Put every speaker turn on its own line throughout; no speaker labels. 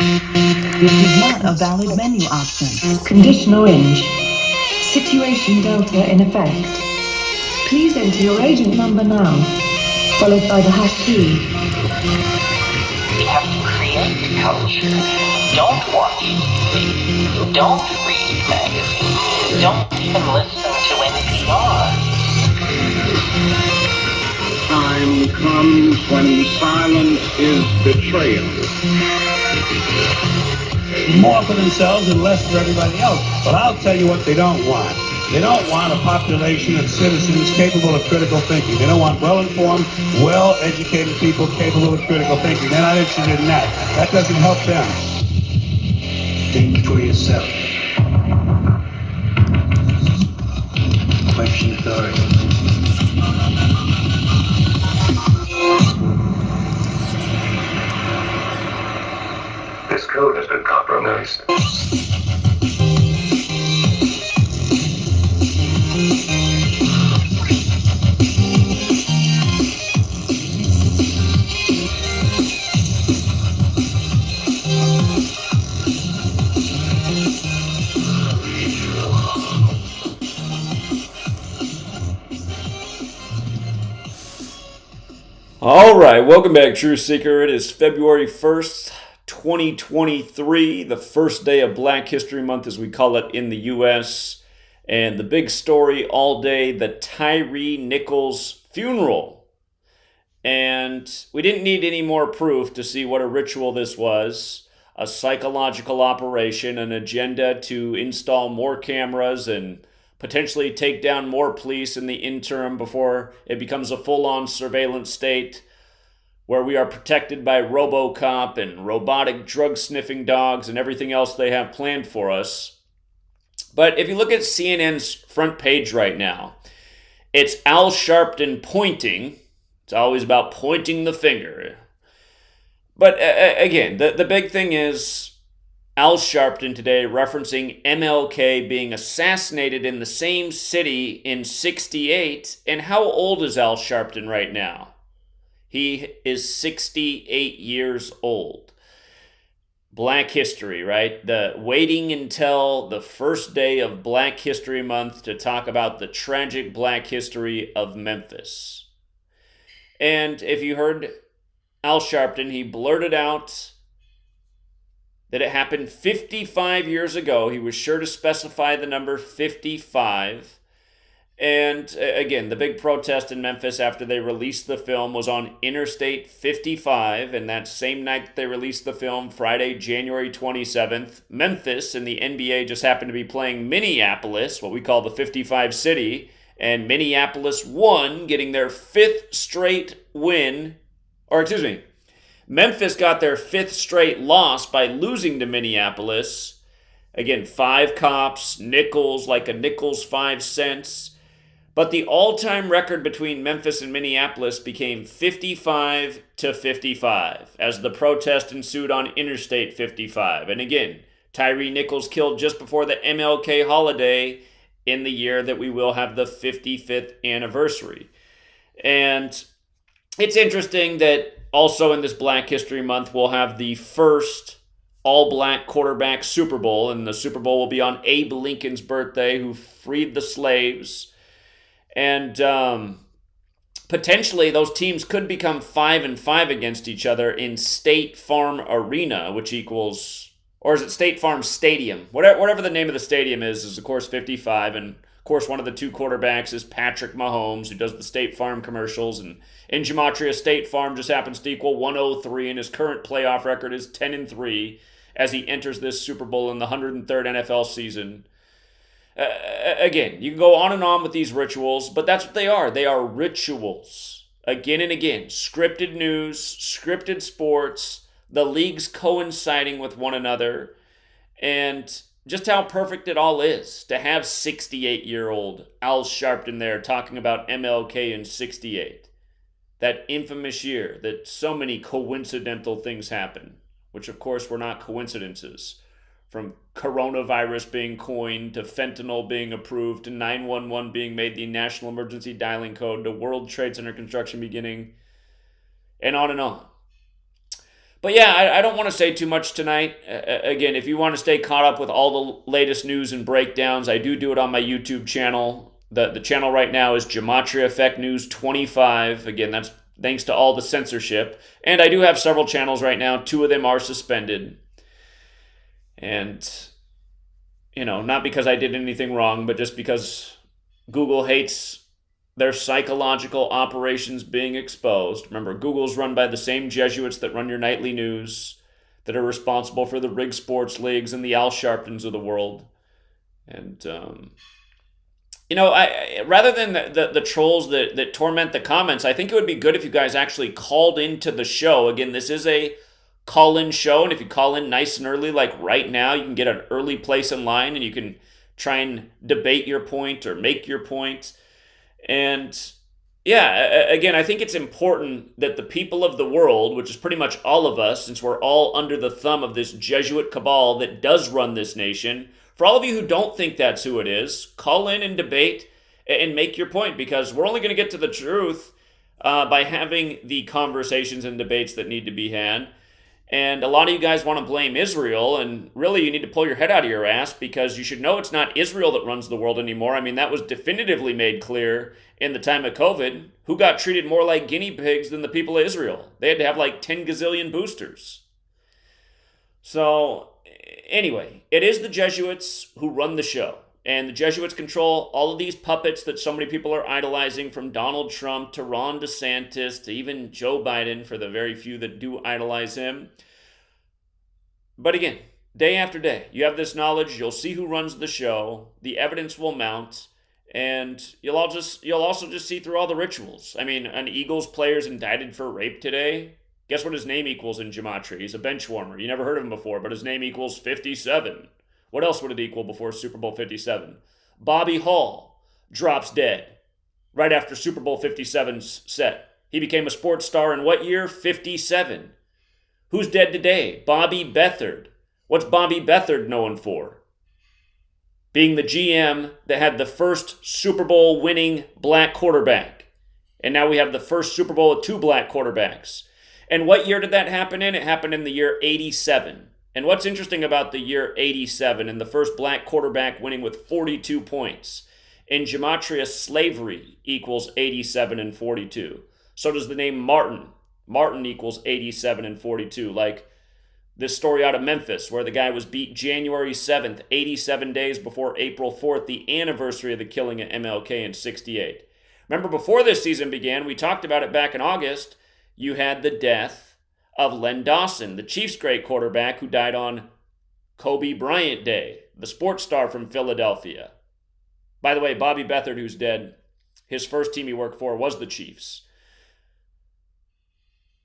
This is not a valid menu option.
Condition orange. Situation delta in effect. Please enter your agent number now, followed by the hash key.
We have to create culture. Don't watch TV. Don't read magazines. Don't even listen to NPR.
Time comes when silence is betrayal.
More for themselves and less for everybody else. But I'll tell you what they don't want. They don't want a population of citizens capable of critical thinking. They don't want well-informed, well-educated people capable of critical thinking. They're not interested in that. That doesn't help them. Think for yourself. Question authority.
This code has been compromised.
All right, welcome back, Truth Seeker. It is February 1st, 2023, the first day of Black History Month, as we call it in the U.S. And the big story all day, the Tyree Nichols funeral. And we didn't need any more proof to see what a ritual this was. A psychological operation, an agenda to install more cameras and potentially take down more police in the interim before it becomes a full-on surveillance state where we are protected by RoboCop and robotic drug-sniffing dogs and everything else they have planned for us. But if you look at CNN's front page right now, it's Al Sharpton pointing. It's always about pointing the finger. But again, the big thing is Al Sharpton today referencing MLK being assassinated in the same city in '68. And how old is Al Sharpton right now? He is 68 years old. Black history, right? The waiting until the first day of Black History Month to talk about the tragic Black history of Memphis. And if you heard Al Sharpton, he blurted out that it happened 55 years ago. He was sure to specify the number 55. And again, the big protest in Memphis after they released the film was on Interstate 55. And that same night that they released the film, Friday, January 27th, Memphis and the NBA just happened to be playing Minneapolis, what we call the 55 city. And Minneapolis won, getting their fifth straight win. Memphis got their fifth straight loss by losing to Minneapolis. Again, 5 cops, nickels, like a nickel's 5 cents. But the all-time record between Memphis and Minneapolis became 55-55 as the protest ensued on Interstate 55. And again, Tyree Nichols killed just before the MLK holiday in the year that we will have the 55th anniversary. And it's interesting that also in this Black History Month, we'll have the first all-black quarterback Super Bowl, and the Super Bowl will be on Abe Lincoln's birthday, who freed the slaves. And potentially those teams could become 5-5 against each other in State Farm Arena, which equals, or is it State Farm Stadium? Whatever the name of the stadium is of course 55, and of course one of the two quarterbacks is Patrick Mahomes, who does the State Farm commercials, and in Gematria, State Farm just happens to equal 103, and his current playoff record is 10-3 as he enters this Super Bowl in the 103rd NFL season. Again, you can go on and on with these rituals, but that's what they are. They are rituals. Again and again, scripted news, scripted sports, the leagues coinciding with one another, and just how perfect it all is to have 68-year-old Al Sharpton there talking about MLK in '68. That infamous year that so many coincidental things happen, which of course were not coincidences. From coronavirus being coined, to fentanyl being approved, to 911 being made the national emergency dialing code, to World Trade Center construction beginning, and on and on. But yeah, I don't want to say too much tonight. Again, if you want to stay caught up with all the latest news and breakdowns, I do it on my YouTube channel. The channel right now is GematriaEffectNews 25. Again, that's thanks to all the censorship. And I do have several channels right now. 2 of them are suspended. And, not because I did anything wrong, but just because Google hates their psychological operations being exposed. Remember, Google's run by the same Jesuits that run your nightly news, that are responsible for the rigged sports leagues and the Al Sharptons of the world. And, rather than the trolls that torment the comments, I think it would be good if you guys actually called into the show. Again, this is a call-in show, and if you call in nice and early, like right now, you can get an early place in line, and you can try and debate your point or make your point. And yeah, again, I think it's important that the people of the world, which is pretty much all of us, since we're all under the thumb of this Jesuit cabal that does run this nation, for all of you who don't think that's who it is, call in and debate and make your point, because we're only going to get to the truth by having the conversations and debates that need to be had. And a lot of you guys want to blame Israel, and really you need to pull your head out of your ass, because you should know it's not Israel that runs the world anymore. I mean, that was definitively made clear in the time of COVID. Who got treated more like guinea pigs than the people of Israel? They had to have like 10 gazillion boosters. So anyway, it is the Jesuits who run the show. And the Jesuits control all of these puppets that so many people are idolizing, from Donald Trump to Ron DeSantis to even Joe Biden, for the very few that do idolize him. But again, day after day, you have this knowledge, you'll see who runs the show, the evidence will mount, and you'll also just see through all the rituals. I mean, an Eagles player's indicted for rape today. Guess what his name equals in Gematria? He's a bench warmer. You never heard of him before, but his name equals 57. What else would it equal before Super Bowl 57? Bobby Hall drops dead right after Super Bowl 57's set. He became a sports star in what year? 57. Who's dead today? Bobby Beathard. What's Bobby Beathard known for? Being the GM that had the first Super Bowl winning black quarterback. And now we have the first Super Bowl with 2 black quarterbacks. And what year did that happen in? It happened in the year 87. And what's interesting about the year 87 and the first black quarterback winning with 42 points? In Gematria, slavery equals 87 and 42. So does the name Martin. Martin equals 87 and 42. Like this story out of Memphis where the guy was beat January 7th, 87 days before April 4th, the anniversary of the killing of MLK in 68. Remember, before this season began, we talked about it back in August, you had the death of Len Dawson, the Chiefs' great quarterback who died on Kobe Bryant Day, the sports star from Philadelphia. By the way, Bobby Beathard, who's dead, his first team he worked for was the Chiefs.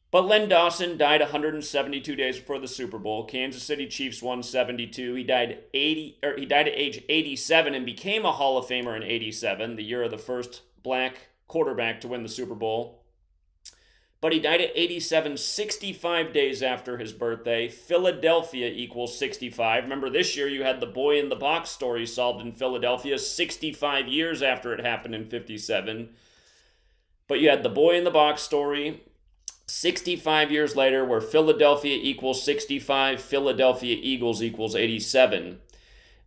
But Len Dawson died 172 days before the Super Bowl. Kansas City Chiefs won 72. He died at age 87 and became a Hall of Famer in 87, the year of the first black quarterback to win the Super Bowl. But he died at 87, 65 days after his birthday. Philadelphia equals 65. Remember, this year you had the boy in the box story solved in Philadelphia 65 years after it happened in 57. But you had the boy in the box story 65 years later, where Philadelphia equals 65, Philadelphia Eagles equals 87.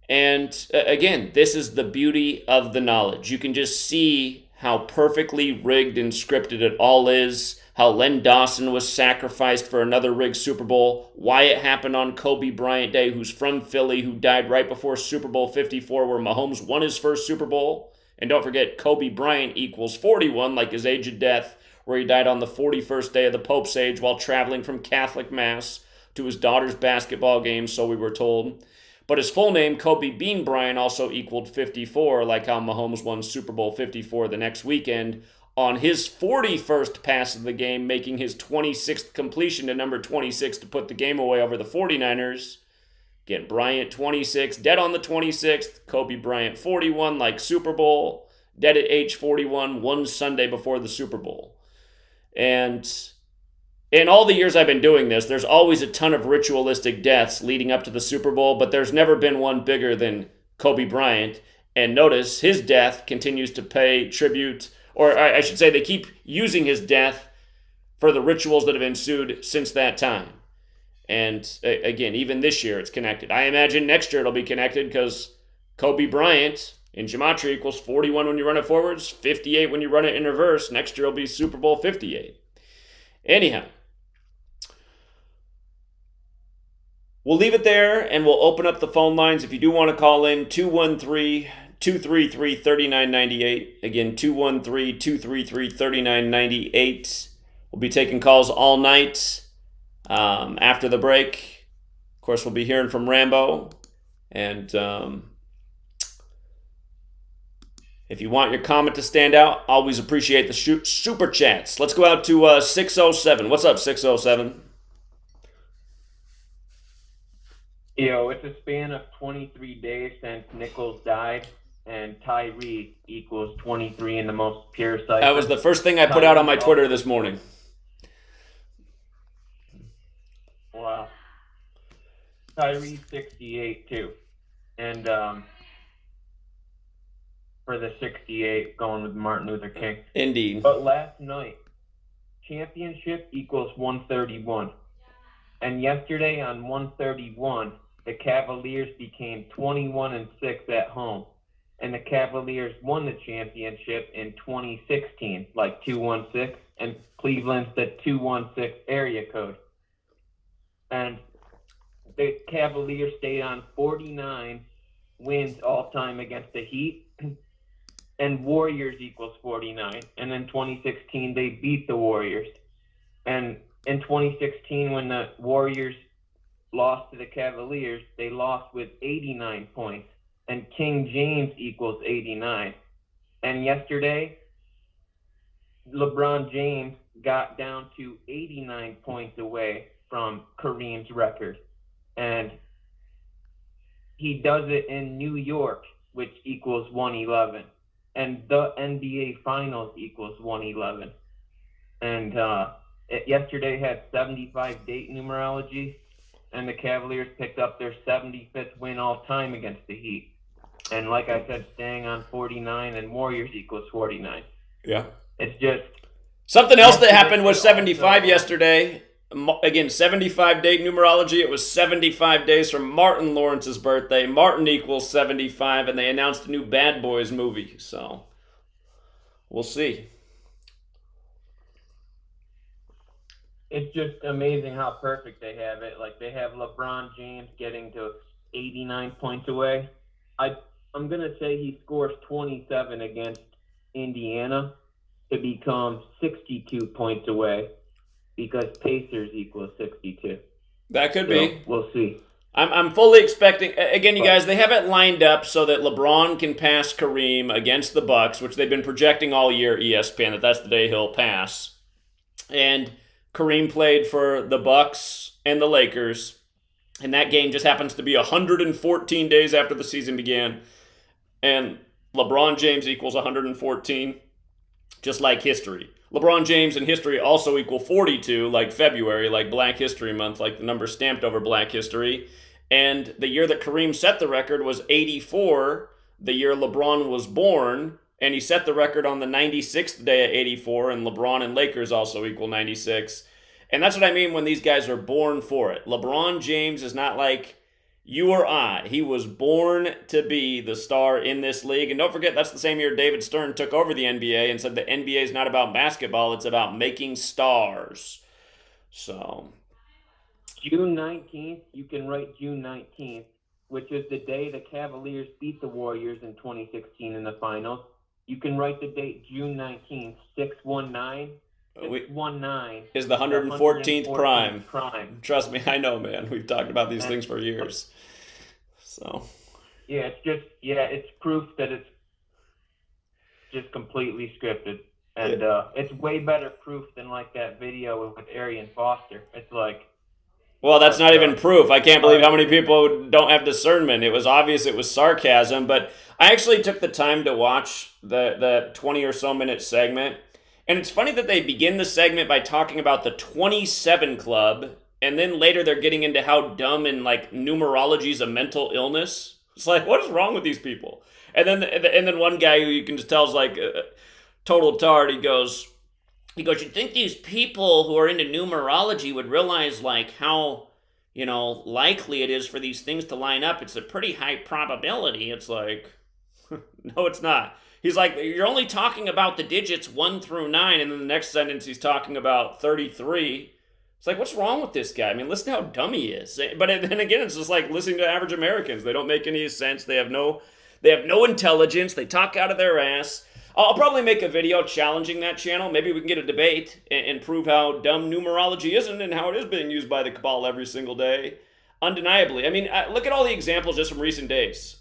And again, this is the beauty of the knowledge. You can just see how perfectly rigged and scripted it all is, how Len Dawson was sacrificed for another rigged Super Bowl, why it happened on Kobe Bryant Day, who's from Philly, who died right before Super Bowl 54, where Mahomes won his first Super Bowl. And don't forget, Kobe Bryant equals 41, like his age of death, where he died on the 41st day of the Pope's age while traveling from Catholic Mass to his daughter's basketball game, so we were told. But his full name, Kobe Bean Bryant, also equaled 54, like how Mahomes won Super Bowl 54 the next weekend on his 41st pass of the game, making his 26th completion to number 26 to put the game away over the 49ers. Again, Bryant 26, dead on the 26th. Kobe Bryant 41, like Super Bowl, dead at age 41, one Sunday before the Super Bowl. And in all the years I've been doing this, there's always a ton of ritualistic deaths leading up to the Super Bowl, but there's never been one bigger than Kobe Bryant. And notice his death continues to pay tribute, or I should say they keep using his death for the rituals that have ensued since that time. And again, even this year it's connected. I imagine next year it'll be connected because Kobe Bryant in Gematria equals 41 when you run it forwards, 58 when you run it in reverse. Next year will be Super Bowl 58. Anyhow, we'll leave it there and we'll open up the phone lines. If you do want to call in, 213-233-3998. Again, 213-233-3998. We'll be taking calls all night. After the break, of course, we'll be hearing from Rambo. And if you want your comment to stand out, always appreciate the super chats. Let's go out to 607. What's up, 607?
Yo, it's a span of 23 days since Nichols died, and Tyree equals 23 in the most pure cipher.
That was the first thing I put out on my Twitter this morning.
Wow. Tyree's 68 too. And for the 68, going with Martin Luther King.
Indeed.
But last night, championship equals 131. And yesterday on 131, the Cavaliers became 21-6 at home. And the Cavaliers won the championship in 2016, like 216, and Cleveland's the 216 area code. And the Cavaliers stayed on 49 wins all-time against the Heat, and Warriors equals 49. And in 2016, they beat the Warriors. And in 2016, when the Warriors lost to the Cavaliers, they lost with 89 points, and King James equals 89. And yesterday, LeBron James got down to 89 points away from Kareem's record. And he does it in New York, which equals 111. And the NBA Finals equals 111. And yesterday had 75 date numerology, and the Cavaliers picked up their 75th win all-time against the Heat. And like I said, staying on 49, and Warriors equals 49.
Yeah.
It's just...
Something else that happened was 75 yesterday. Again, 75 date numerology. It was 75 days from Martin Lawrence's birthday. Martin equals 75, and they announced a new Bad Boys movie. So, we'll see.
It's just amazing how perfect they have it. Like, they have LeBron James getting to 89 points away. I'm going to say he scores 27 against Indiana to become 62 points away, because Pacers equals 62.
That could
So,
be.
we'll see.
I'm fully expecting, again, you guys, they have it lined up so that LeBron can pass Kareem against the Bucks, which they've been projecting all year, ESPN, that's the day he'll pass. And Kareem played for the Bucks and the Lakers, and that game just happens to be 114 days after the season began, and LeBron James equals 114, just like history. LeBron James and history also equal 42, like February, like Black History Month, like the number stamped over Black History. And the year that Kareem set the record was 84, the year LeBron was born, and he set the record on the 96th day of 84, and LeBron and Lakers also equal 96. And that's what I mean when these guys are born for it. LeBron James is not like you or I. He was born to be the star in this league. And don't forget, that's the same year David Stern took over the NBA and said the NBA is not about basketball, it's about making stars. So,
June 19th, you can write June 19th, which is the day the Cavaliers beat the Warriors in 2016 in the finals. You can write the date June 19th, 619. 619
is the 114th prime. Trust me, I know, man. We've talked about these things for years. So,
yeah, it's proof that it's just completely scripted. And it's way better proof than like that video with Arian Foster. It's like,
well, that's not even proof. I can't believe how many people don't have discernment. It was obvious it was sarcasm, but I actually took the time to watch the 20 or so minute segment. And it's funny that they begin the segment by talking about the 27 Club, and then later they're getting into how dumb and like numerology is a mental illness. It's like, what is wrong with these people? And then one guy who you can just tell is like total tard. He goes, you'd think these people who are into numerology would realize like how likely it is for these things to line up. It's a pretty high probability. It's like, no, it's not. He's like, you're only talking about the digits 1 through 9, and then the next sentence he's talking about 33. It's like, what's wrong with this guy? I mean, listen to how dumb he is. But then again, it's just like listening to average Americans. They don't make any sense. They have no intelligence. They talk out of their ass. I'll probably make a video challenging that channel. Maybe we can get a debate and prove how dumb numerology isn't and how it is being used by the cabal every single day. Undeniably. I mean, look at all the examples just from recent days.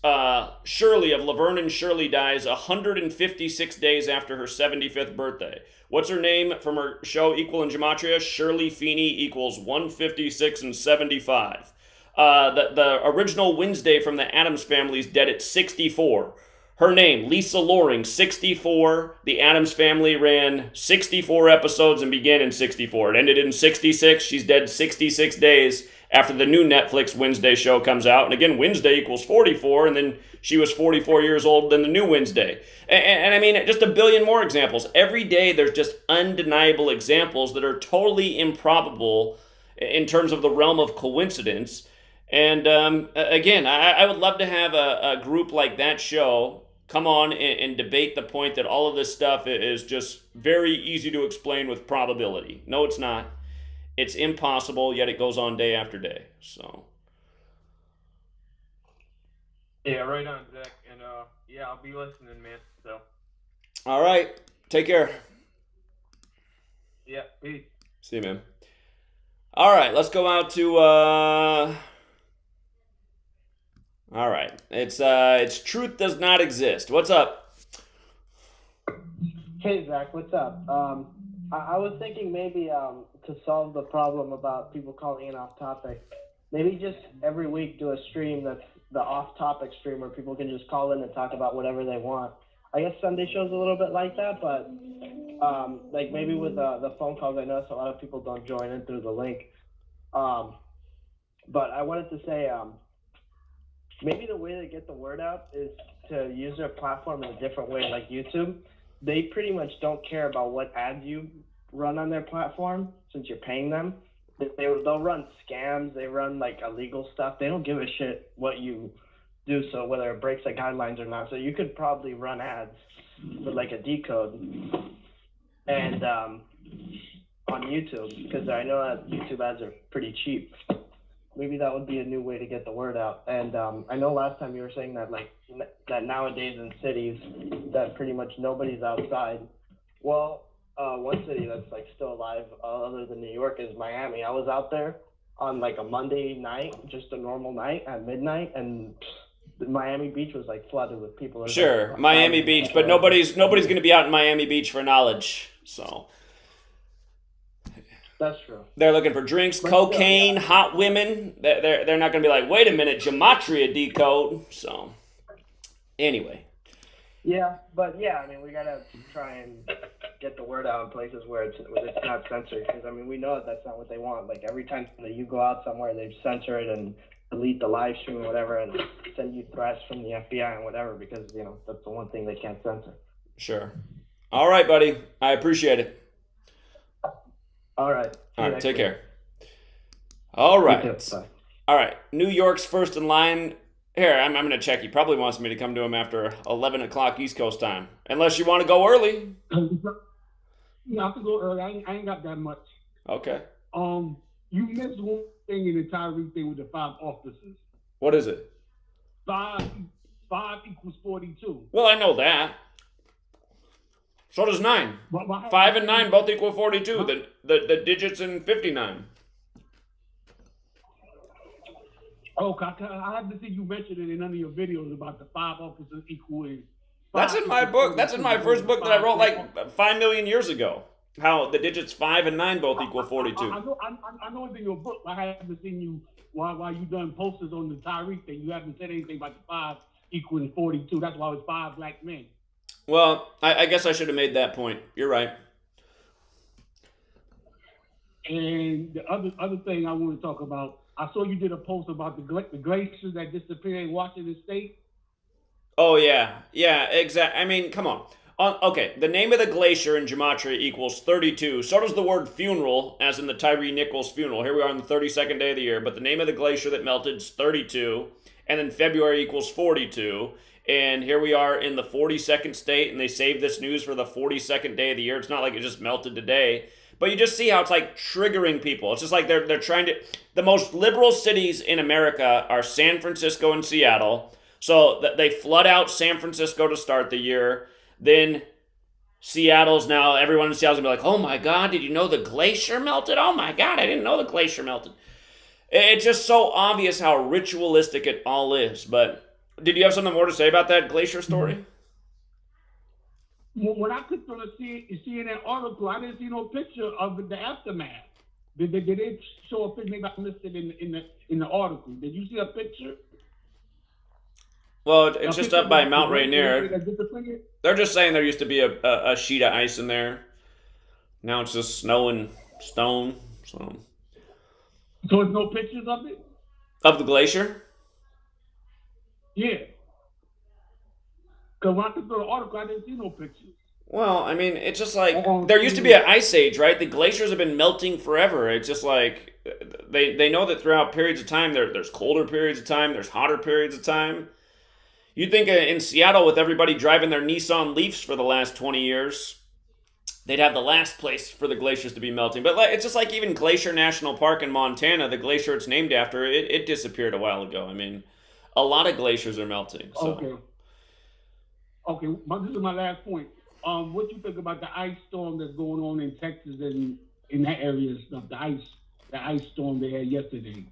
Shirley of Laverne and Shirley dies 156 days after her 75th birthday. What's her name from her show Equal in Gematria? Shirley Feeney equals 156 and 75. The original Wednesday from the Addams Family is dead at 64. Her name, Lisa Loring, 64. The Addams Family ran 64 episodes and began in 64. It ended in 66. She's dead 66 days after the new Netflix Wednesday show comes out. And again, Wednesday equals 44, and then she was 44 years old than the new Wednesday. And I mean, just a billion more examples. Every day there's just undeniable examples that are totally improbable in terms of the realm of coincidence. And again, I would love to have a group like that show come on and debate the point that all of this stuff is just very easy to explain with probability. No, it's not. It's impossible, yet it goes on day after day. So.
Yeah, right on, Zach. And yeah, I'll be listening, man. So.
All right. Take care.
Yeah, peace.
See you, man. All right, let's go out to all right. It's Truth Does Not Exist. What's up?
Hey, Zach, what's up? I was thinking maybe to solve the problem about people calling in off topic, maybe just every week do a stream that's the off topic stream where people can just call in and talk about whatever they want. I guess Sunday show's a little bit like that, but like maybe with the phone calls, I notice a lot of people don't join in through the link. But I wanted to say maybe the way to get the word out is to use their platform in a different way, like YouTube. They pretty much don't care about what ads you run on their platform since you're paying them. They'll run scams. They run like illegal stuff. They don't give a shit what you do, so whether it breaks the guidelines or not. So you could probably run ads with like a decode and on YouTube, because I know that YouTube ads are pretty cheap. Maybe that would be a new way to get the word out. And I know last time you were saying that that nowadays in cities that pretty much nobody's outside. Well, one city that's like still alive other than New York is Miami. I was out there on like a Monday night, just a normal night at midnight, and Miami Beach was like flooded with people.
Sure,
like,
Miami Beach, but nobody's going to be out in Miami Beach for knowledge. So.
That's true.
They're looking for drinks, cocaine, hot women. They're not going to be like, wait a minute, Gematria decode. So, anyway.
Yeah, but yeah, I mean, we got to try and get the word out in places where it's not censored. Because, I mean, we know that's not what they want. Like, every time that you go out somewhere, they censor it and delete the live stream or whatever and send you threats from the FBI and whatever because, that's the one thing they can't censor.
Sure. All right, buddy. I appreciate it.
All right.
Take care. All right. All right. New York's first in line. Here, I'm going to check. He probably wants me to come to him after 11 o'clock East Coast time. Unless you want to go early.
Yeah, I can go early. I ain't got that much.
Okay.
You missed one thing in the Tyree thing with the 5 officers.
What is it?
5 equals 42.
Well, I know that. So does 9. 5 and 9 both equal 42. The digits in 59.
Okay, I haven't seen you mention it in none of your videos about the 5 officers equaling.
That's in my book. That's in my first book that I wrote like 5 million years ago. How the digits 5 and 9 both equal 42.
I know it's in your book. I haven't seen you while you done posters on the Tyree thing. You haven't said anything about the 5 equaling 42. That's why it's 5 black men.
Well, I guess I should have made that point. You're right.
And the other thing I want to talk about, I saw you did a post about the glaciers that disappeared in Washington State.
Oh, yeah. Yeah, exactly. I mean, come on. Okay, the name of the glacier in Gematria equals 32. So does the word funeral, as in the Tyree Nichols funeral. Here we are on the 32nd day of the year, but the name of the glacier that melted is 32, and then February equals 42. And here we are in the 42nd state, and they saved this news for the 42nd day of the year. It's not like it just melted today. But you just see how it's like triggering people. It's just like they're trying to... The most liberal cities in America are San Francisco and Seattle. So they flood out San Francisco to start the year. Then Seattle's now, everyone in Seattle's gonna be like, oh my God, did you know the glacier melted? Oh my God, I didn't know the glacier melted. It's just so obvious how ritualistic it all is. But did you have something more to say about that glacier story?
When I clicked on the CNN article, I didn't see no picture of the aftermath. Did they show a picture? Maybe I missed it in the article. Did you see a picture?
Well, it's just up by Mount Rainier. They're just saying there used to be a sheet of ice in there. Now it's just snow and stone. So
there's no pictures of it?
Of the glacier?
Yeah. Because when I clicked on the article, I didn't see no pictures.
Well, I mean, it's just like, there used to be an ice age, right? The glaciers have been melting forever. It's just like, they know that throughout periods of time, there's colder periods of time, there's hotter periods of time. You'd think in Seattle, with everybody driving their Nissan Leafs for the last 20 years, they'd have the last place for the glaciers to be melting. But it's just like even Glacier National Park in Montana, the glacier it's named after, it disappeared a while ago. I mean, a lot of glaciers are melting. So.
Okay, this is my last point. What you think about the ice storm that's going on in Texas and in that area and stuff? The ice storm they had yesterday.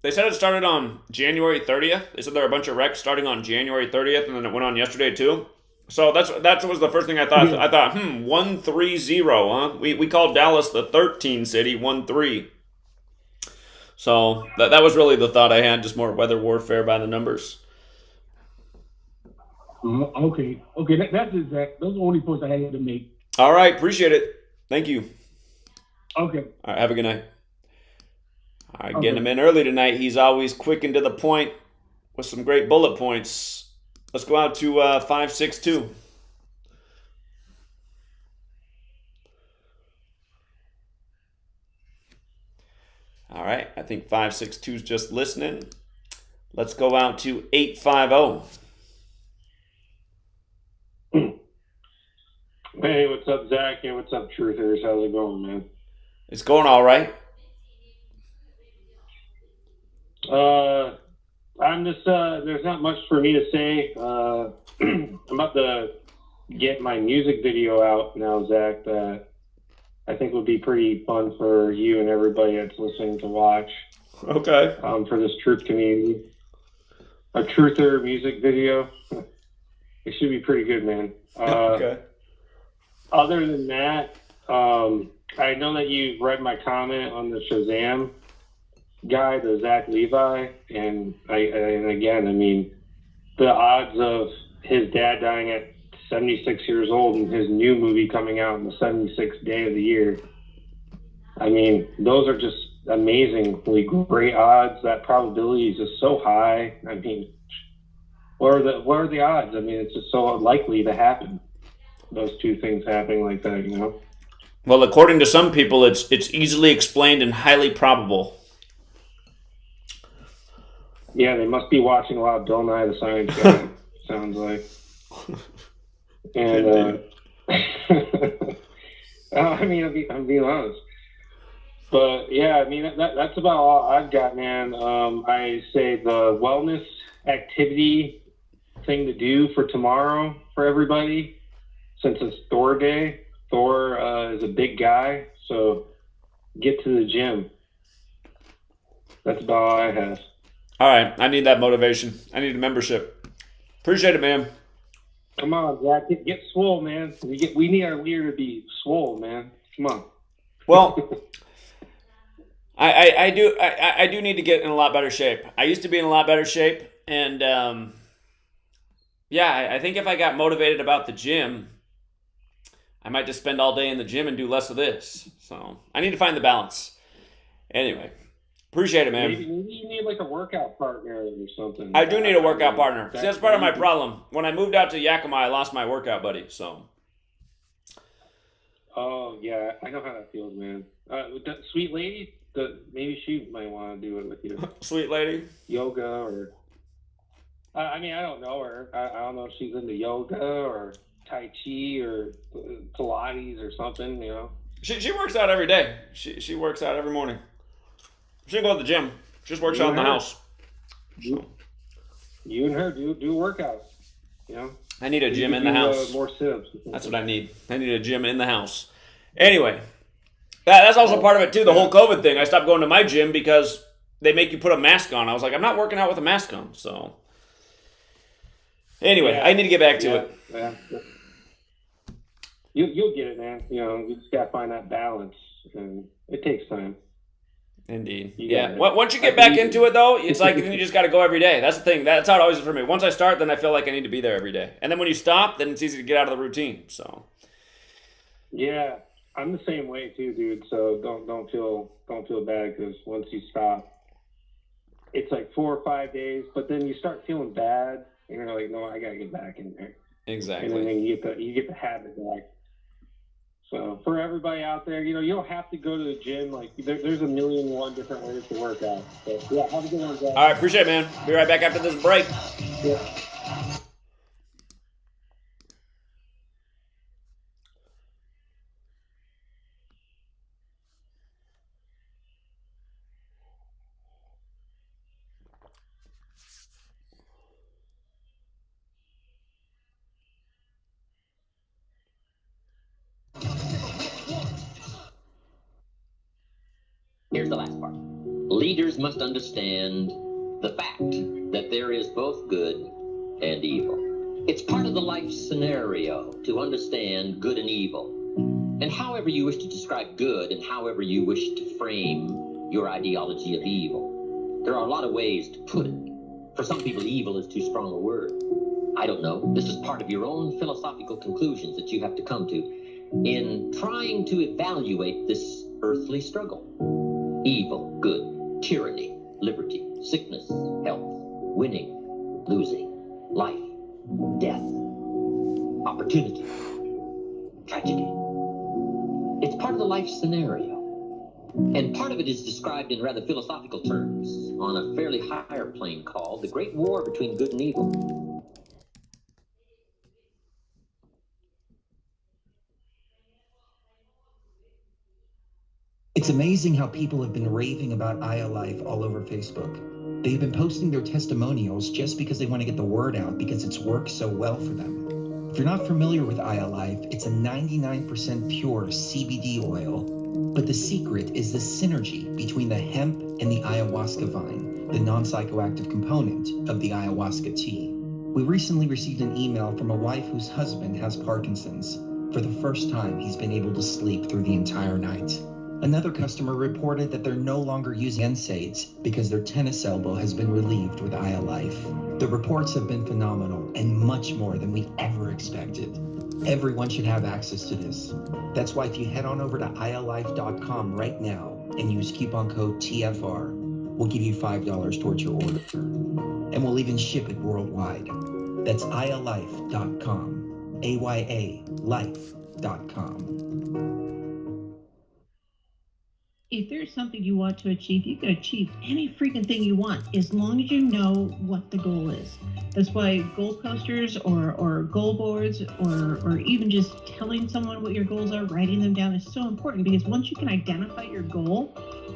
They said it started on January 30th. They said there were a bunch of wrecks starting on January 30th, and then it went on yesterday too. So that was the first thing I thought. Yeah. I thought, 130, huh? We called Dallas the 13 city, 1-3. So that was really the thought I had, just more weather warfare by the numbers.
Okay, that's exact. Those are the only points I had to make.
All right, appreciate it. Thank you.
Okay.
All right, have a good night. All right, getting him in early tonight. He's always quick and to the point with some great bullet points. Let's go out to 562. All right, I think 562 is just listening. Let's go out to 850.
Hey, what's up, Zach? Hey, what's up, Truthers? How's it going, man?
It's going all right.
I'm just, there's not much for me to say. I'm about to get my music video out now, Zach, that I think would be pretty fun for you and everybody that's listening to watch.
Okay.
For this truth community. A truther music video. It should be pretty good, man.
Okay.
Other than that, I know that you read my comment on the Shazam guy, the Zach Levi, and again, I mean, the odds of his dad dying at 76 years old and his new movie coming out on the 76th day of the year, I mean, those are just amazingly great odds. That probability is just so high. I mean, what are the odds? I mean, it's just so unlikely to happen. Those two things happening like that, you know?
Well, according to some people, it's easily explained and highly probable.
Yeah, they must be watching a lot of Bill Nye the Science Guy, sounds like. And, I mean, I'm being honest. But, yeah, I mean, that's about all I've got, man. I say the wellness activity thing to do for tomorrow for everybody, since it's Thor Day. Thor is a big guy, so get to the gym. That's about all I have.
All right, I need that motivation. I need a membership. Appreciate it, man.
Come on, Zach, get swole, man. We need our leader to be swole, man. Come on.
Well, I do need to get in a lot better shape. I used to be in a lot better shape, and yeah, I think if I got motivated about the gym, I might just spend all day in the gym and do less of this. So I need to find the balance. Anyway, Appreciate it, man.
Maybe you need like a workout partner or something.
I do need a workout partner. See, that's part of my problem. When I moved out to Yakima, I lost my workout buddy. So.
Oh yeah, I know how that feels, man. With that sweet lady, maybe she might want to do it with you.
Sweet lady.
Yoga or. I mean, I don't know her. I don't know if she's into yoga or Tai Chi or Pilates or something. You know.
She works out every day. She works out every morning. She doesn't go to the gym. She just works out in the house. So.
You and her do workouts. You know.
I need a gym in the house.
More sibs.
That's what I need. I need a gym in the house. Anyway, that's also part of it too. The whole COVID thing. I stopped going to my gym because they make you put a mask on. I was like, I'm not working out with a mask on. So anyway, I need to get back to it.
Yeah. You'll get it, man. You know, you just gotta find that balance, and it takes time.
Indeed. Yeah. Once you get back into it, though, it's like you just got to go every day. That's the thing. That's how it always is for me. Once I start, then I feel like I need to be there every day. And then when you stop, then it's easy to get out of the routine. So.
Yeah, I'm the same way too, dude. So don't feel bad because once you stop, it's like 4 or 5 days. But then you start feeling bad, and you're like, no, I gotta get back in there.
Exactly.
And then you get the habit back. So for everybody out there, you know, you don't have to go to the gym. Like there's a million and one different ways to work out. So yeah, have a good one, guys.
All right, appreciate it, man. Be right back after this break.
Yeah.
Here's the last part. Leaders must understand the fact that there is both good and evil. It's part of the life scenario to understand good and evil. And however you wish to describe good and however you wish to frame your ideology of evil, there are a lot of ways to put it. For some people, evil is too strong a word. I don't know. This is part of your own philosophical conclusions that you have to come to in trying to evaluate this earthly struggle. Evil, good, tyranny, liberty, sickness, health, winning, losing, life, death, opportunity, tragedy. It's part of the life scenario. And part of it is described in rather philosophical terms on a fairly higher plane called the Great War between Good and Evil.
It's amazing how people have been raving about iAlife all over Facebook. They've been posting their testimonials just because they want to get the word out because it's worked so well for them. If you're not familiar with iAlife, it's a 99% pure CBD oil, but the secret is the synergy between the hemp and the ayahuasca vine, the non-psychoactive component of the ayahuasca tea. We recently received an email from a wife whose husband has Parkinson's. For the first time, he's been able to sleep through the entire night. Another customer reported that they're no longer using NSAIDs because their tennis elbow has been relieved with iAlife. The reports have been phenomenal and much more than we ever expected. Everyone should have access to this. That's why if you head on over to ialife.com right now and use coupon code TFR, we'll give you $5 towards your order. And we'll even ship it worldwide. That's ialife.com, AYAlife.com.
If there's something you want to achieve, you can achieve any freaking thing you want as long as you know what the goal is. That's why goal posters or goal boards or even just telling someone what your goals are, writing them down is so important, because once you can identify your goal,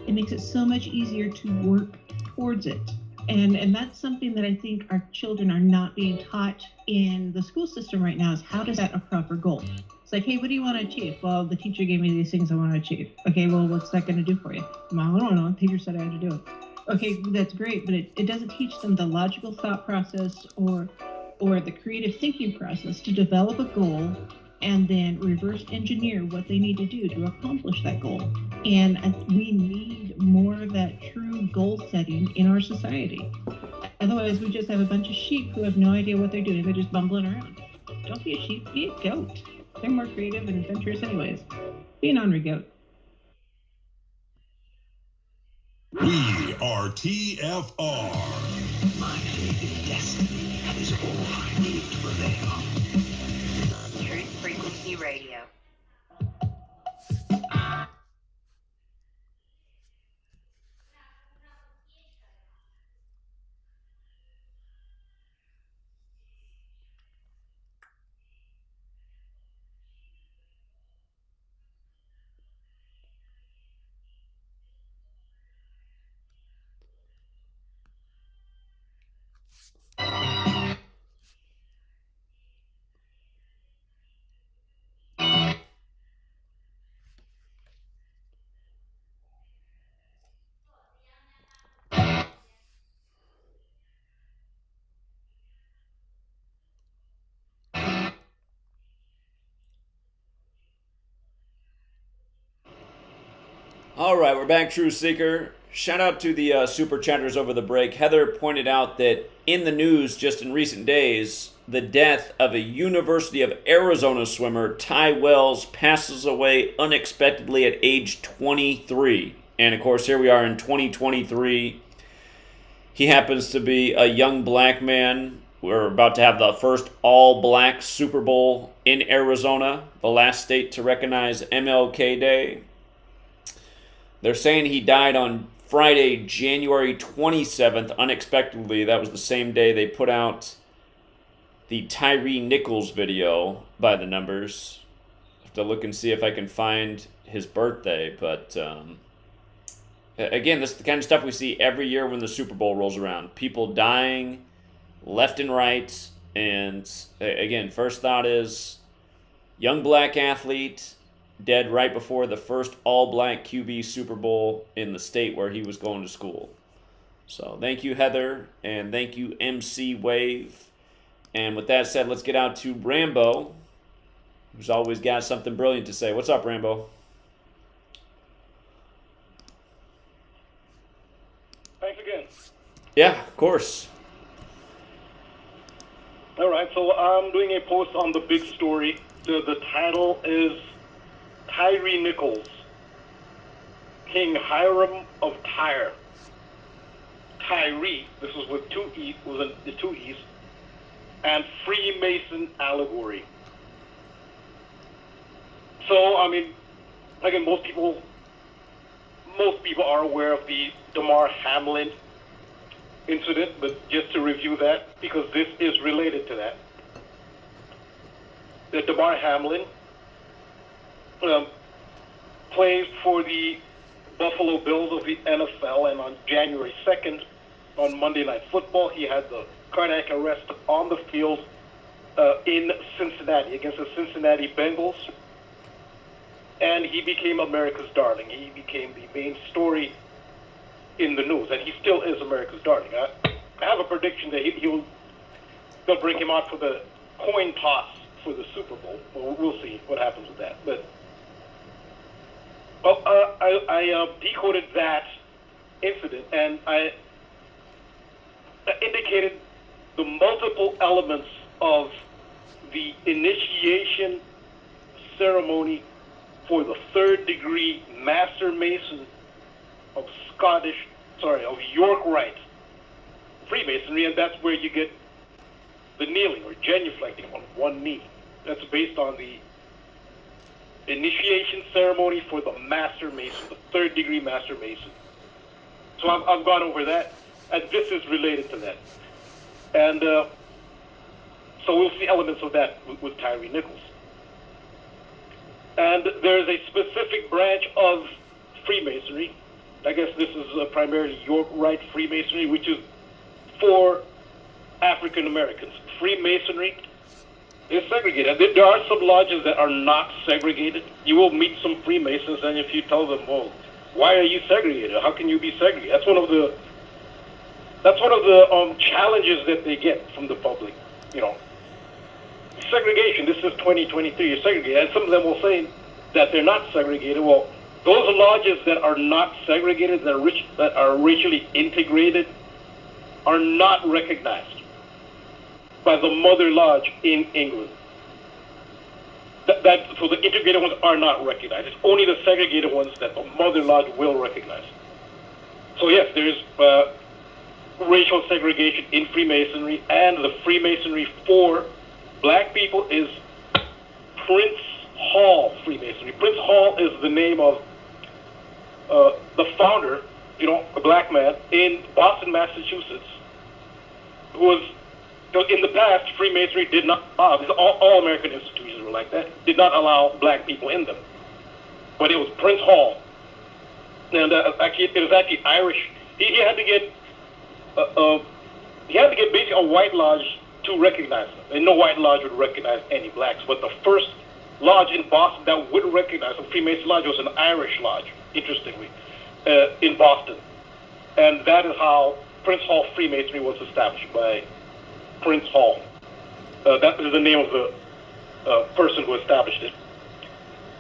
it makes it so much easier to work towards it. And that's something that I think our children are not being taught in the school system right now, is how to set a proper goal. It's like, hey, what do you want to achieve? Well, the teacher gave me these things I want to achieve. Okay, well, what's that going to do for you? Well, I don't know. The teacher said I had to do it. Okay, that's great, but it doesn't teach them the logical thought process or the creative thinking process to develop a goal and then reverse engineer what they need to do to accomplish that goal. And we need more of that true goal setting in our society. Otherwise, we just have a bunch of sheep who have no idea what they're doing. They're just bumbling around. Don't be a sheep, be a goat. They're more creative and adventurous anyways. Be an ornery goat.
We are TFR.
My faith in destiny is all I need to prevail.
Truth Frequency Radio.
All right, we're back, True Seeker. Shout out to the super chatters over the break. Heather pointed out that in the news just in recent days, the death of a University of Arizona swimmer, Ty Wells, passes away unexpectedly at age 23. And of course, here we are in 2023. He happens to be a young black man. We're about to have the first all-black Super Bowl in Arizona, the last state to recognize MLK Day. They're saying he died on Friday, January 27th, unexpectedly. That was the same day they put out the Tyree Nichols video by the numbers. I have to look and see if I can find his birthday. But again, this is the kind of stuff we see every year when the Super Bowl rolls around. People dying left and right. And again, first thought is young black athlete, dead right before the first all-black QB Super Bowl in the state where he was going to school. So thank you, Heather, and thank you, MC Wave. And with that said, let's get out to Rambo, who's always got something brilliant to say. What's up, Rambo?
Thanks again.
Yeah, of course.
All right, so I'm doing a post on the big story. The title is Tyree Nichols, King Hiram of Tyre. Tyree, this was with two E's, the two E's, and Freemason allegory. So, I mean, again, most people are aware of the Damar Hamlin incident, but just to review that, because this is related to that. The Damar Hamlin plays for the Buffalo Bills of the NFL, and on January 2nd, on Monday Night Football, he had the cardiac arrest on the field in Cincinnati against the Cincinnati Bengals, and he became America's darling. He became the main story in the news, and he still is America's darling. I have a prediction that they'll bring him out for the coin toss for the Super Bowl. Well, we'll see what happens with that. But I decoded that incident, and I indicated the multiple elements of the initiation ceremony for the third-degree Master Mason of York Rite Freemasonry, and that's where you get the kneeling or genuflecting on one knee. That's based on the initiation ceremony for the Master Mason, the third-degree Master Mason. So I've gone over that, and this is related to that. And so we'll see elements of that with Tyree Nichols. And there's a specific branch of Freemasonry. I guess this is primarily York Rite Freemasonry, which is for African Americans. Freemasonry is segregated. There are some lodges that are not segregated. You will meet some Freemasons, and if you tell them, "Well, why are you segregated? How can you be segregated?" That's one of the challenges that they get from the public. You know, segregation. This is 2023. You're segregated, and some of them will say that they're not segregated. Well, those lodges that are not segregated, that are racially integrated, are not recognized by the Mother Lodge in England. So the integrated ones are not recognized. It's only the segregated ones that the Mother Lodge will recognize. So yes, there's racial segregation in Freemasonry, and the Freemasonry for black people is Prince Hall Freemasonry. Prince Hall is the name of the founder, a black man in Boston, Massachusetts, who was, in the past, Freemasonry did not, all American institutions were like that, did not allow black people in them. But it was Prince Hall. And it was actually Irish. He had to get basically a white lodge to recognize them. And no white lodge would recognize any blacks. But the first lodge in Boston that would recognize a Freemason lodge was an Irish lodge, interestingly, in Boston. And that is how Prince Hall Freemasonry was established, by Prince Hall. That is the name of the person who established it.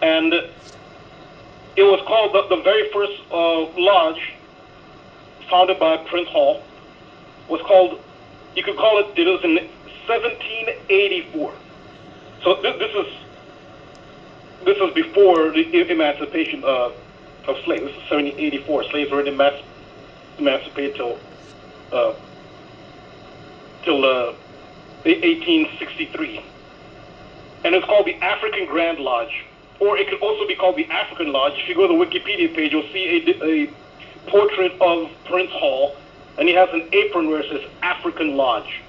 And it was called, the very first lodge founded by Prince Hall was called, you could call it, it was in 1784. So this is before the emancipation of slaves. This is 1784. Slaves were emancipated till 1863. And it's called the African Grand Lodge, or it could also be called the African Lodge. If you go to the Wikipedia page, you'll see a portrait of Prince Hall, and he has an apron where it says African Lodge.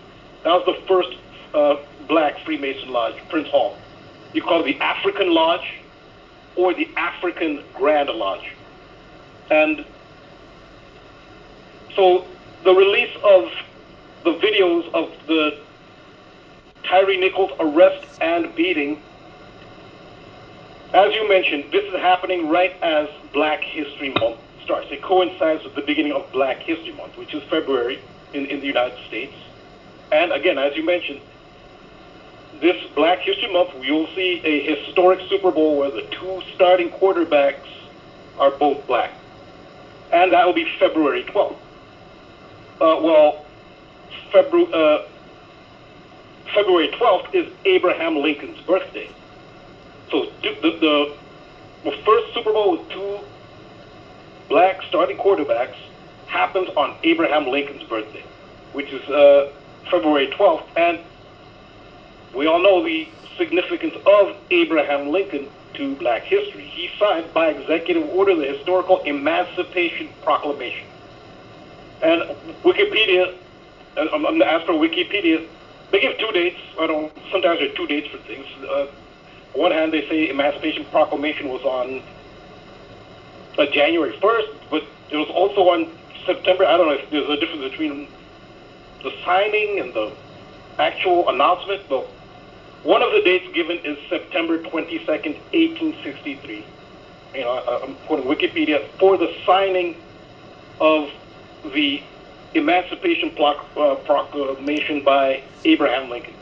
That was the first black Freemason lodge, Prince Hall. You call it the African Lodge or the African Grand Lodge. And so the release of the videos of the Tyree Nichols arrest and beating, as you mentioned, this is happening right as Black History Month starts. It coincides with the beginning of Black History Month, which is February in the United States. And again, as you mentioned, this Black History Month, you'll see a historic Super Bowl where the two starting quarterbacks are both black. And that will be February 12th. February 12th is Abraham Lincoln's birthday. So the first Super Bowl with two black starting quarterbacks happens on Abraham Lincoln's birthday, which is February 12th. And we all know the significance of Abraham Lincoln to black history. He signed by executive order the historical Emancipation Proclamation. And Wikipedia, I'm going to ask for Wikipedia, they give two dates. Sometimes there are two dates for things. On one hand, they say Emancipation Proclamation was on January 1st, but it was also on September. I don't know if there's a difference between the signing and the actual announcement, but one of the dates given is September 22nd, 1863. I'm quoting Wikipedia, for the signing of the Emancipation Proclamation by Abraham Lincoln.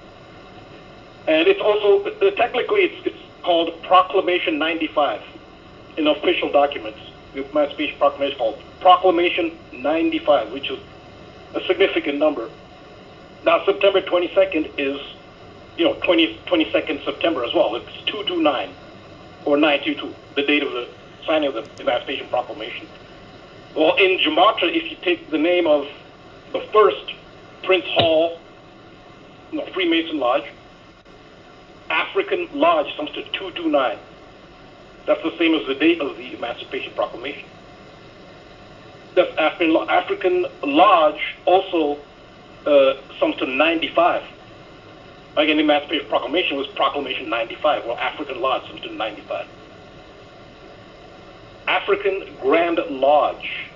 And it's also, technically, it's called Proclamation 95 in official documents. The Emancipation Proclamation is called Proclamation 95, which is a significant number. Now, September 22nd is, 22nd September as well. It's 229, or 922, the date of the signing of the Emancipation Proclamation. Well, in Gematria, if you take the name of the first Prince Hall, Freemason Lodge, African Lodge comes to 229. That's the same as the date of the Emancipation Proclamation. That's African Lodge also sums to 95. Again, the Emancipation Proclamation was Proclamation 95, well, African Lodge sums to 95. African Grand Lodge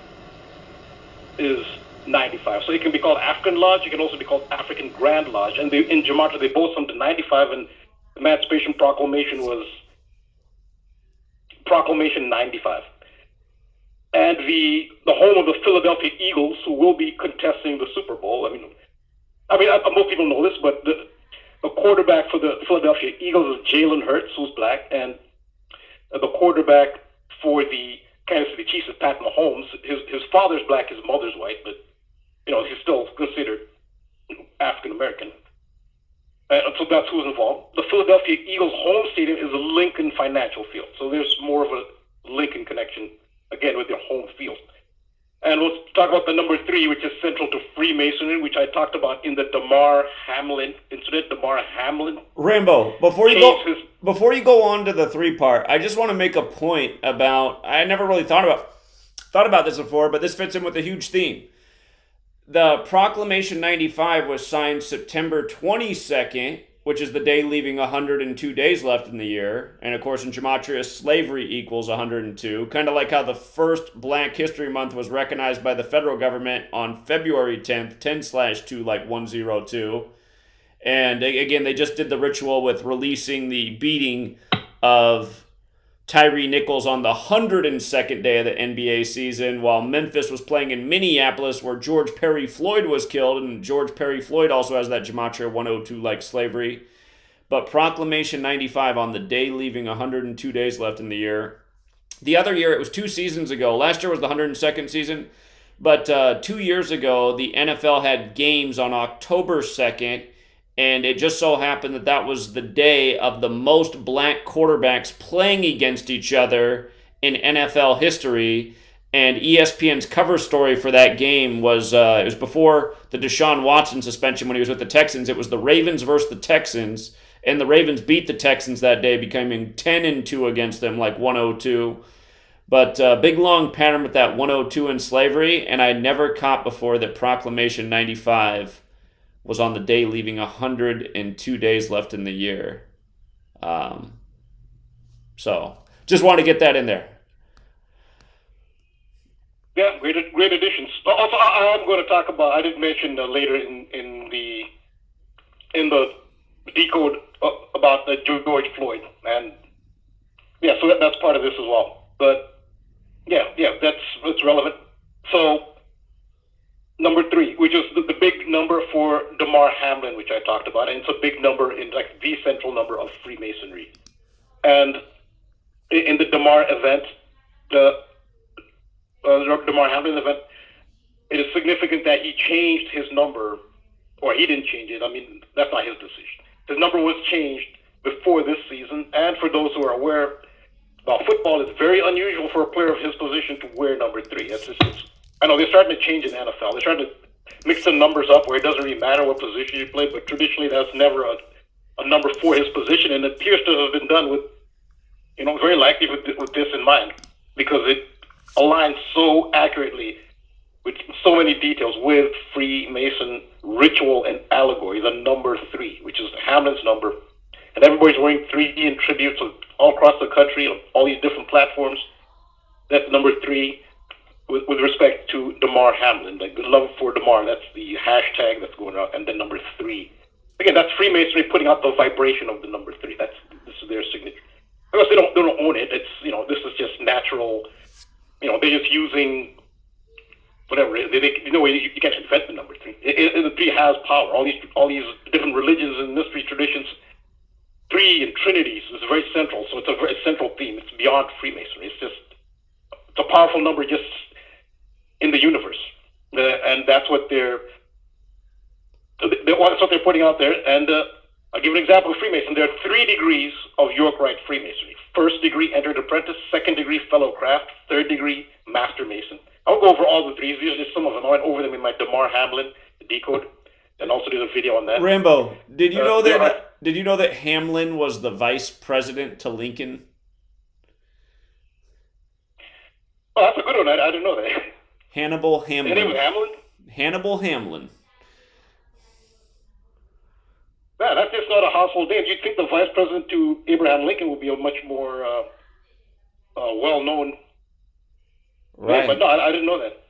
is 95. So it can be called African Lodge, it can also be called African Grand Lodge. And in Gematria, they both sum to 95, and the Emancipation Proclamation was Proclamation 95. And the home of the Philadelphia Eagles, who will be contesting the Super Bowl. Most people know this, but the quarterback for the Philadelphia Eagles is Jalen Hurts, who's black, and the quarterback for the Kansas City Chiefs is Pat Mahomes. His father's black, his mother's white, but he's still considered African American. So that's who's involved. The Philadelphia Eagles home stadium is the Lincoln Financial Field, so there's more of a Lincoln connection again with their home field. And what's talk about the number 3, which is central to Freemasonry, which I talked about in the Damar Hamlin incident. Damar Hamlin.
Rambo, before you go on to the 3 part, I just want to make a point about, I never really thought about this before, but this fits in with a huge theme. The Proclamation 95 was signed September 22nd, which is the day leaving 102 days left in the year. And of course, in Gematria, slavery equals 102. Kind of like how the first Black History Month was recognized by the federal government on February 10th, 10/2, like 102. And again, they just did the ritual with releasing the beating of Tyree Nichols on the 102nd day of the NBA season, while Memphis was playing in Minneapolis, where George Perry Floyd was killed, and George Perry Floyd also has that Gematria 102 like slavery. But Proclamation 95 on the day leaving 102 days left in the year. The other year, it was 2 seasons ago. Last year was the 102nd season, but 2 years ago, the NFL had games on October 2nd, and it just so happened that that was the day of the most black quarterbacks playing against each other in NFL history. And ESPN's cover story for that game was, it was before the Deshaun Watson suspension when he was with the Texans. It was the Ravens versus the Texans. And the Ravens beat the Texans that day, becoming 10-2 against them, like 102. But big long pattern with that 102 in slavery. And I never caught before that Proclamation 95 was on the day leaving 102 days left in the year. So, just want to get that in there.
Yeah, great additions. Also, I'm going to talk about, I did mention later in the decode about the George Floyd. And yeah, so that's part of this as well. But yeah, that's relevant. So, number 3, which is the big number for Damar Hamlin, which I talked about, and it's a big number in like the central number of Freemasonry. And in the Damar event, the Damar Hamlin event, it is significant that he changed his number, or he didn't change it. I mean, that's not his decision. His number was changed before this season, and for those who are aware, about football, it's very unusual for a player of his position to wear number 3. I know they're starting to change in NFL. They're trying to mix the numbers up where it doesn't really matter what position you play, but traditionally that's never a number for his position, and it appears to have been done with, very likely with this in mind, because it aligns so accurately with so many details with Freemason ritual and allegory, the number 3, which is Hamlin's number. And everybody's wearing 3 in tributes all across the country on all these different platforms. That's number 3. With respect to Damar Hamlin, like the love for Damar, that's the hashtag that's going on, and then number 3. Again, that's Freemasonry putting out the vibration of the number 3. This is their signature. Of course, they don't own it. It's this is just natural. They're just using whatever. You can't invent the number 3. The 3 has power. All these different religions and mystery traditions. 3 and Trinities is very central. So it's a very central theme. It's beyond Freemasonry. It's a powerful number just in the universe, and that's what they're putting out there. And I'll give an example of Freemason. There are 3 degrees of York Rite Freemasonry. 1st degree, entered apprentice. 2nd degree, fellow craft. 3rd degree, master mason. I'll go over all the 3s. These are just some of them. I went over them in my Damar Hamlin decode, and also did a video on that.
Rambo, did you know that Hamlin was the vice president to Lincoln?
Oh, that's a good one. I didn't know that.
Hannibal Hamlin.
His name was Hamlin?
Hannibal Hamlin.
Man, that's just not a household name. You'd think the vice president to Abraham Lincoln would be a much more well-known name, but no, I didn't know that.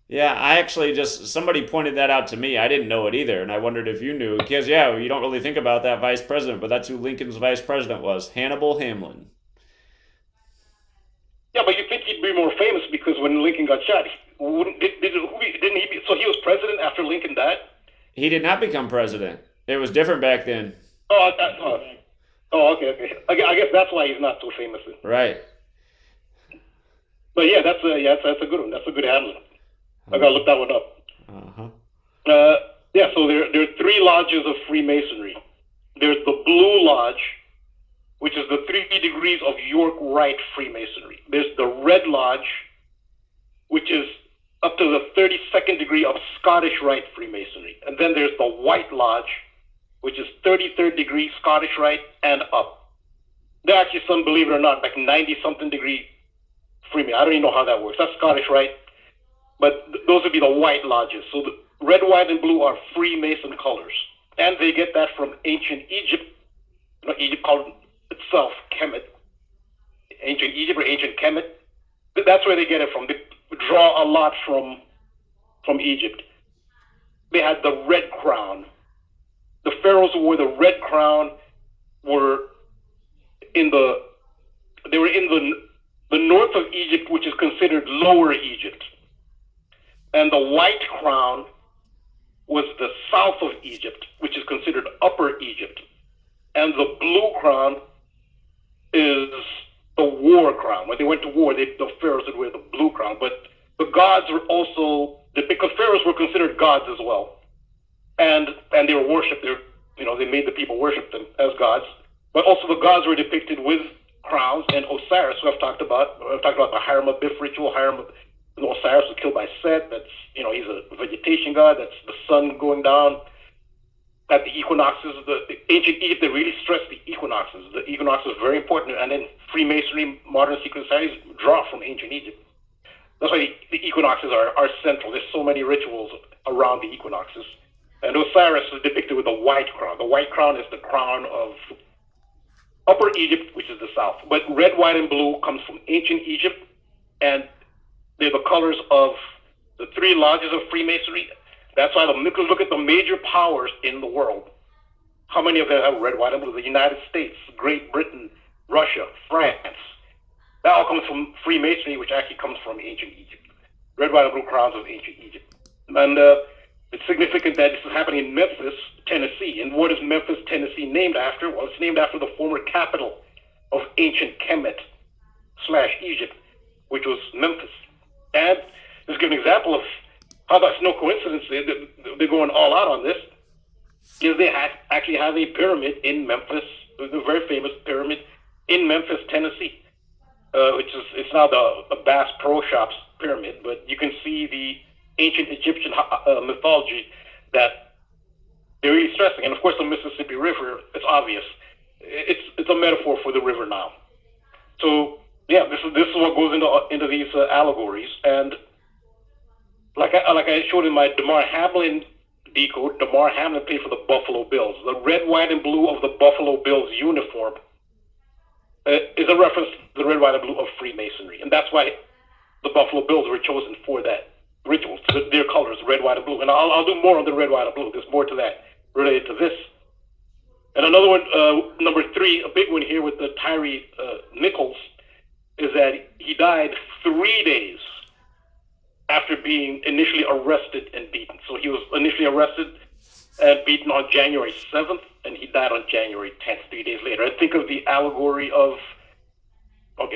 Yeah, I actually somebody pointed that out to me. I didn't know it either, and I wondered if you knew. Because, yeah, you don't really think about that vice president, but that's who Lincoln's vice president was, Hannibal Hamlin.
Yeah, but you'd think he'd be more famous because when Lincoln got shot, so he was president after Lincoln died?
He did not become president. It was different back then.
Okay. I guess that's why he's not so famous then.
Right.
But yeah, that's a good one. That's a good Hamlin. I gotta look that one up. So there are 3 lodges of Freemasonry. There's the Blue Lodge, which is the 3 degrees of York Rite Freemasonry. There's the Red Lodge, which is up to the 32nd degree of Scottish Rite Freemasonry. And then there's the White Lodge, which is 33rd degree Scottish Rite and up. There are actually some, believe it or not, like 90-something degree Freemasonry. I don't even know how that works. That's Scottish Rite. But those would be the White Lodges. So the red, white, and blue are Freemason colors. And they get that from ancient Egypt. You know, Egypt called itself Kemet. Ancient Egypt or ancient Kemet. That's where they get it from. They draw a lot from Egypt. They had the red crown. The pharaohs who wore the red crown were in the north of Egypt, which is considered Lower Egypt. And the white crown was the south of Egypt, which is considered Upper Egypt. And the blue crown is the war crown. When they went to war, the pharaohs would wear the blue crown. But the gods were also, because pharaohs were considered gods as well. And they were worshipped. They made the people worship them as gods. But also the gods were depicted with crowns. And Osiris, who I've talked about the Hiram Abiff ritual. Osiris was killed by Set. That's, he's a vegetation god. That's the sun going down at the equinoxes. The ancient Egypt, they really stressed the equinoxes. The equinox is very important. And then Freemasonry, modern secret societies draw from ancient Egypt. That's why the equinoxes are central. There's so many rituals around the equinoxes. And Osiris is depicted with the white crown. The white crown is the crown of Upper Egypt, which is the south. But red, white, and blue comes from ancient Egypt. And they're the colors of the three lodges of Freemasonry. That's why look at the major powers in the world. How many of them have red, white, and blue? The United States, Great Britain, Russia, France. That all comes from Freemasonry, which actually comes from ancient Egypt. Red, white, and blue crowns of ancient Egypt. And it's significant that this is happening in Memphis, Tennessee. And what is Memphis, Tennessee named after? Well, it's named after the former capital of ancient Kemet/Egypt, which was Memphis. And let's give an example of how that's no coincidence. They're going all out on this. Is they actually have a pyramid in Memphis, the very famous pyramid in Memphis, Tennessee, it's now the Bass Pro Shops pyramid. But you can see the ancient Egyptian mythology that they're really stressing. And of course, the Mississippi River, it's obvious. It's a metaphor for the river now. So yeah, this is what goes into these allegories. And like I showed in my DeMar Hamlin decode, DeMar Hamlin played for the Buffalo Bills. The red, white, and blue of the Buffalo Bills uniform is a reference to the red, white, and blue of Freemasonry. And that's why the Buffalo Bills were chosen for that ritual, their colors, red, white, and blue. And I'll do more on the red, white, and blue. There's more to that related to this. And another one, number 3, a big one here with the Tyree Nichols, is that he died 3 days after being initially arrested and beaten. So he was initially arrested and beaten on January 7th, and he died on January 10th, 3 days later. I think of the allegory of,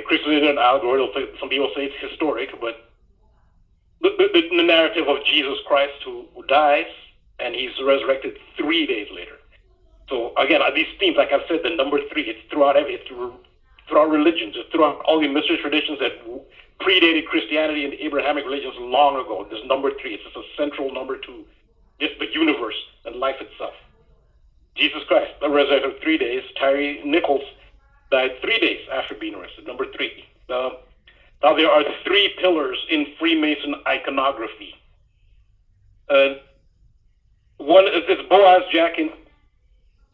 Christians is an allegory. Some people say it's historic, but the narrative of Jesus Christ who dies, and he's resurrected 3 days later. So again, these themes, like I've said, the number 3, it's throughout throughout religions, it's throughout all the mystery traditions that predated Christianity and the Abrahamic religions long ago. This number 3, it's just a central number to just the universe and life itself. Jesus Christ, resurrected 3 days. Tyree Nichols died 3 days after being arrested, number 3. Now there are 3 pillars in Freemason iconography. One is Boaz, Jachin,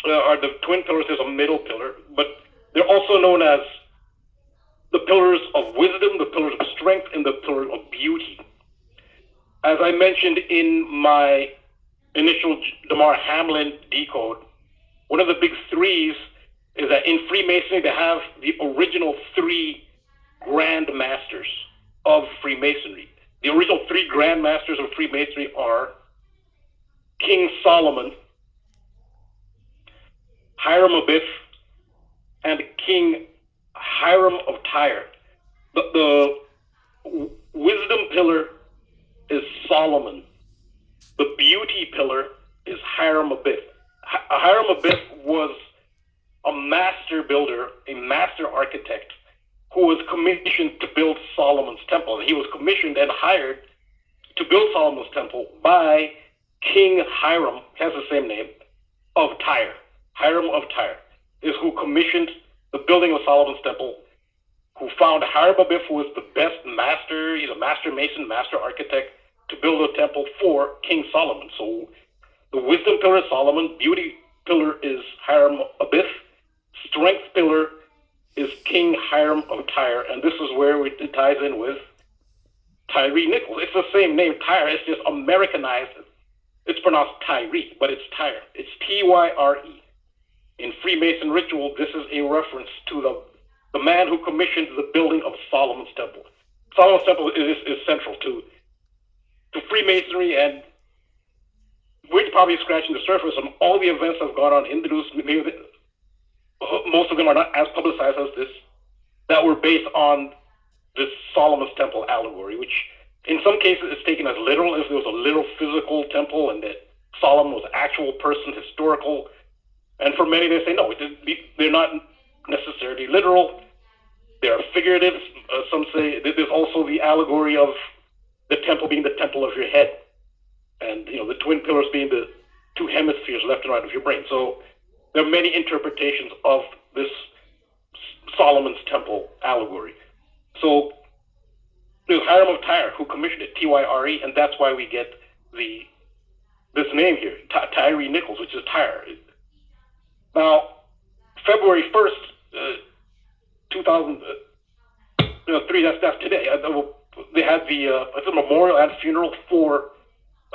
are the twin pillars. There's a middle pillar, but they're also known as the pillars of wisdom, the pillars of strength, and the pillar of beauty. As I mentioned in my initial DeMar Hamlin decode, one of the big 3s is that in Freemasonry, they have the original 3 Grand Masters of Freemasonry. The original 3 Grand Masters of Freemasonry are King Solomon, Hiram Abiff, and King Hiram of Tyre. The wisdom pillar is Solomon. The beauty pillar is Hiram Abiff. Hiram Abiff was a master builder, a master architect who was commissioned to build Solomon's temple. He was commissioned and hired to build Solomon's temple by King Hiram, has the same name, of Tyre. Hiram of Tyre is who commissioned the building of Solomon's temple, who found Hiram Abiff, who was the best master, he's a master mason, master architect, to build a temple for King Solomon. So the wisdom pillar is Solomon, beauty pillar is Hiram Abiff, strength pillar is King Hiram of Tyre, and this is where it ties in with Tyree Nichols. It's the same name, Tyre, it's just Americanized. It's pronounced Tyree, but it's Tyre. It's Tyre. In Freemason ritual, this is a reference to the man who commissioned the building of Solomon's temple. Solomon's temple is central to Freemasonry, and we're probably scratching the surface on all the events that have gone on in the news. Maybe most of them are not as publicized as this, that were based on this Solomon's temple allegory, which in some cases is taken as literal, as there was a literal physical temple and that Solomon was an actual person, historical. And for many, they say, no, they're not necessarily literal. They are figurative. Some say there's also the allegory of the temple being the temple of your head, and the twin pillars being the two hemispheres, left and right, of your brain. So there are many interpretations of this Solomon's temple allegory. So there's Hiram of Tyre who commissioned it, Tyre, and that's why we get this name here, Tyree Nichols, which is Tyre. Now, February 1st, 2003, that's today, they had it's a memorial and funeral for,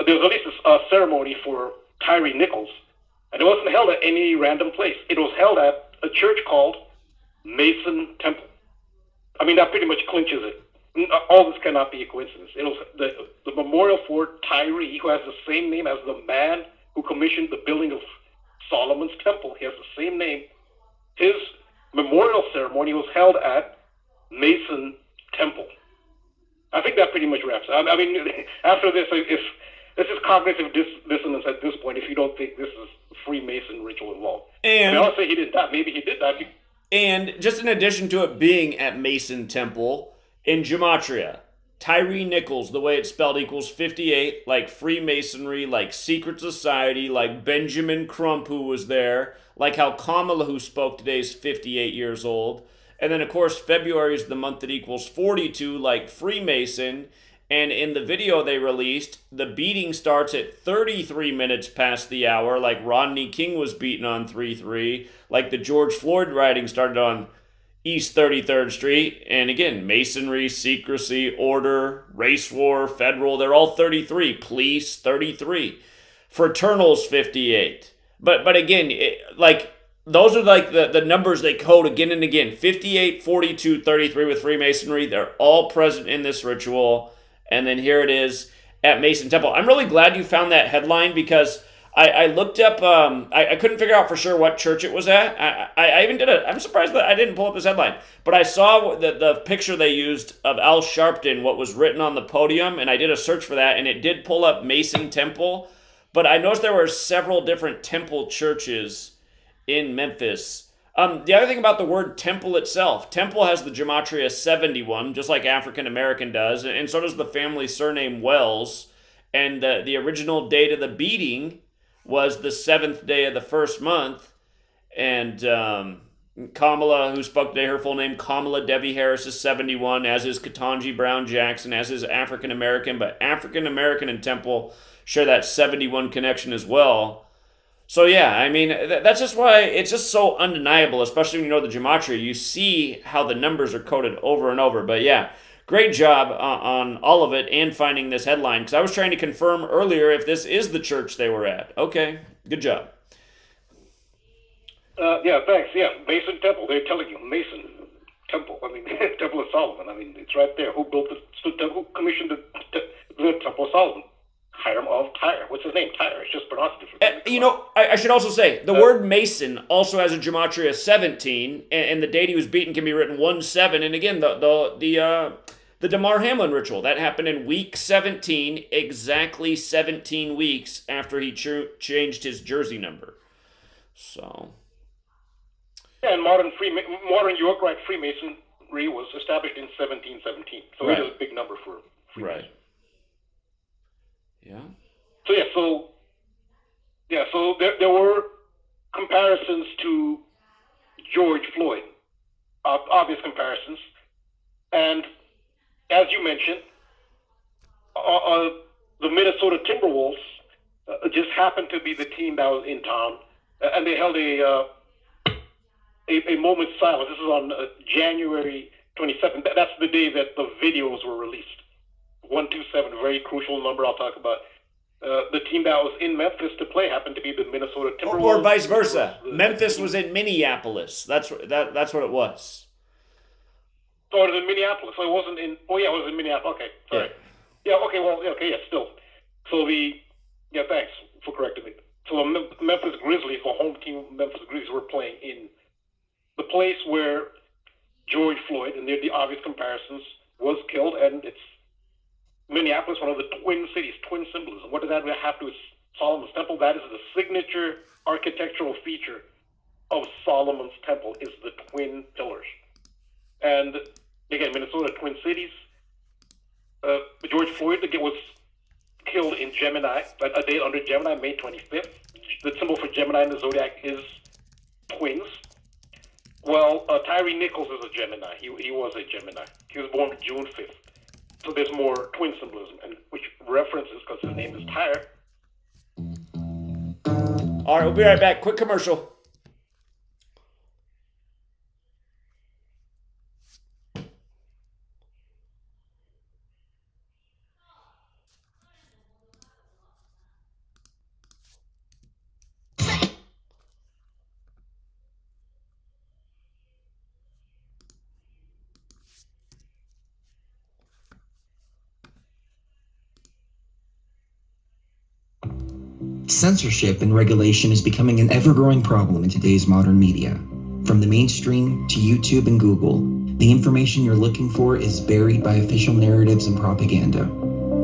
there was at least a ceremony for Tyree Nichols, and it wasn't held at any random place. It was held at a church called Mason Temple. I mean, that pretty much clinches it. All this cannot be a coincidence. It was the memorial for Tyree, who has the same name as the man who commissioned the building of Solomon's temple. He has the same name. His memorial ceremony was held at Mason Temple. I think that pretty much wraps up. I mean, after this, if this is cognitive dissonance at this point, if you don't think this is Freemason ritual involved.
And
I don't say he didn't die. Maybe he did die.
And just in addition to it being at Mason Temple, in Gematria, Tyree Nichols, the way it's spelled, equals 58, like Freemasonry, like secret society, like Benjamin Crump, who was there, like how Kamala, who spoke today, is 58 years old. And then, of course, February is the month that equals 42, like Freemason. And in the video they released, the beating starts at 33 minutes past the hour, like Rodney King was beaten on 3-3, like the George Floyd rioting started on East 33rd Street. And again, Masonry, secrecy, order, race war, federal, they're all 33. Police, 33. Fraternals, 58. But again, those are like the numbers they code again and again. 58, 42, 33 with Freemasonry. They're all present in this ritual. And then here it is at Mason Temple. I'm really glad you found that headline because I looked up, I couldn't figure out for sure what church it was at. I even I'm surprised that I didn't pull up this headline. But I saw the picture they used of Al Sharpton, what was written on the podium, and I did a search for that, and it did pull up Mason Temple. But I noticed there were several different temple churches in Memphis. The other thing about the word temple itself, temple has the Gematria 71, just like African American does, and so does the family surname Wells. And the original date of the beating was the 7th day of the first month. And Kamala, who spoke today, her full name, Kamala Debbie Harris, is 71, as is Ketanji Brown Jackson, as is African American. But African American and temple share that 71 connection as well. So yeah, I mean, that's just why it's just so undeniable, especially when you know the Gematria. You see how the numbers are coded over and over. But yeah, great job on all of it and finding this headline, because I was trying to confirm earlier if this is the church they were at. Okay, good job.
Yeah, thanks. Yeah, Mason Temple. They're telling you, Mason Temple. I mean, Temple of Solomon. I mean, it's right there. Who built who commissioned the Temple of Solomon? Hiram of Tyre. What's his name? Tyre. It's just pronounced different.
I should also say, the word Mason also has a Gematria 17, and the date he was beaten can be written 1-7. And again, the Damar Hamlin ritual, that happened in week 17, exactly 17 weeks after he changed his jersey number. So.
Yeah, and modern Yorkite Freemasonry was established in 1717. So it is a big number for Freemasonry.
Right. Yeah.
So there were comparisons to George Floyd, obvious comparisons, and as you mentioned, the Minnesota Timberwolves just happened to be the team that was in town, and they held a moment's silence. This is on January 27th. That's the day that the videos were released. 127, a very crucial number I'll talk about. The team that was in Memphis to play happened to be the Minnesota Timberwolves.
Or vice versa. Memphis was in Minneapolis. That's what it was.
So it was in Minneapolis. So it wasn't in. Oh yeah, it was in Minneapolis. Okay, sorry. Yeah. Okay. Well. Okay. Yeah. Still. So thanks for correcting me. So the Memphis Grizzlies, the home team, Memphis Grizzlies, were playing in the place where George Floyd, and the obvious comparisons, was killed, and it's Minneapolis, one of the twin cities, twin symbolism. What does that have to do with Solomon's Temple? That is the signature architectural feature of Solomon's Temple, is the twin pillars. And again, Minnesota, twin cities. George Floyd was killed in Gemini, a day under Gemini, May 25th. The symbol for Gemini in the zodiac is twins. Well, Tyree Nichols is a Gemini. He was a Gemini. He was born June 5th. So there's more twin symbolism, and which references, because his name is Tyre.
All right, we'll be right back. Quick commercial.
Censorship and regulation is becoming an ever-growing problem in today's modern media. From the mainstream to YouTube and Google, the information you're looking for is buried by official narratives and propaganda.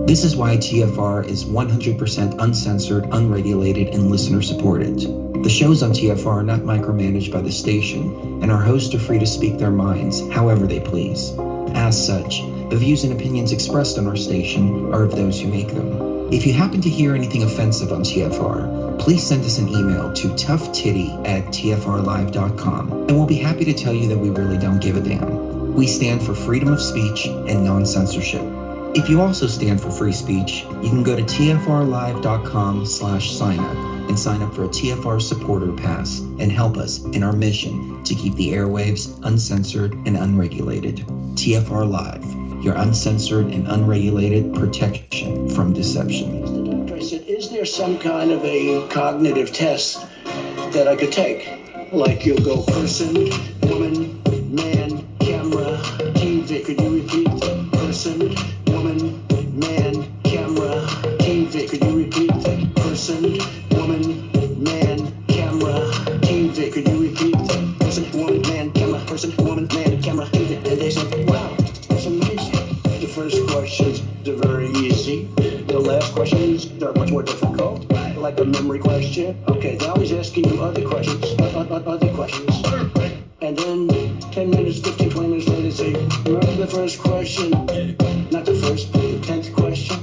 This is why TFR is 100% uncensored, unregulated, and listener-supported. The shows on TFR are not micromanaged by the station, and our hosts are free to speak their minds however they please. As such, the views and opinions expressed on our station are of those who make them. If you happen to hear anything offensive on TFR, please send us an email to toughtitty@tfrlive.com, and we'll be happy to tell you that we really don't give a damn. We stand for freedom of speech and non-censorship. If you also stand for free speech, you can go to tfrlive.com/signup and sign up for a TFR supporter pass and help us in our mission to keep the airwaves uncensored and unregulated. TFR Live, your uncensored and unregulated protection from deception.
I said, is there some kind of a cognitive test that I could take? Like you'll go person, woman, man, camera, TV. Could you repeat? Person, woman, man, camera, TV. Could you repeat? Person, woman, man, camera, TV. Could you repeat? Person, woman, man, camera, person, woman, man, camera, TV. And they said, wow, that's amazing. The first questions are very easy. The last questions are much more difficult, like a memory question. Okay, now he's asking you other questions, And then 10 minutes, 15, 20 minutes later, they say, remember the first question? Not the first, but the 10th question.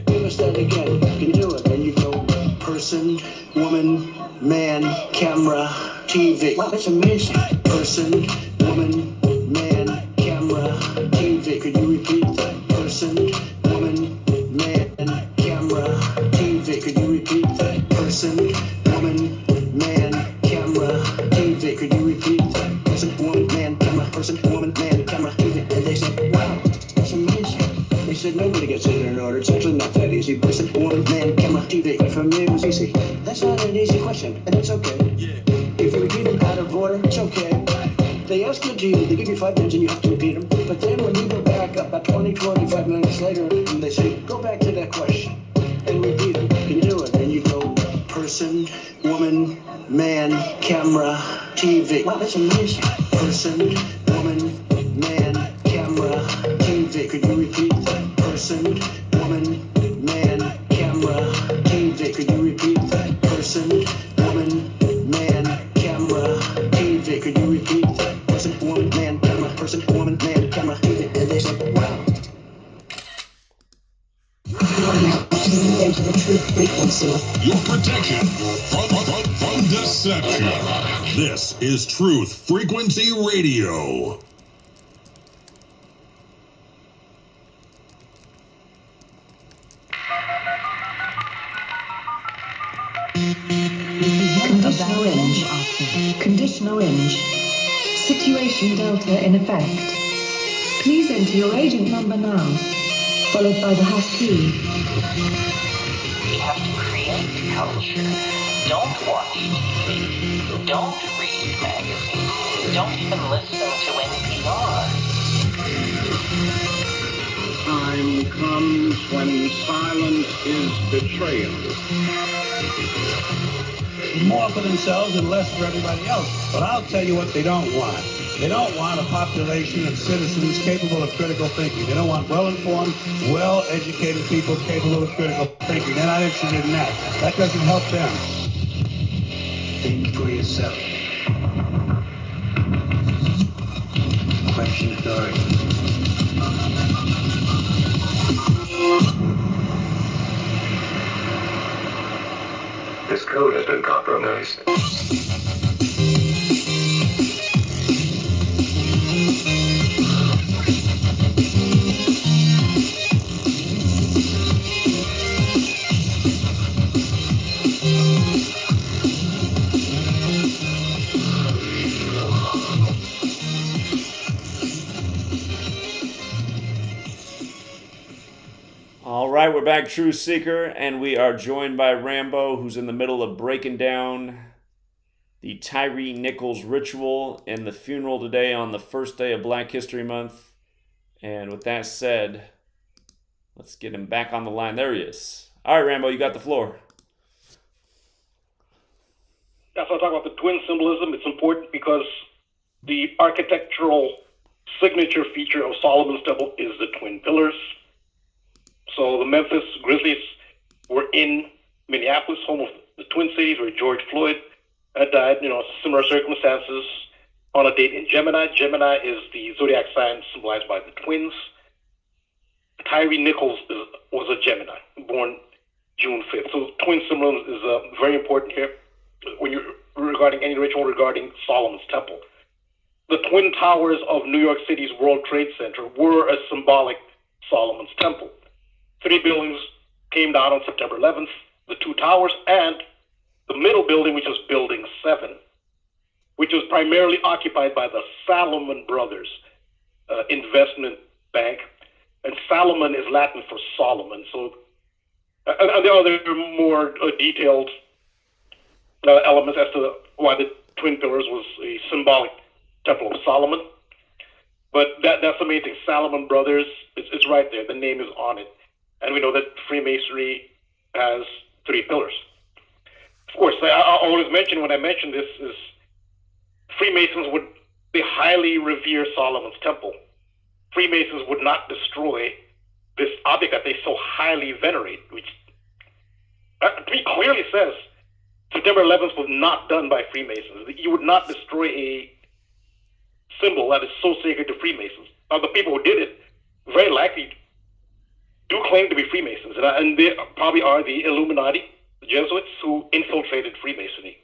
Give us that again. Can you do it? And you go, person, woman, man, camera, TV. Wow, that's amazing. Person, woman, man, camera, TV. Could you repeat that? Person, woman, man, camera, TV. Could you repeat that? Person, woman, man, camera, TV. Could you repeat that? Person, woman, man, camera, person, woman, man, camera, TV. And they said, wow, that's amazing. They said, nobody gets it in order. It's actually not that easy. Person, woman, man, camera, TV. For me, it was easy. That's not an easy question, and it's okay. If you repeat them out of order, it's okay. They ask you to, they give you 5 minutes and you have to repeat them. But then when you go back about 20, 25 minutes later, and they say, go back to that question and repeat it. Can you do it? And you go, person, woman, man, camera, TV. Wow, that's amazing. Person, woman, man, camera, TV. Could you repeat that? Person, woman, man, camera, TV. Could you repeat that? Person, woman, man, camera, TV. Could you repeat that? Person, woman, man, camera, person, woman, man, camera, TV. And they said, wow. good frequency.
Your protection from deception. This is Truth Frequency Radio.
Conditional image. Conditional image. Situation delta in effect. Please enter your agent number now, followed by the hash key.
We have to create culture. Don't watch TV. Don't read magazines. Don't even listen to NPR.
Time comes when silence is betrayal.
More for themselves and less for everybody else. But I'll tell you what they don't want. They don't want a population of citizens capable of critical thinking. They don't want well-informed, well-educated people capable of critical thinking. They're not interested in that. That doesn't help them.
Think for yourself. Question authority.
This code has been compromised.
All right, we're back, Truth Seeker, and we are joined by Rambo, who's in the middle of breaking down the Tyree Nichols ritual and the funeral today on the first day of Black History Month. And with that said, let's get him back on the line. There he is. All right, Rambo, you got the floor.
That's why I talk about the twin symbolism. It's important because the architectural signature feature of Solomon's Temple is the twin pillars. So the Memphis Grizzlies were in Minneapolis, home of the Twin Cities, where George Floyd had died, similar circumstances, on a date in Gemini. Gemini is the zodiac sign symbolized by the twins. Tyree Nichols was a Gemini, born June 5th. So twin symbolism is very important here when you're regarding any ritual regarding Solomon's Temple. The Twin Towers of New York City's World Trade Center were a symbolic Solomon's Temple. 3 buildings came down on September 11th, the 2 towers, and the middle building, which is Building 7, which was primarily occupied by the Salomon Brothers investment bank. And Salomon is Latin for Solomon. So and there are more detailed elements as to why the Twin Pillars was a symbolic Temple of Solomon. But that's the main thing. Salomon Brothers, it's right there. The name is on it. And we know that Freemasonry has 3 pillars. Of course, I always mention when I mention this is Freemasons they highly revere Solomon's Temple. Freemasons would not destroy this object that they so highly venerate, which clearly says September 11th was not done by Freemasons. You would not destroy a symbol that is so sacred to Freemasons. Now, the people who did it very likely do claim to be Freemasons, and they probably are the Illuminati, the Jesuits, who infiltrated Freemasonry,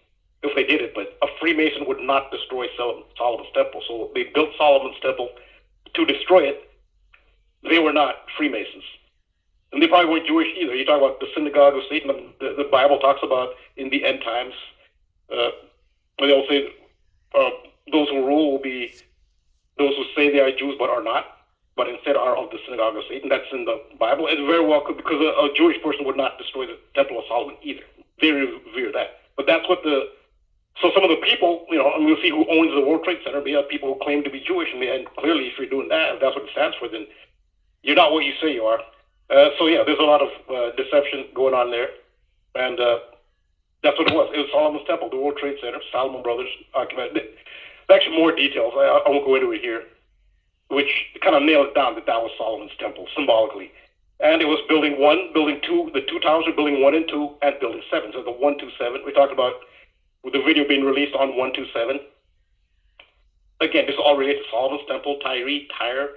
if they did it. But a Freemason would not destroy Solomon's Temple, so they built Solomon's Temple to destroy it. They were not Freemasons. And they probably weren't Jewish either. You talk about the synagogue of Satan, the Bible talks about in the end times, where they'll say those who rule will be those who say they are Jews but are not, but instead are of the synagogue of Satan. That's in the Bible. It very well could, because a Jewish person would not destroy the Temple of Solomon either. They revere that. But that's what so some of the people, and we'll see who owns the World Trade Center, we have people who claim to be Jewish, and clearly if you're doing that, if that's what it stands for, then you're not what you say you are. So yeah, there's a lot of deception going on there. And that's what it was. It was Solomon's Temple, the World Trade Center, Salomon Brothers occupied. There's actually more details. I won't go into it here, which kind of nailed it down that was Solomon's Temple, symbolically. And it was Building 1, Building 2, the 2 towers are Building 1 and 2, and Building 7. So the 127, we talked about with the video being released on 127. Again, this is all related to Solomon's Temple. Tyre,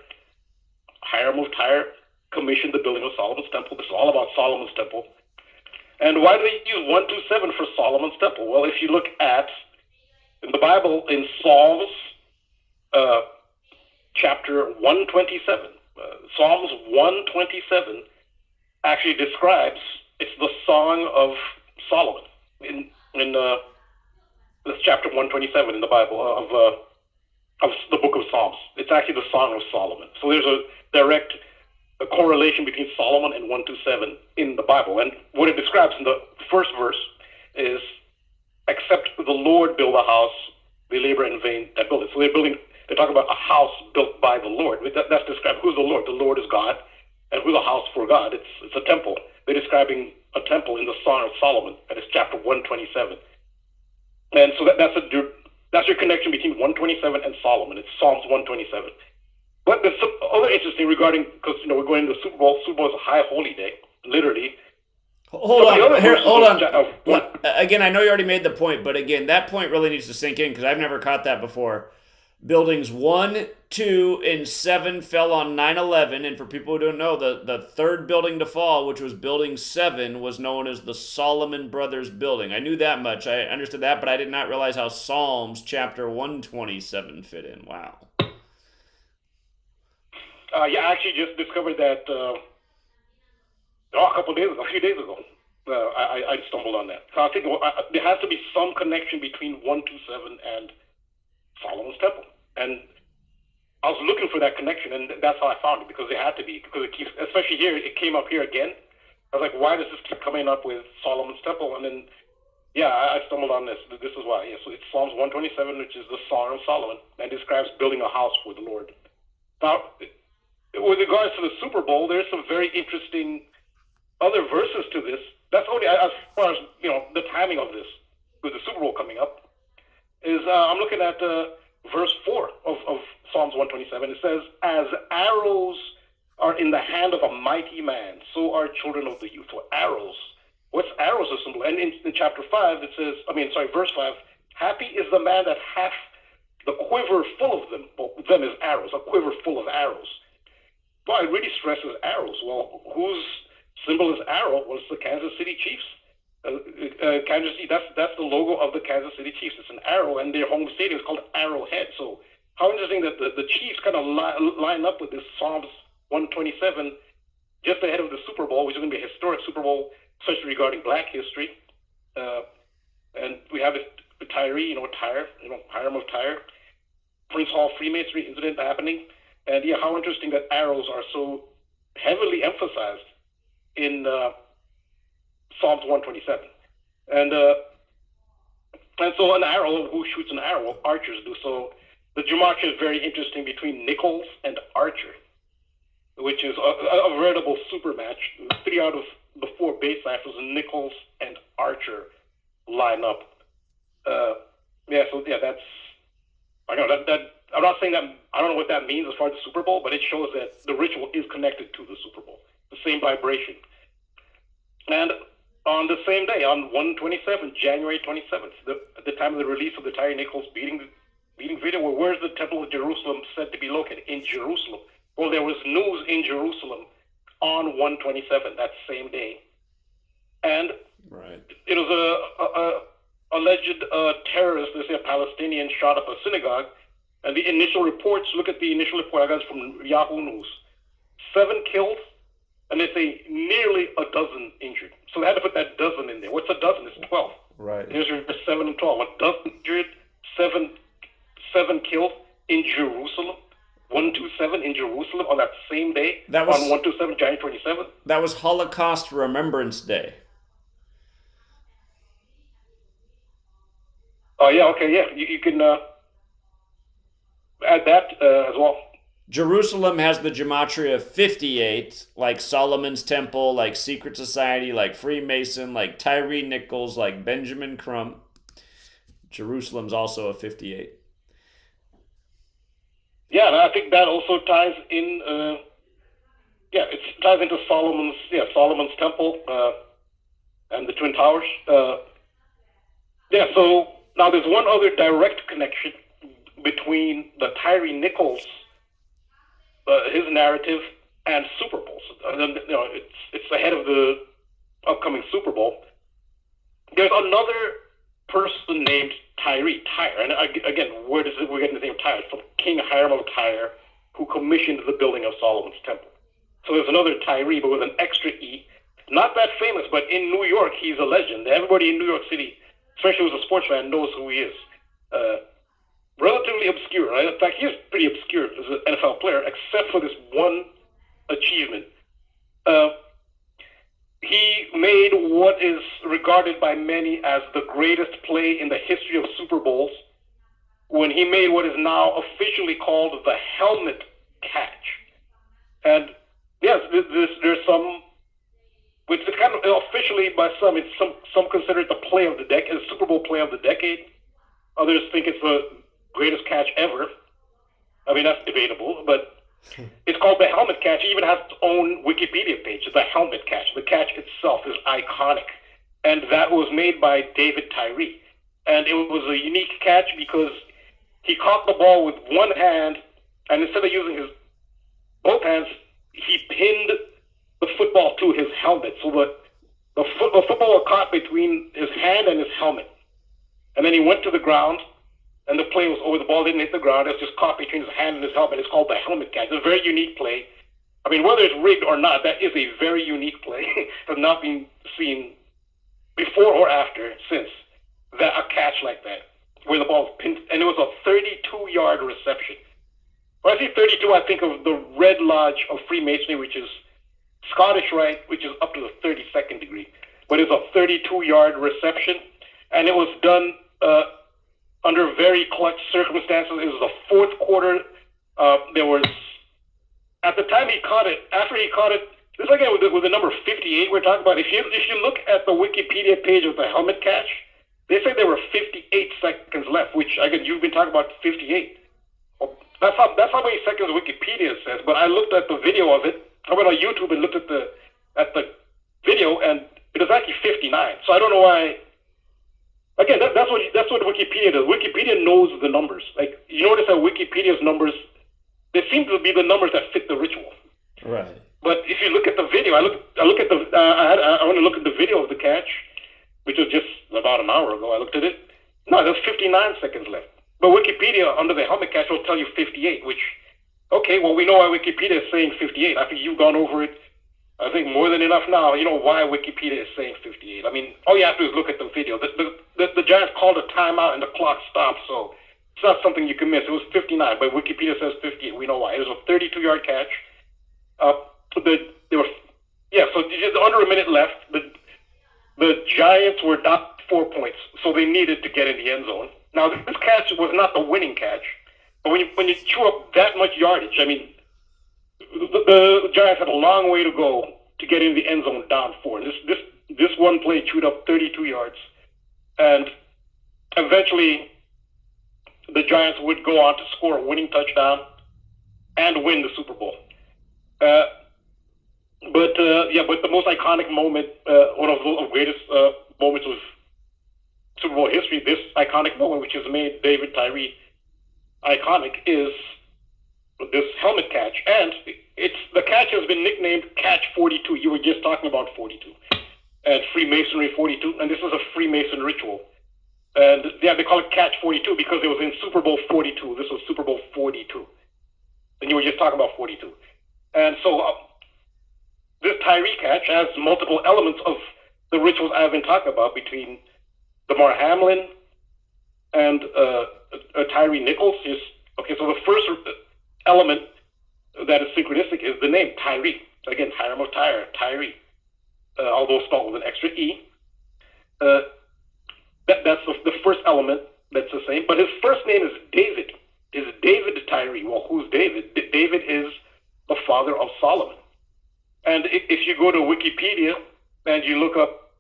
Hiram of Tyre commissioned the building of Solomon's Temple. This is all about Solomon's Temple. And why do they use 127 for Solomon's temple? Well, if you look at in the Bible, in Psalms chapter 127, Psalms 127 actually describes, it's the Song of Solomon in this chapter 127 in the Bible of the book of Psalms. It's actually the Song of Solomon. So there's a direct correlation between Solomon and 127 in the Bible. And what it describes in the first verse is, except the Lord build a house, they labor in vain that build it. So they're talking about a house built by the Lord. That's described. Who's the Lord? The Lord is God. And who's a house for God? It's a temple. They're describing a temple in the Song of Solomon. That is chapter 127. And so that's your connection between 127 and Solomon. It's Psalms 127. But there's some other interesting regarding, because we're going into the Super Bowl. Super Bowl is a high holy day, literally.
Hold on. Again, I know you already made the point, but again, that point really needs to sink in because I've never caught that before. Buildings 1, 2, and 7 fell on 9/11, and for people who don't know, the third building to fall, which was Building 7, was known as the Solomon Brothers Building. I knew that much. I understood that, but I did not realize how Psalms chapter 127 fit in. Wow.
Yeah, I actually just discovered that a few days ago. I stumbled on that. So I think there has to be some connection between 127 and Solomon's temple. And I was looking for that connection, and that's how I found it, because it had to be, because it keeps, especially here, it came up here again. I was like, why does this keep coming up with Solomon's temple? And then, yeah, I stumbled on this. This is why. Yeah, so it's Psalms 127, which is the Song of Solomon, and describes building a house for the Lord. Now, with regards to the Super Bowl, there's some very interesting other verses to this. That's only as far as the timing of this, with the Super Bowl coming up. Is I'm looking at verse 4 of Psalms 127. It says, "As arrows are in the hand of a mighty man, so are children of the youth." So arrows. What's arrows a symbol? And in chapter 5, it says, verse 5, "Happy is the man that hath the quiver full of them." Well, them is arrows, a quiver full of arrows. Well, it really stresses arrows. Well, whose symbol is arrow? Well, it's the Kansas City Chiefs. Kansas City, that's the logo of the Kansas City Chiefs. It's an arrow, and their home stadium is called Arrowhead. So how interesting that the Chiefs kind of line up with this Psalms 127 just ahead of the Super Bowl, which is going to be a historic Super Bowl, especially regarding Black history. And we have it, Tyre, Tyre, Hiram of Tyre, Prince Hall Freemasonry incident happening. And yeah, how interesting that arrows are so heavily emphasized in Psalms 127. And so an arrow, who shoots an arrow? Well, archers do. So the Gematria is very interesting between Nichols and Archer, which is a veritable super match. 3 out of the 4 base ciphers, Nichols and Archer line up. That's, I know that I'm not saying that, I don't know what that means as far as the Super Bowl, but it shows that the ritual is connected to the Super Bowl, the same vibration. And on the same day, on 127, January 27th, at the time of the release of the Tyree Nichols beating video, where's the Temple of Jerusalem said to be located? In Jerusalem. Well, there was news in Jerusalem on 127, that same day. And it was a alleged terrorist, they say a Palestinian, shot up a synagogue. And the initial reports, look at the initial report, I got it from Yahoo News. 7 killed, and they say nearly a dozen injured. So they had to put that dozen in there. What's a dozen? It's 12.
Right.
There's your 7 and 12. A dozen injured, 7 killed in Jerusalem. 127 in Jerusalem on that same day.
That was
on 127, January 27th.
That was Holocaust Remembrance Day.
Oh yeah, okay, yeah. You can add that as well.
Jerusalem has the Gematria 58, like Solomon's Temple, like Secret Society, like Freemason, like Tyree Nichols, like Benjamin Crump. Jerusalem's also a 58.
Yeah, and I think that also ties in. It ties into Solomon's Temple and the Twin Towers. So now there's one other direct connection between the Tyree Nichols, his narrative, and Super Bowl. It's ahead of the upcoming Super Bowl, there's another person named Tyre. And again, where does we're getting the name Tyre? It's from King Hiram of Tyre, who commissioned the building of Solomon's temple. So there's another Tyree, but with an extra E. Not that famous, but in New York, he's a legend. Everybody in New York City, especially who's a sports fan, knows who he is. Relatively obscure. Right? In fact, he is pretty obscure as an NFL player, except for this one achievement. He made what is regarded by many as the greatest play in the history of Super Bowls when he made what is now officially called the helmet catch. And yes, there's some, which is kind of officially by some, it's some consider it the play of the decade, Super Bowl play of the decade. Others think it's the greatest catch ever. I mean, that's debatable, but it's called the helmet catch. It even has its own Wikipedia page, the helmet catch. The catch itself is iconic. And that was made by David Tyree. And it was a unique catch because he caught the ball with one hand, and instead of using his both hands, he pinned the football to his helmet. So the football was caught between his hand and his helmet. And then he went to the ground, and the play was over. The ball didn't hit the ground. It was just caught between his hand and his helmet. It's called the helmet catch. It's a very unique play. I mean, whether it's rigged or not, that is a very unique play. Has not been seen before or after since that a catch like that, where the ball was pinned, and it was a 32-yard reception. When I say 32, I think of the Red Lodge of Freemasonry, which is Scottish Rite, which is up to the 32nd degree. But it's a 32-yard reception, and it was done under very clutch circumstances. It was the fourth quarter. There was, at the time he caught it, after he caught it, this again with the number 58 we're talking about. If you look at the Wikipedia page of the helmet catch, they say there were 58 seconds left, which again you've been talking about 58. Well, that's how many seconds Wikipedia says. But I looked at the video of it. I went on YouTube and looked at the video, and it was actually 59. So I don't know why. Again, that's what Wikipedia does. Wikipedia knows the numbers. Like, you notice that Wikipedia's numbers, they seem to be the numbers that fit the ritual.
Right.
But if you look at the video, I want to look at the video of the catch, which was just about an hour ago. I looked at it. No, there's 59 seconds left. But Wikipedia under the helmet catch will tell you 58, which, okay, well, we know why Wikipedia is saying 58. I think you've gone over it, I think, more than enough now. You know why Wikipedia is saying 58. I mean, all you have to do is look at the video. The Giants called a timeout and the clock stopped, so it's not something you can miss. It was 59, but Wikipedia says 58. We know why. It was a 32-yard catch. So just under a minute left. The Giants were down 4 points, so they needed to get in the end zone. Now, this catch was not the winning catch, but when you chew up that much yardage, I mean, the Giants had a long way to go to get in the end zone down 4. This one play chewed up 32 yards, and eventually the Giants would go on to score a winning touchdown and win the Super Bowl. But the most iconic moment, one of the greatest moments of Super Bowl history, this iconic moment, which has made David Tyree iconic, is this helmet catch. And the catch has been nicknamed Catch 42. You were just talking about 42. And Freemasonry 42. And this is a Freemason ritual. And they call it Catch 42 because it was in Super Bowl 42. This was Super Bowl 42. And you were just talking about 42. And so this Tyree catch has multiple elements of the rituals I've been talking about between Damar Hamlin and Tyree Nichols. So the first element that is synchronistic is the name Tyree. Again, Hiram of Tyre, Tyree, although spelled with an extra E. That's the first element that's the same. But his first name is David. Is David Tyree? Well, who's David? David is the father of Solomon. And if you go to Wikipedia and you look up,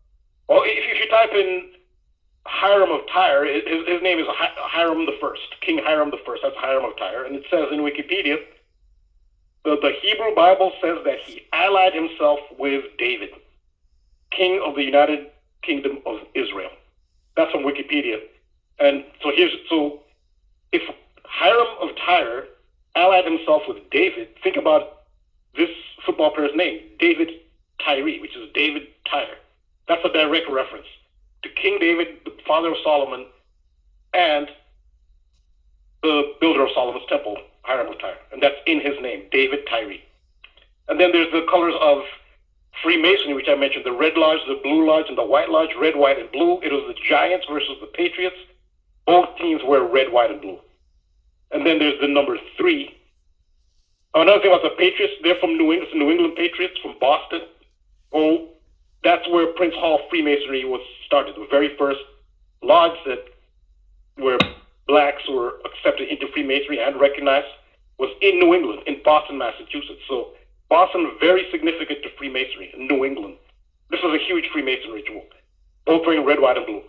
well, if you type in Hiram of Tyre, his name is Hiram the First, King Hiram the First. That's Hiram of Tyre, and it says in Wikipedia, the Hebrew Bible says that he allied himself with David, king of the United Kingdom of Israel. That's from Wikipedia. And so if Hiram of Tyre allied himself with David, think about this football player's name, David Tyree, which is David Tyre. direct reference to King David, the father of Solomon, and the builder of Solomon's temple, Hiram of Tyre. And that's in his name, David Tyree. And then there's the colors of Freemasonry, which I mentioned, the Red Lodge, the Blue Lodge, and the White Lodge, red, white, and blue. It was the Giants versus the Patriots. Both teams wear red, white, and blue. And then there's the number 3. Another thing about the Patriots, they're from New England, New England Patriots from Boston. Oh, that's where Prince Hall Freemasonry was started. The very first lodge where blacks were accepted into Freemasonry and recognized was in New England, in Boston, Massachusetts. So Boston, very significant to Freemasonry in New England. This was a huge Freemason ritual, both wearing red, white, and blue.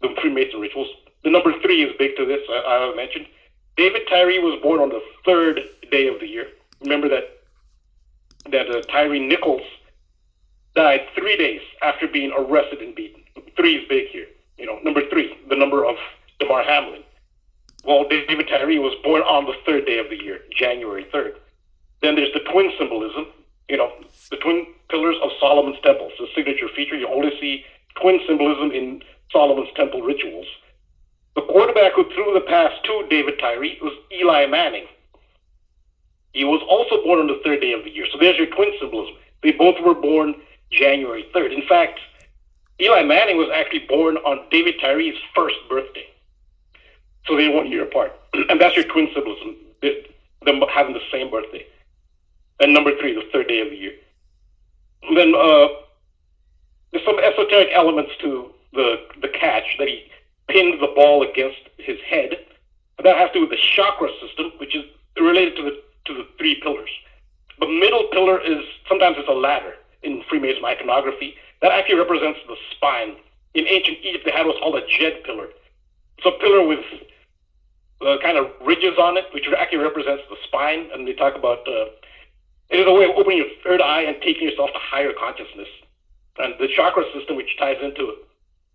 The Freemason rituals. The number 3 is big to this, I mentioned. David Tyree was born on the 3rd day of the year. Remember that Tyree Nichols died 3 days after being arrested and beaten. 3 is big here. You know, number 3, the number of Damar Hamlin. Well, David Tyree was born on the 3rd day of the year, January 3rd. Then there's the twin symbolism, you know, the twin pillars of Solomon's temple. It's a signature feature. You only see twin symbolism in Solomon's temple rituals. The quarterback who threw the pass to David Tyree was Eli Manning. He was also born on the 3rd day of the year. So there's your twin symbolism. They both were born January 3rd. In fact, Eli Manning was actually born on David Tyree's first birthday. So they're 1 year apart. And that's your twin symbolism, them having the same birthday. And number 3, the 3rd day of the year. And then there's some esoteric elements to the catch, that he pinned the ball against his head. And that has to do with the chakra system, which is related to the 3 pillars. The middle pillar is, sometimes it's a ladder in Freemason iconography. That actually represents the spine. In ancient Egypt, they had what's called a jed pillar. It's a pillar with kind of ridges on it, which actually represents the spine. And they talk about it is a way of opening your 3rd eye and taking yourself to higher consciousness. And the chakra system, which ties into,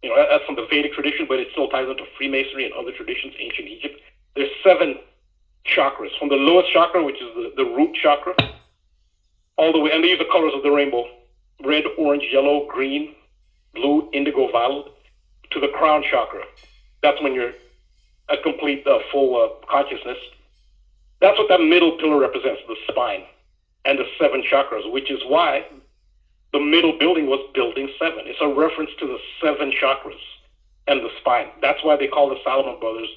you know, that's from the Vedic tradition, but it still ties into Freemasonry and other traditions, ancient Egypt. There's 7 chakras, from the lowest chakra, which is the root chakra, all the way, and they use the colors of the rainbow: red, orange, yellow, green, blue, indigo, violet, to the crown chakra. That's when you're at complete full consciousness. That's what that middle pillar represents, the spine and the 7 chakras, which is why the middle building was Building 7. It's a reference to the 7 chakras and the spine. That's why they call the Salomon Brothers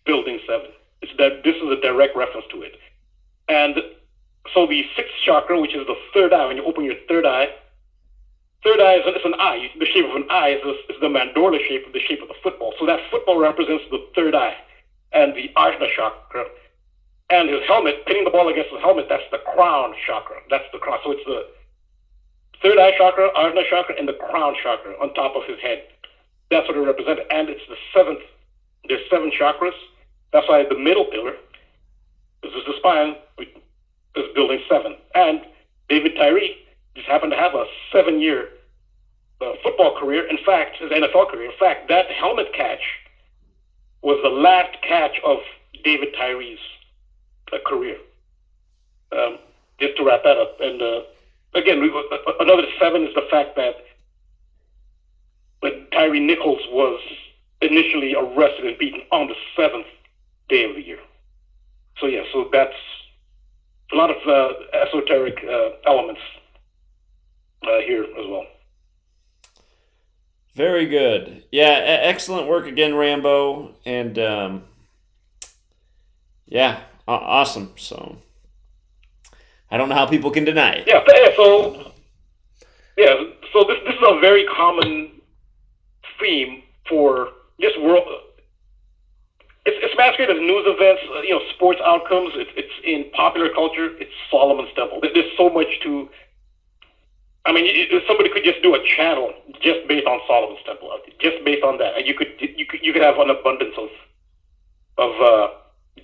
Building 7. This is a direct reference to it. And so the 6th chakra, which is the 3rd eye, when you open your 3rd eye is an eye. The shape of an eye is the mandorla shape, the shape of the football. So that football represents the 3rd eye and the Ajna chakra. And his helmet, pinning the ball against his helmet, that's the crown chakra. That's the crown. So it's the 3rd eye chakra, Ajna chakra, and the crown chakra on top of his head. That's what it represented. And it's the 7th. There's 7 chakras. That's why the middle pillar, this is the spine, is Building 7. And David Tyree just happened to have a 7-year football career. In fact, his NFL career. In fact, that helmet catch was the last catch of David Tyree's career. Just to wrap that up. And again, another 7 is the fact that Tyree Nichols was initially arrested and beaten on the 7th day of the year. So yeah, so that's a lot of esoteric elements here as well.
Very good. Yeah, excellent work again, Rambo. And yeah, awesome. So I don't know how people can deny it.
Yeah, so this is a very common theme for just world. It's masqueraded as news events, sports outcomes. It's in popular culture. It's Solomon's Temple. There's so much to. I mean, somebody could just do a channel just based on Solomon's Temple, just based on that, and you could have an abundance of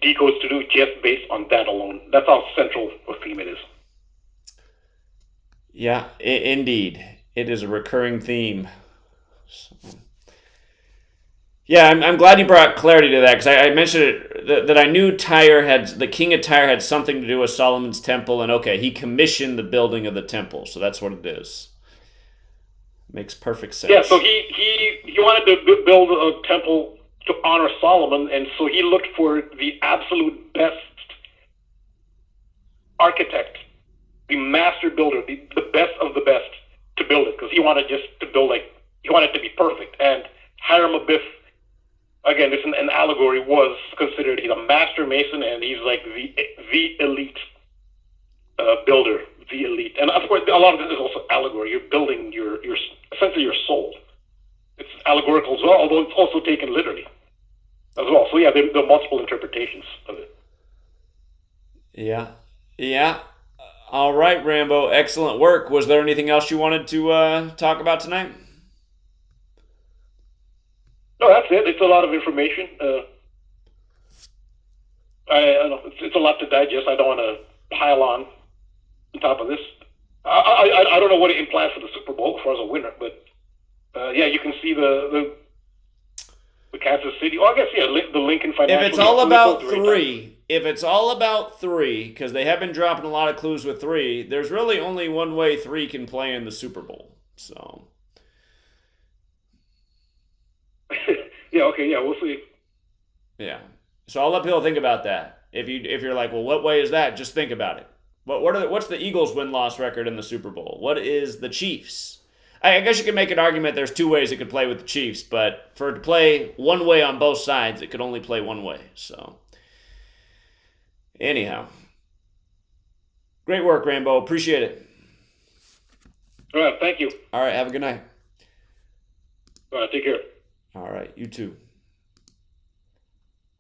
decodes to do just based on that alone. That's how central a theme it is.
Yeah, indeed, it is a recurring theme. So. Yeah, I'm glad you brought clarity to that, because I mentioned it, that I knew the king of Tyre had something to do with Solomon's temple, and okay, he commissioned the building of the temple, so that's what it is. Makes perfect sense.
Yeah, so he wanted to build a temple to honor Solomon, and so he looked for the absolute best architect, the master builder, the best of the best to build it, because he wanted just to build he wanted it to be perfect. And Hiram Abiff, again, this is an allegory, was considered, he's a master mason, and he's like the elite builder, the elite. And of course, a lot of this is also allegory. You're building your essentially your soul. It's allegorical as well, although it's also taken literally as well. So yeah, there are multiple interpretations of it.
Yeah. All right, Rambo. Excellent work. Was there anything else you wanted to talk about tonight?
No, that's it. It's a lot of information. I know it's a lot to digest. I don't want to pile on top of this. I don't know what it implies for the Super Bowl as far as a winner, but yeah, you can see the Kansas City. Well, I guess the Lincoln Financial.
If it's all about three, because they have been dropping a lot of clues with 3, there's really only one way 3 can play in the Super Bowl. So.
Yeah. Okay. Yeah. We'll see.
Yeah. So I'll let people think about that. If you're like, well, what way is that? Just think about it. What's the Eagles' win-loss record in the Super Bowl? What is the Chiefs? I guess you could make an argument there's 2 ways it could play with the Chiefs, but for it to play one way on both sides, it could only play one way. So, anyhow. Great work, Rambo. Appreciate it.
All right. Thank you.
All right. Have a good night.
All right. Take care.
All right. You too.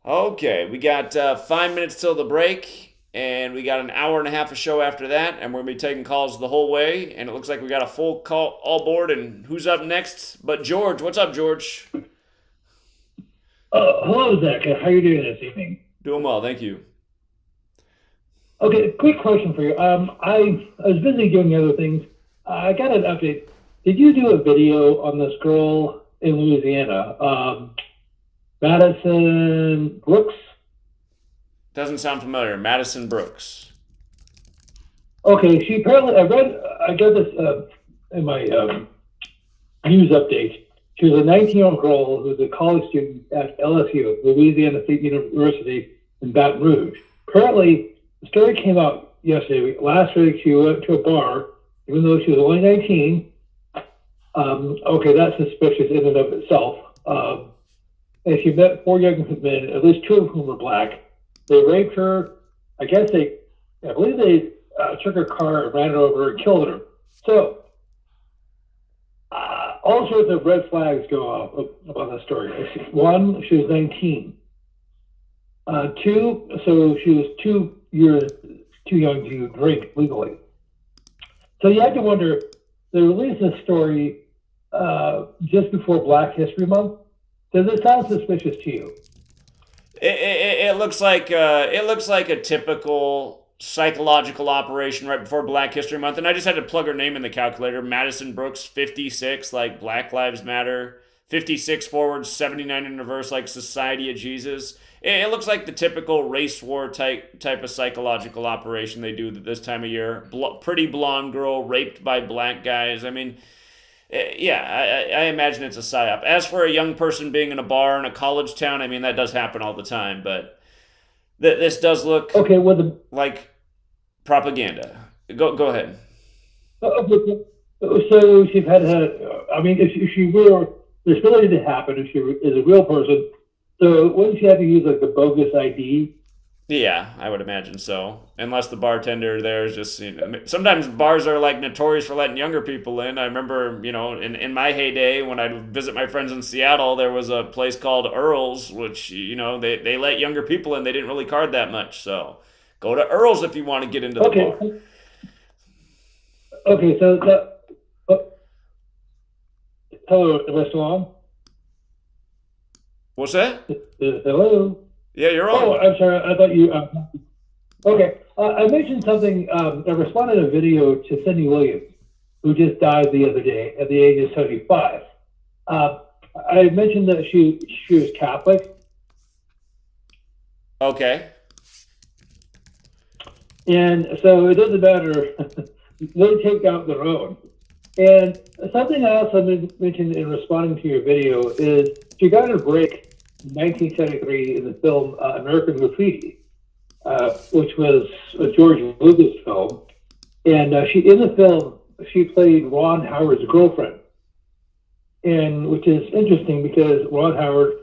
Okay. We got 5 minutes till the break. And we got an hour and a half of show after that, and we're going to be taking calls the whole way. And it looks like we got a full call all board. And who's up next? But George. What's up, George?
Hello, Zach. How are you doing this evening?
Doing well, thank you.
Okay, quick question for you. I was busy doing other things. I got an update. Did you do a video on this girl in Louisiana, Madison Brooks?
Doesn't sound familiar. Madison Brooks.
Okay, she apparently, I got this in my news update. She was a 19-year-old girl who was a college student at LSU, Louisiana State University in Baton Rouge. Apparently, the story came out yesterday. Last week, she went to a bar, even though she was only 19. Okay, that's suspicious in and of itself. And she met 4 young men, at least 2 of whom were black. They raped her. I believe they took her car and ran her over and killed her. So, all sorts of red flags go off about that story. 1, she was 19. 2, so she was 2 years too young to drink legally. So you have to wonder, they released this story just before Black History Month. Does it sound suspicious to you?
It looks like a typical psychological operation right before Black History Month, and I just had to plug her name in the calculator. Madison Brooks, 56, like Black Lives Matter, 56 forward, 79 in reverse, like Society of Jesus. It looks like the typical race war type of psychological operation they do this time of year. Pretty blonde girl raped by black guys. I mean, yeah, I imagine it's a psyop. As for a young person being in a bar in a college town, I mean, that does happen all the time, but this does look like propaganda. Go ahead.
So she's had I mean, if she were, this really did happen, if she is a real person, so wouldn't she have to use like the bogus ID?
Yeah, I would imagine so. Unless the bartender there is just, sometimes bars are like notorious for letting younger people in. I remember, in my heyday when I'd visit my friends in Seattle, there was a place called Earl's, which, they let younger people in. They didn't really card that much. So go to Earl's if you want to get into the bar.
Okay, so hello, am I still on?
What's that?
Hello?
Yeah, you're on.
Oh, I'm sorry. I thought you... okay. I mentioned something. I responded to a video to Cindy Williams, who just died the other day at the age of 75. I mentioned that she was Catholic.
Okay.
And so it doesn't matter. They take out their own. And something I also mentioned in responding to your video is she got a break in 1973 in the film American Graffiti, which was a George Lucas film. And in the film, she played Ron Howard's girlfriend. And which is interesting because Ron Howard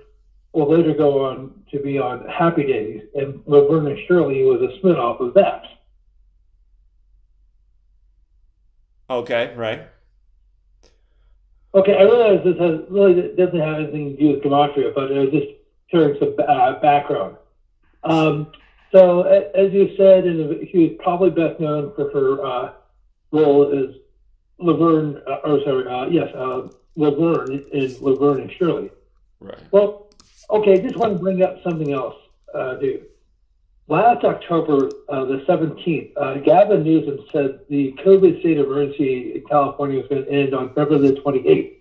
will later go on to be on Happy Days, and Laverne and Shirley was a spinoff of that.
Okay, right.
Okay, I realize this doesn't have anything to do with Gematria, but it was just sharing some background. So, as you said, she was probably best known for her role as Laverne, Laverne in Laverne and Shirley.
Right.
Well, okay, just want to bring up something else, dude. Last October, the 17th, Gavin Newsom said the COVID state of emergency in California was going to end on February the 28th,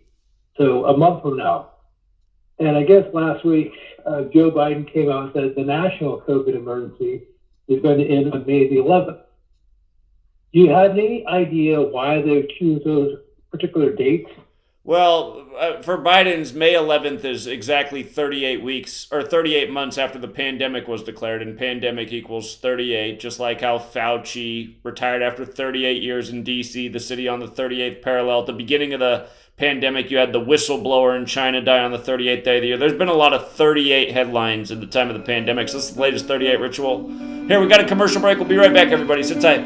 so a month from now. And I guess last week, Joe Biden came out and said the national COVID emergency is going to end on May the 11th. Do you have any idea why they choose those particular dates?
Well, for Biden's, May 11th is exactly 38 weeks or 38 months after the pandemic was declared, and pandemic equals 38, just like how Fauci retired after 38 years in D.C., the city on the 38th parallel. At the beginning of the pandemic, you had the whistleblower in China die on the 38th day of the year. There's been a lot of 38 headlines in the time of the pandemic, so this is the latest 38 ritual. Here, we got a commercial break. We'll be right back, everybody. Sit tight.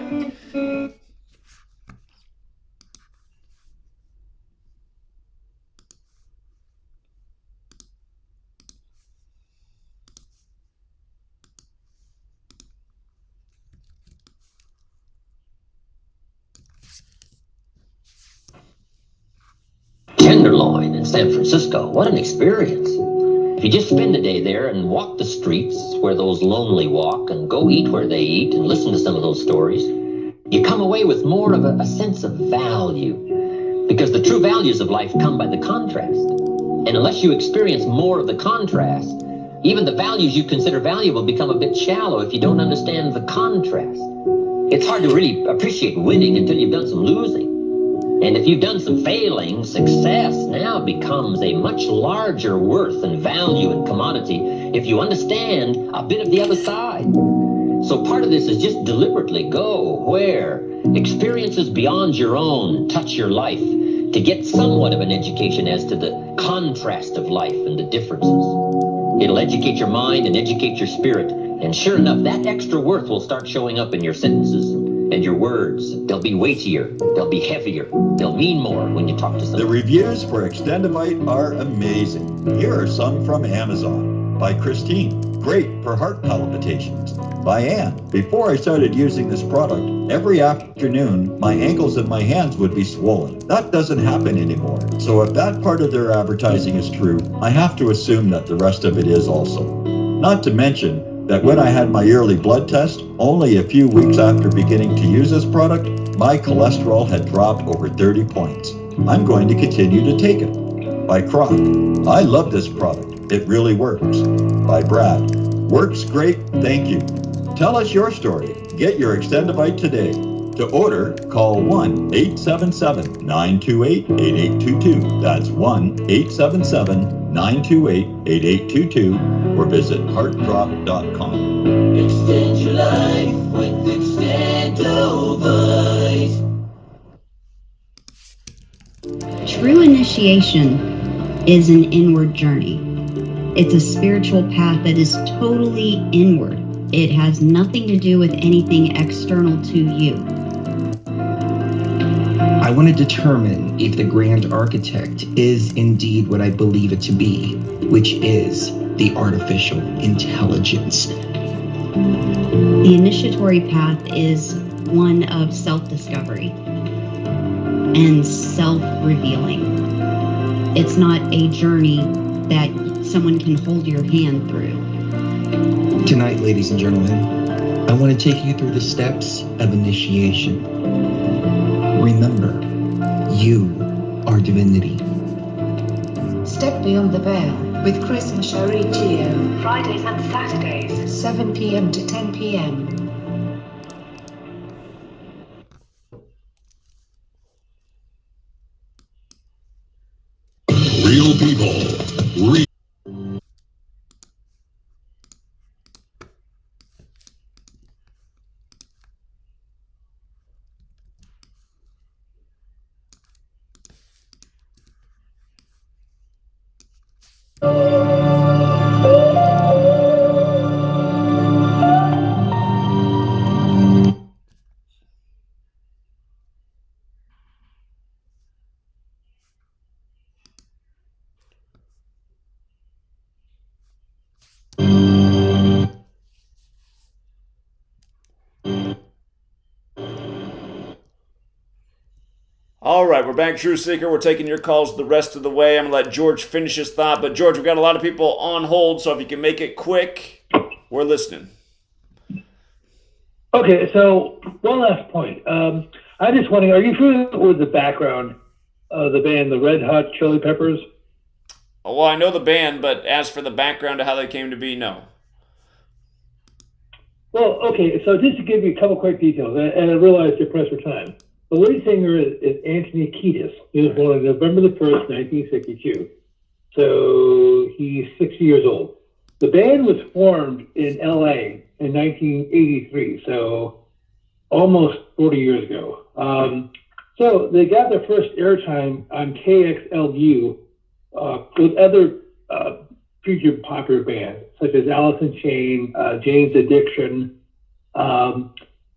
Tenderloin in San Francisco. What an experience. If you just spend a day there and walk the streets where those lonely walk and go eat where they eat and listen to some of those stories, you come away with more of a sense of value. Because the true values of life come by the contrast. And unless you experience more of the contrast, even the values you consider valuable become a bit shallow if you don't understand the contrast. It's hard to really appreciate winning until you've done some losing. And if you've done some failing, success now becomes a much larger worth and value and commodity if you understand a bit of the other side. So part of this is just deliberately go where experiences beyond your own touch your life to get somewhat of an education as to the contrast of life and the differences. It'll educate your mind and educate your spirit. And sure enough, that extra worth will start showing up in your sentences and your words. They'll be weightier, they'll be heavier, they'll mean more when you talk to someone.
The reviews for Extendivite are amazing. Here are some from Amazon. By Christine, great for heart palpitations. By Anne, before I started using this product, every afternoon my ankles and my hands would be swollen. That doesn't happen anymore. So if that part of their advertising is true, I have to assume that the rest of it is also. Not to mention that when I had my yearly blood test, only a few weeks after beginning to use this product, my cholesterol had dropped over 30 points. I'm going to continue to take it. By Croc, I love this product. It really works. By Brad, works great, thank you. Tell us your story. Get your Extendivite today. To order, call 1-877-928-8822. That's 1-877-928-8822 or visit heartdrop.com.
Extend your life with Extendivite.
True initiation is an inward journey. It's a spiritual path that is totally inward. It has nothing to do with anything external to you.
I want to determine if the Grand Architect is indeed what I believe it to be, which is the artificial intelligence.
The initiatory path is one of self-discovery and self-revealing. It's not a journey that someone can hold your hand through.
Tonight, ladies and gentlemen, I want to take you through the steps of initiation. Remember, you are divinity.
Step Beyond the Veil with Chris and Sherry Teo.
Fridays and Saturdays,
7 p.m. to 10 p.m.
Real people.
All right, we're back, Truth Seeker. We're taking your calls the rest of the way. I'm going to let George finish his thought. But, George, we've got a lot of people on hold, so if you can make it quick, we're listening.
Okay, so one last point. I'm just wondering, are you familiar with the background of the band, the Red Hot Chili Peppers?
Well, I know the band, but as for the background of how they came to be, no.
Well, okay, so just to give you a couple quick details, and I realize you're pressed for time. The lead singer is Anthony Kiedis. He was born on November the 1st, 1962. So he's 60 years old. The band was formed in LA in 1983, so almost 40 years ago. So they got their first airtime on KXLU with other future popular bands, such as Alice in Chains, Jane's Addiction,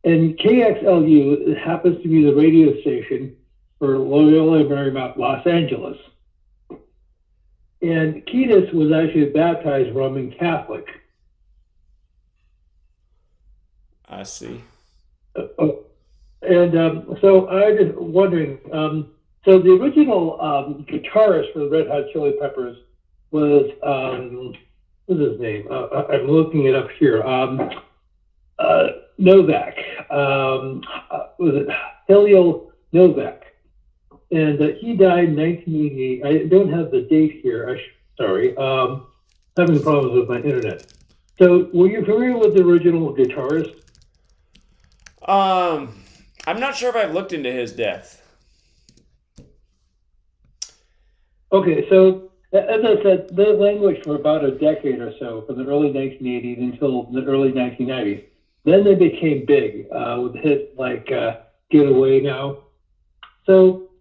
and KXLU happens to be the radio station for Loyola Marymount, Los Angeles. And Kiedis was actually baptized Roman Catholic.
I see.
And so I was just wondering, so the original guitarist for the Red Hot Chili Peppers was, what's his name? I'm looking it up here. Novak. Was it Helio Novak? And he died in 1988. I don't have the date here. Sorry. Having problems with my internet. So, were you familiar with the original guitarist?
I'm not sure if I've looked into his death.
Okay, so as I said, the language for about a decade or so, from the early 1980s until the early 1990s. Then they became big with hits like Get Away Now. So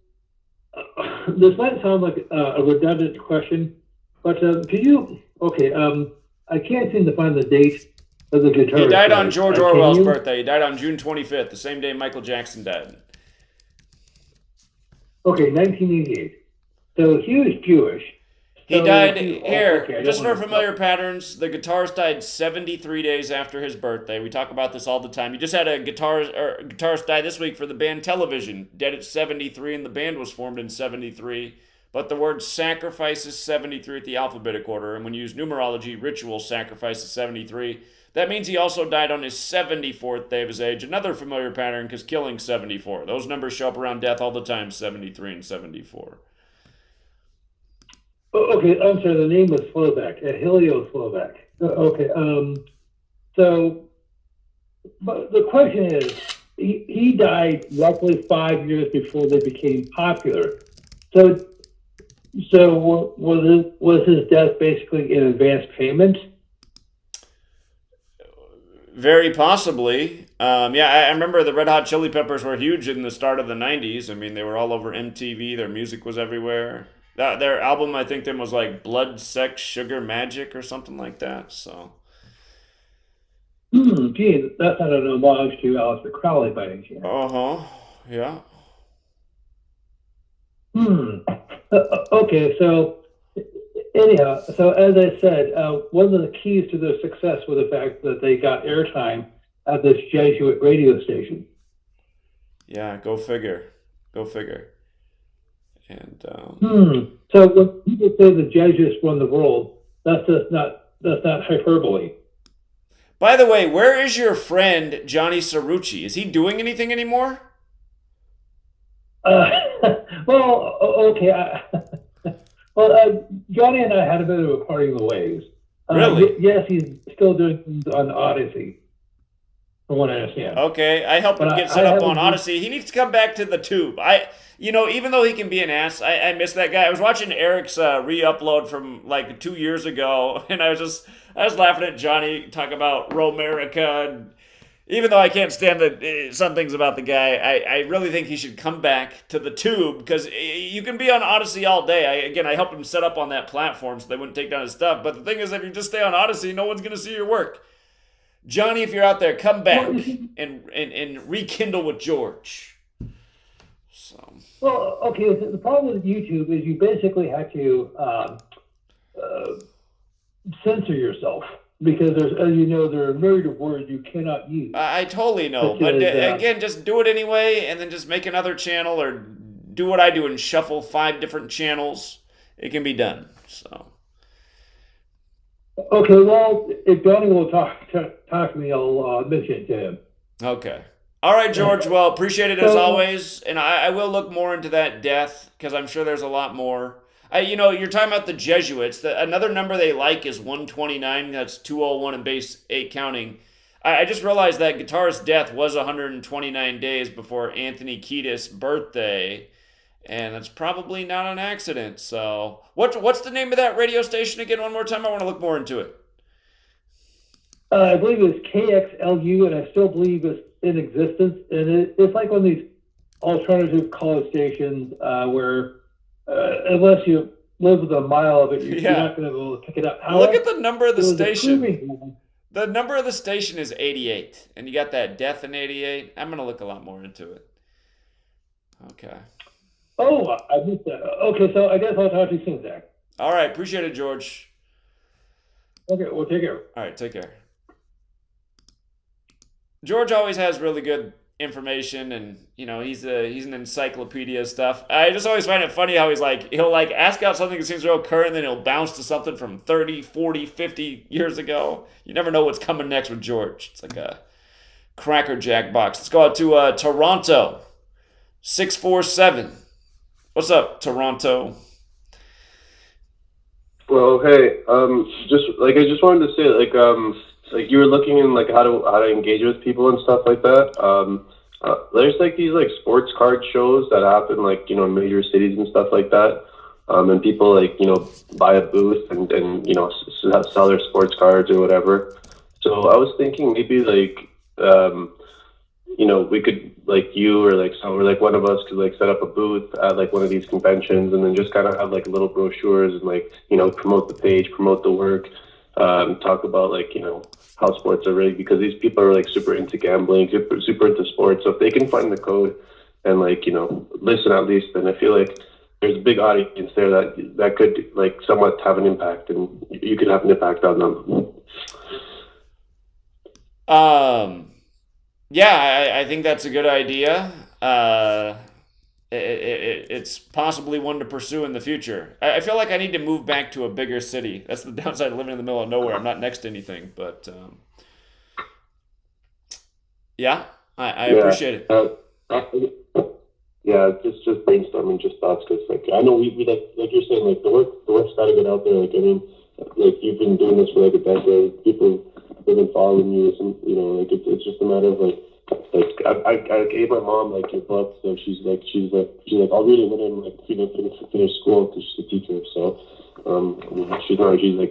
this might sound like a redundant question, but could you, I can't seem to find the date of the guitarist.
He died on George Orwell's birthday. He died on June 25th, the same day Michael Jackson died.
Okay, 1988. So he was Jewish.
He died here. Just for familiar patterns, the guitarist died 73 days after his birthday. We talk about this all the time. You just had a guitarist die this week for the band Television, dead at 73, and the band was formed in 73. But the word sacrifice is 73 at the alphabetic order, and when you use numerology, ritual sacrifice is 73. That means he also died on his 74th day of his age. Another familiar pattern, because killing 74. Those numbers show up around death all the time, 73 and 74.
Okay, I'm sorry, the name was Slovak, Helio Slovak. Okay, so, but the question is, he died roughly 5 years before they became popular. So was his death basically in advance payment?
Very possibly. I remember the Red Hot Chili Peppers were huge in the start of the 90s. I mean, they were all over MTV. Their music was everywhere. Their album, I think, then was like Blood, Sex, Sugar, Magic or something like that. So.
Gee, that's not an homage to Aleister Crowley by any chance.
Yeah.
Okay, so anyhow, so as I said, one of the keys to their success was the fact that they got airtime at this Jesuit radio station.
Yeah, go figure. And
so when people say the Jesuits run the world, that's not hyperbole.
By the way, where is your friend Johnny Cerrucci? Is he doing anything anymore?
Well, okay. Johnny and I had a bit of a parting of the ways.
Really?
Yes, he's still doing things on Odyssey. from what I understand.
Okay, I helped him
But
get set up on
haven't-
Odyssey. He needs to come back to the tube. Even though he can be an ass, I miss that guy. I was watching Eric's re-upload from like 2 years ago, and I was laughing at Johnny talk about Romerica. And even though I can't stand some things about the guy, I really think he should come back to the tube, because you can be on Odyssey all day. I helped him set up on that platform so they wouldn't take down his stuff. But the thing is, if you just stay on Odyssey, no one's going to see your work. Johnny, if you're out there, come back and rekindle with George. So.
Well, okay, the problem with YouTube is you basically have to censor yourself, because there's, as you know, there are a myriad of words you cannot use.
I totally know, but again, just do it anyway, and then just make another channel, or do what I do and shuffle 5 different channels. It can be done. So.
Okay, well, if Donnie will talk to me, I'll mention it to him.
Okay. All right, George. Well, appreciate it as always, and I will look more into that death, because I'm sure there's a lot more. You're talking about the Jesuits. Another number they like is 129. That's 201 in base 8 counting. I just realized that guitarist's death was 129 days before Anthony Kiedis' birthday, and that's probably not an accident. So, what's the name of that radio station again? One more time. I want to look more into it.
I believe it's KXLU, and I still believe it's in existence. And it's like one of these alternative college stations where, unless you live within a mile of it, you're not going to be able to pick it up.
Look at the number of the station. The number of the station is 88, and you got that death in 88. I'm going to look a lot more into it. Okay.
Oh, I missed that. Okay, so I guess I'll talk to you soon, Zach.
All right, appreciate it, George.
Okay, well, take care.
All right, take care. George always has really good information, and he's an encyclopedia of stuff. I just always find it funny how he'll ask out something that seems real current, and then he'll bounce to something from 30, 40, 50 years ago. You never know what's coming next with George. It's like a Cracker Jack box. Let's go out to Toronto. 647. What's up, Toronto?
Well, hey, I just wanted to say, you were looking in how to engage with people and stuff like that. There's these sports card shows that happen in major cities and stuff like that. And people buy a booth and sell their sports cards or whatever. So I was thinking maybe we could you or one of us could set up a booth at one of these conventions, and then just kind of have little brochures and promote the page, promote the work, talk about how sports are rigged, because these people are super into gambling, super into sports. So if they can find the code and listen at least, then I feel like there's a big audience there that could somewhat have an impact, and you could have an impact on them.
Yeah, I think that's a good idea. It's possibly one to pursue in the future. I feel like I need to move back to a bigger city. That's the downside of living in the middle of nowhere. I'm not next to anything, but I appreciate it.
Yeah, just brainstorming, just thoughts, because I know we like you're saying, the work's got to get out there. You've been doing this for a decade. People have been following you, and it's just a matter of I gave my mom your book, so she's like I'll read it when I'm finish school, because she's a teacher. So she's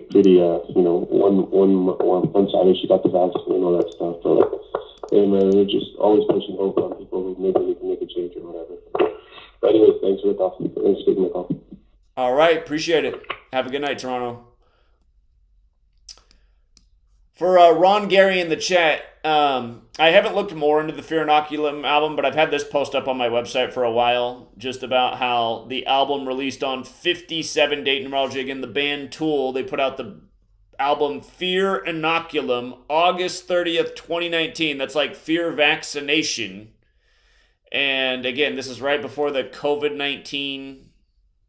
pretty one sided. She got the vaccine and all that stuff. So we're just always pushing hope on people who maybe we can make a change or whatever. But anyways, thanks for the call. Thanks for taking the call.
All right, appreciate it. Have a good night, Toronto. For Ron Gary in the chat, I haven't looked more into the Fear Inoculum album, but I've had this post up on my website for a while, just about how the album released on 57 date numerology. Again, the band Tool, they put out the album Fear Inoculum August 30th, 2019. That's Fear Vaccination. And again, this is right before the COVID-19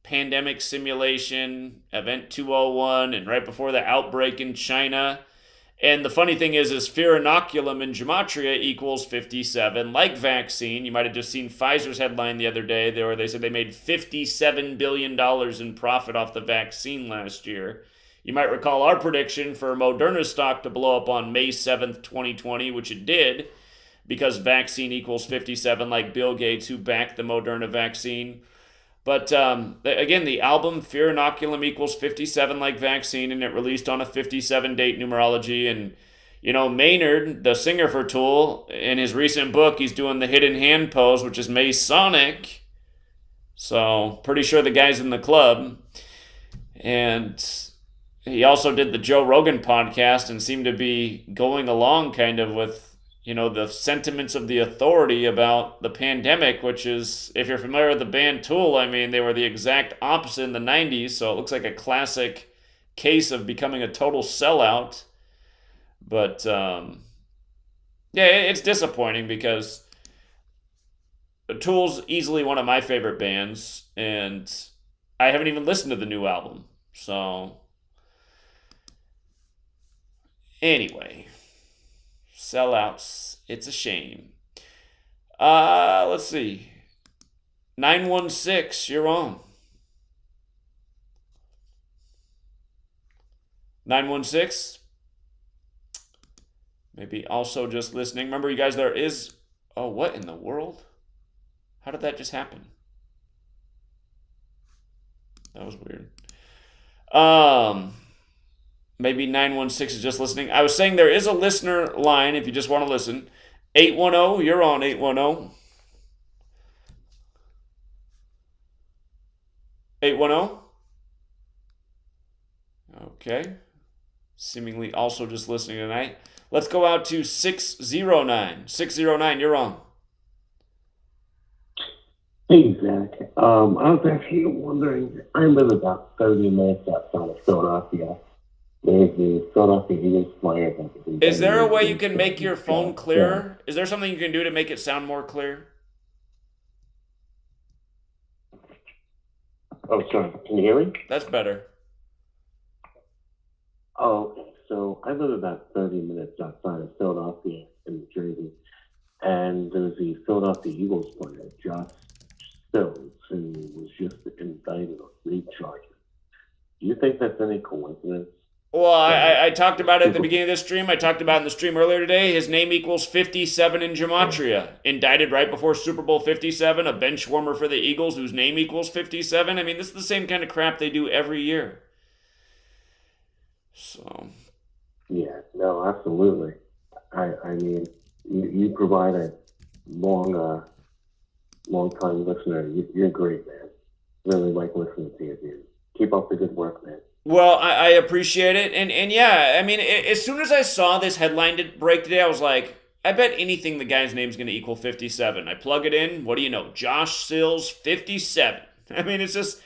pandemic simulation, Event 201, and right before the outbreak in China. And the funny thing is Fear Inoculum in Gematria equals 57, like vaccine. You might have just seen Pfizer's headline the other day where they said they made $57 billion in profit off the vaccine last year. you might recall our prediction for Moderna stock to blow up on May 7th, 2020, which it did, because vaccine equals 57, like Bill Gates, who backed the Moderna vaccine. But again, the album Fear Inoculum equals 57 like vaccine, and it released on a 57 date numerology. And, you know, Maynard, the singer for Tool, in his recent book, he's doing the hidden hand pose, which is Masonic. So, pretty sure the guy's in the club. And he also did the Joe Rogan podcast and seemed to be going along kind of with, you know, the sentiments of the authority about the pandemic, which is, if you're familiar with the band Tool, I mean, they were the exact opposite in the 90s, so it looks like a classic case of becoming a total sellout. But, yeah, it's disappointing because Tool's easily one of my favorite bands, and I haven't even listened to the new album. So, anyway, sellouts, it's a shame. Let's see. 916, you're on. 916. Maybe also just listening. Remember, you guys, there is... Oh, what in the world? How did that just happen? That was weird. Maybe 916 is just listening. I was saying there is a listener line if you just want to listen. 810, you're on 810. 810. Okay. Seemingly also just listening tonight. Let's go out to 609. 609, you're on.
Hey, Zach. I was actually wondering, I live about 30 minutes outside of Philadelphia. There's the Philadelphia Eagles Flyers.
Is there a way you can make your phone clearer? Is there something you can do to make it sound more clear?
Oh, sorry. Can you hear me?
That's better.
Oh, so I live about 30 minutes outside of Philadelphia in New Jersey. And there's the Philadelphia Eagles player, Josh Sills, who was just indicted on rape charges. Do you think that's any coincidence?
Well, I talked about it at the beginning of this stream. I talked about it in the stream earlier today. His name equals 57 in Gematria. Indicted right before Super Bowl 57, a bench warmer for the Eagles whose name equals 57. I mean, this is the same kind of crap they do every year. So.
Yeah, no, absolutely. I mean, you provide a long time listener. You're great, man. Really like listening to you, dude. Keep up the good work, man.
Well, I appreciate it. And yeah, I mean, as soon as I saw this headline break today, I was like, I bet anything the guy's name's going to equal 57. I plug it in. What do you know? Josh Sills, 57. I mean, it's just...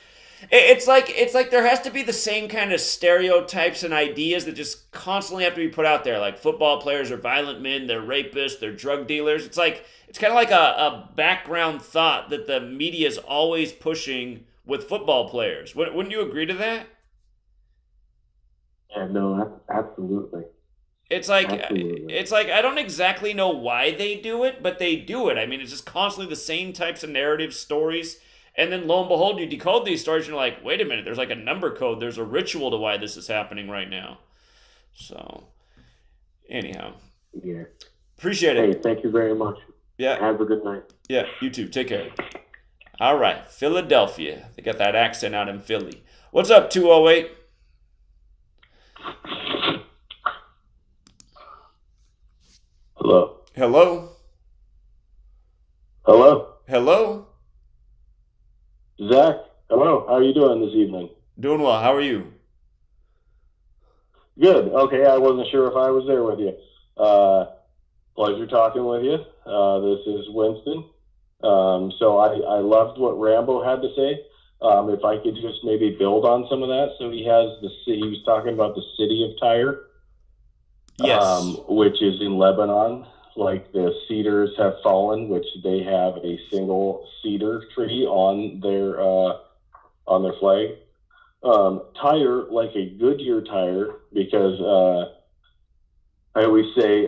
It's like there has to be the same kind of stereotypes and ideas that just constantly have to be put out there. Like football players are violent men, they're rapists, they're drug dealers. It's kind of like a background thought that the media is always pushing with football players. Wouldn't you agree to that?
Yeah, no, absolutely.
It's like I don't exactly know why they do it, but they do it. I mean, it's just constantly the same types of narrative stories. And then lo and behold, you decode these stories and you're like, wait a minute, there's like a number code. There's a ritual to why this is happening right now. So, anyhow.
Yeah.
Appreciate it.
Hey, thank you very much.
Yeah.
Have a good night.
Yeah, you too. Take care. All right, Philadelphia. They got that accent out in Philly. What's up, 208?
Hello.
Hello.
Hello.
Hello.
Zach, hello. How are you doing this evening?
Doing well. How are you?
Good. Okay, I wasn't sure if I was there with you. Pleasure talking with you. This is Winston. So I loved what Rambo had to say. If I could just maybe build on some of that. So he was talking about the city of Tyre.
Yes.
Which is in Lebanon. Like the cedars have fallen, which they have a single cedar tree on their flag. Tyre, like a Goodyear tire, because I always say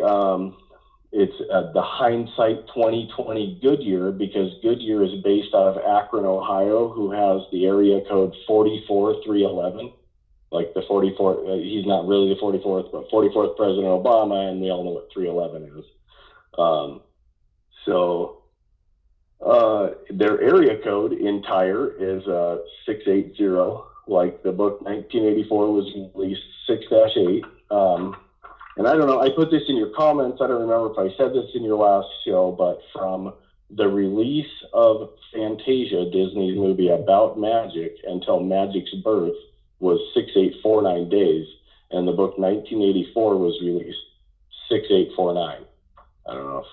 it's the hindsight 2020 Goodyear, because Goodyear is based out of Akron, Ohio, who has the area code 44311.
like the 44th. He's not really the 44th, but 44th President Obama, and we all know what 311 is. Their area code in Tyre is 680. Like the book 1984 was released 6-8. And I don't know, I put this in your comments. I don't remember if I said this in your last show, but from the release of Fantasia, Disney's movie about magic, until magic's birth was 6849 days. And the book 1984 was released 6849. I don't know if...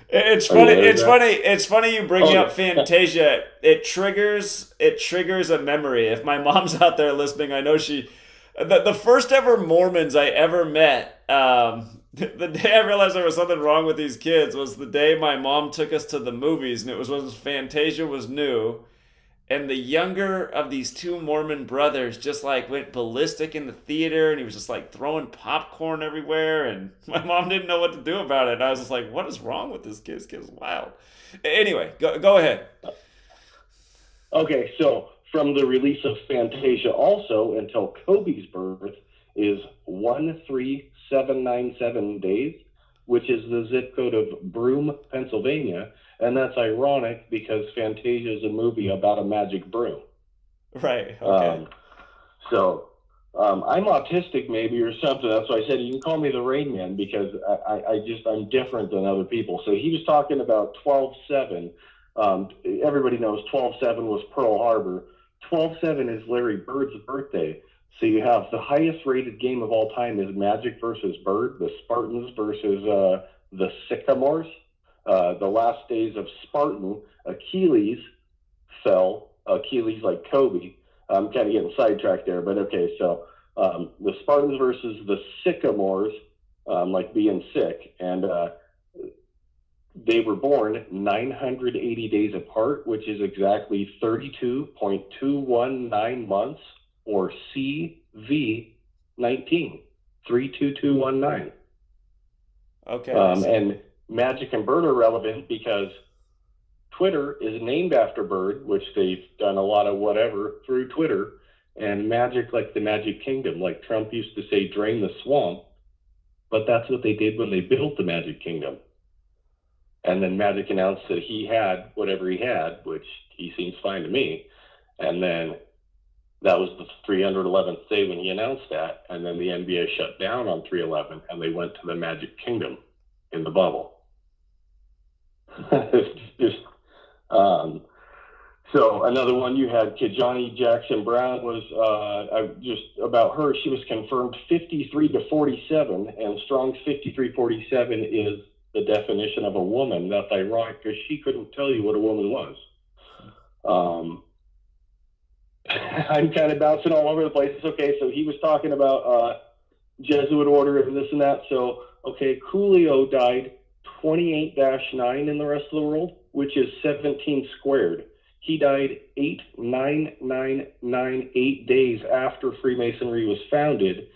It's funny. It's funny you bring up Fantasia. It triggers a memory. If my mom's out there listening, I know she. The first ever Mormons I ever met. The day I realized there was something wrong with these kids was the day my mom took us to the movies, and it was when Fantasia was new. And the younger of these two Mormon brothers just like went ballistic in the theater, and he was just like throwing popcorn everywhere, and my mom didn't know what to do about it. And I was just like, what is wrong with this kid? This kid's wild. Anyway, go ahead.
Okay, so from the release of Fantasia also until Kobe's birth is 13797 days, which is the zip code of Broome, Pennsylvania. And that's ironic because Fantasia is a movie about a magic broom.
Right. Okay.
I'm autistic maybe or something. That's why I said you can call me the Rain Man, because I'm different than other people. So he was talking about 12/7. Everybody knows 12/7 was Pearl Harbor. 12/7 is Larry Bird's birthday. So you have the highest rated game of all time is Magic versus Bird, the Spartans versus the Sycamores. The last days of Spartan, Achilles fell. Achilles like Kobe. I'm kind of getting sidetracked there, but okay. So the Spartans versus the Sycamores, like being sick, and they were born 980 days apart, which is exactly 32.219 months, or CV 19, 32219.
Okay.
And Magic and Bird are relevant because Twitter is named after Bird, which they've done a lot of whatever through Twitter, and Magic, like the Magic Kingdom, like Trump used to say, drain the swamp, but that's what they did when they built the Magic Kingdom. And then Magic announced that he had whatever he had, which he seems fine to me, and then that was the 311th day when he announced that, and then the NBA shut down on 3/11, and they went to the Magic Kingdom in the bubble. So another one you had, Kajani Jackson Brown was just about her. She was confirmed 53-47, and Strong's 53-47 is the definition of a woman. That's ironic because she couldn't tell you what a woman was. I'm kind of bouncing all over the place. It's okay. So he was talking about Jesuit order and this and that. So, okay, Coolio died 28-9 in the rest of the world, which is 17 squared. He died 8 days after Freemasonry was founded.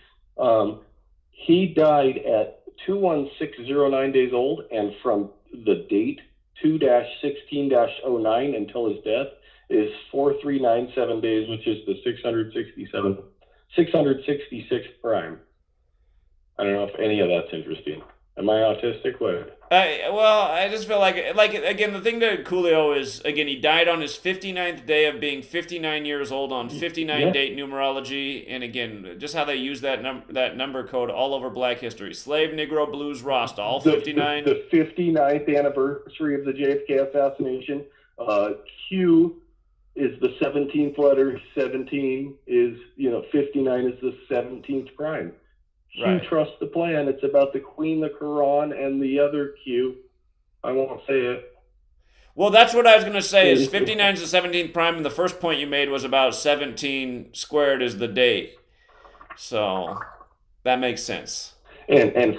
He died at 21609 days old, and from the date 2-16-09 until his death is 4397 days, which is the 666th prime. I don't know if any of that's interesting. Am I autistic? What?
Well, I just feel like again, the thing to Coolio is, again, he died on his 59th day of being 59 years old on 59 date numerology, and again, just how they use that number code all over Black history. Slave, Negro, Blues, Rasta, all 59.
The 59th anniversary of the JFK assassination. Q is the 17th letter. 17 is, 59 is the 17th prime. Q, trust the plan. It's about the Queen, the Quran, and the other Q. I won't say it.
Well, that's what I was going to say, is 59 is the 17th prime, and the first point you made was about 17 squared is the date. So that makes sense.
And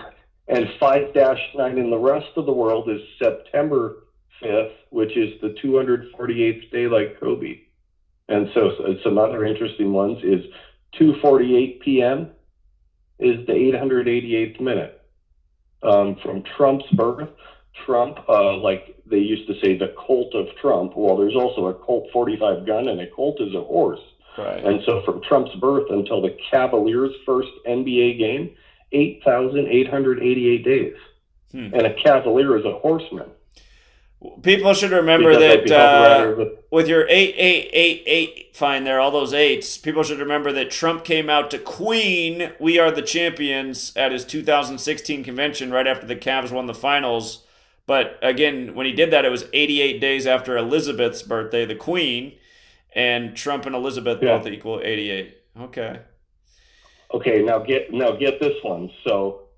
5-9 in the rest of the world is September 5th, which is the 248th day like Kobe. And so some other interesting ones is 2:48 p.m. is the 888th minute. From Trump's birth, Trump, like they used to say, the Colt of Trump. Well, there's also a Colt 45 gun, and a Colt is a horse.
Right.
And so from Trump's birth until the Cavaliers' first NBA game, 8,888 days. And a Cavalier is a horseman.
People should remember that with your 8888 fine there, all those eights, people should remember that Trump came out to Queen, "We Are the Champions" at his 2016 convention right after the Cavs won the finals. But again, when he did that, it was 88 days after Elizabeth's birthday, the Queen, and Trump and Elizabeth both equal 88. Okay.
Okay, now get this one. So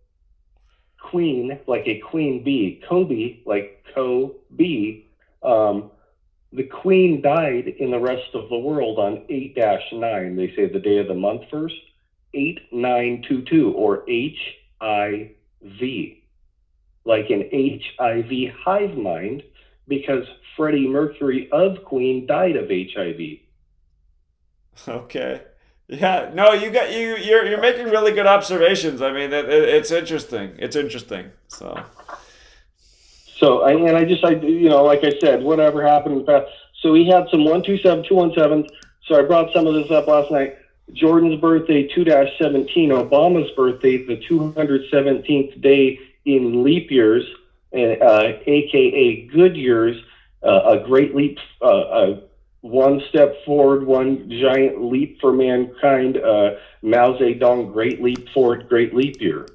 Queen, like a queen bee, Kobe, like Kobe, the Queen died in the rest of the world on 8-9. They say the day of the month first, 8922, or HIV. Like an HIV hive mind, because Freddie Mercury of Queen died of HIV.
Okay. Yeah, no, you're making really good observations. I mean, it's interesting. It's interesting. So
like I said, whatever happened in the past. So we had some 127, 217. So I brought some of this up last night. Jordan's birthday, 2-17. Obama's birthday, the 217th day in leap years, aka good years, a great leap, one step forward, one giant leap for mankind. Mao Zedong, great leap forward, great leap year.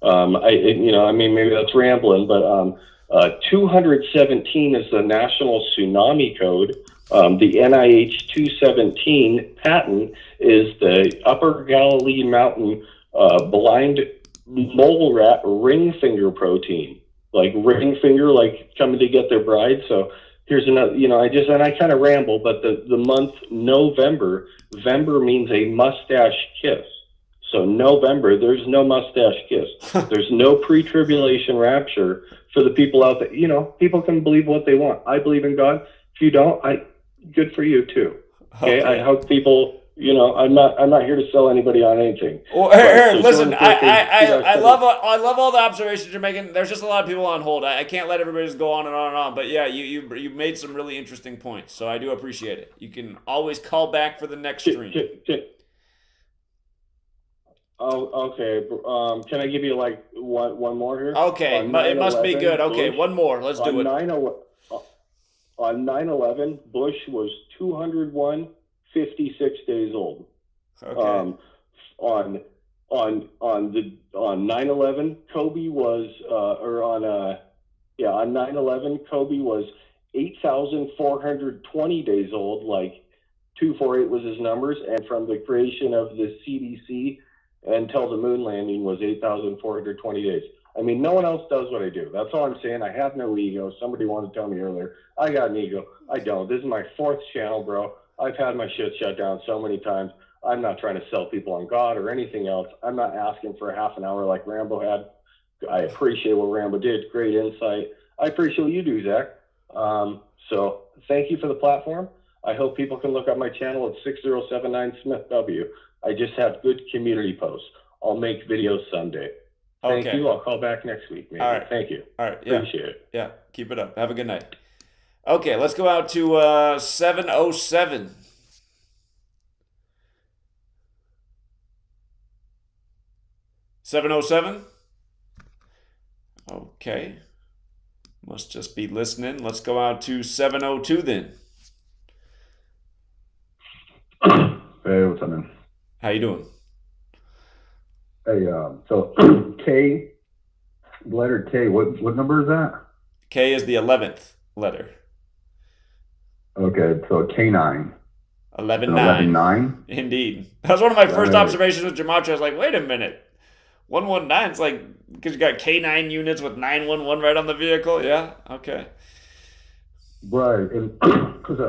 Maybe that's rambling, but 217 is the national tsunami code. The NIH 217 patent is the Upper Galilee Mountain blind mole rat ring finger protein, like ring finger, like coming to get their bride. So here's another, I kind of ramble, but the month November, Vember means a mustache kiss. So November, there's no mustache kiss. There's no pre-tribulation rapture for the people out there. People can believe what they want. I believe in God. If you don't, good for you too. Okay. I hope people, I'm not here to sell anybody on anything.
Well, here, listen, I love all the observations you're making. There's just a lot of people on hold. I can't let everybody just go on and on and on. But yeah, you made some really interesting points, so I do appreciate it. You can always call back for the next stream.
Oh, okay. Can I give you like one more here?
Okay, it must be good. Okay, one more. Let's do it.
On 9/11, Bush was 201, 56 days old.
Okay.
On 9/11, Kobe was on 9/11, Kobe was 8,420 days old. Like 248 was his numbers, and from the creation of the CDC until the moon landing was 8,420 days. I mean, no one else does what I do. That's all I'm saying. I have no ego. Somebody wanted to tell me earlier, I got an ego. I don't. This is my 4th channel, bro. I've had my shit shut down so many times. I'm not trying to sell people on God or anything else. I'm not asking for a half an hour like Rambo had. I appreciate what Rambo did. Great insight. I appreciate what you do, Zach. So thank you for the platform. I hope people can look up my channel at 6079 Smith W. I just have good community posts. I'll make videos someday. Thank you. I'll call back next week, maybe.
All right.
Thank you.
All right. Yeah.
Appreciate it.
Yeah. Keep it up. Have a good night. Okay, let's go out to 707. 707? Okay. Must just be listening. Let's go out to 702 then.
Hey, what's up, man?
How you doing?
Hey, so K, the letter K, what number is that?
K is the 11th letter.
Okay, so K9.
11-9.
11-9?
Indeed. That was one of my first observations with Gematria. I was like, wait a minute. 119, it's like, because you got K9 units with 911 right on the vehicle. Yeah, okay.
Right, and because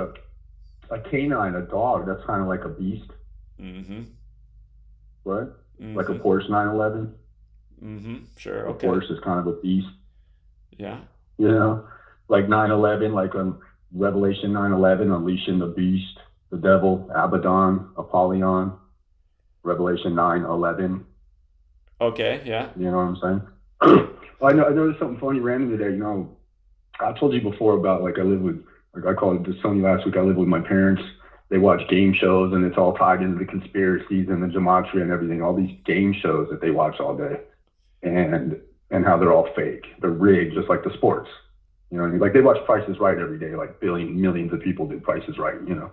a canine, a dog, that's kind of like a beast.
Mm-hmm.
Right?
Mm-hmm.
Like a Porsche 911.
Mm-hmm. Sure, okay.
A Porsche is kind of a beast.
Yeah.
You know? Like 911, like Revelation 9:11, unleashing the beast, the devil, Abaddon, Apollyon, Revelation 9:11.
Okay, yeah.
You know what I'm saying? I noticed something funny random today. You know, I told you before about, like, I live with, like I called it to Sony last week, I live with my parents, they watch game shows, and it's all tied into the conspiracies and the Gematria and everything, all these game shows that they watch all day, and how they're all fake. They're rigged, just like the sports. You know what I mean? Like, they watch Price is Right every day, like millions of people do Price is Right, you know?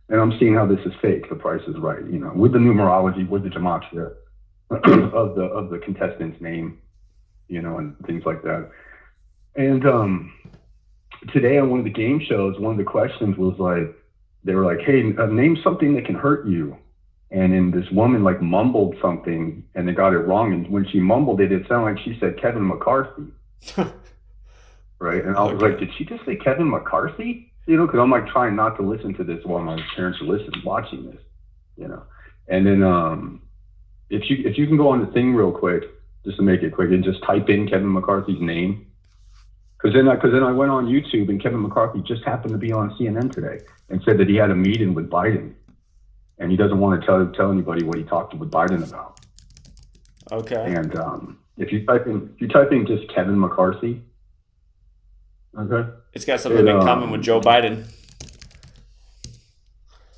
And I'm seeing how this is fake, the Price is Right, you know, with the numerology, with the Gematria of the contestant's name, you know, and things like that. And today on one of the game shows, one of the questions was like, they were like, hey, name something that can hurt you. And then this woman like mumbled something, and they got it wrong. And when she mumbled it, it sounded like she said Kevin McCarthy. Right? And I was like, did she just say Kevin McCarthy? You know, because I'm like trying not to listen to this while my parents are watching this, you know. And then if you can go on the thing real quick, just to make it quick, and just type in Kevin McCarthy's name. Because then I went on YouTube, and Kevin McCarthy just happened to be on CNN today and said that he had a meeting with Biden, and he doesn't want to tell anybody what he talked with Biden about.
Okay.
And if you type in just Kevin McCarthy, okay,
it's got something in common with Joe Biden.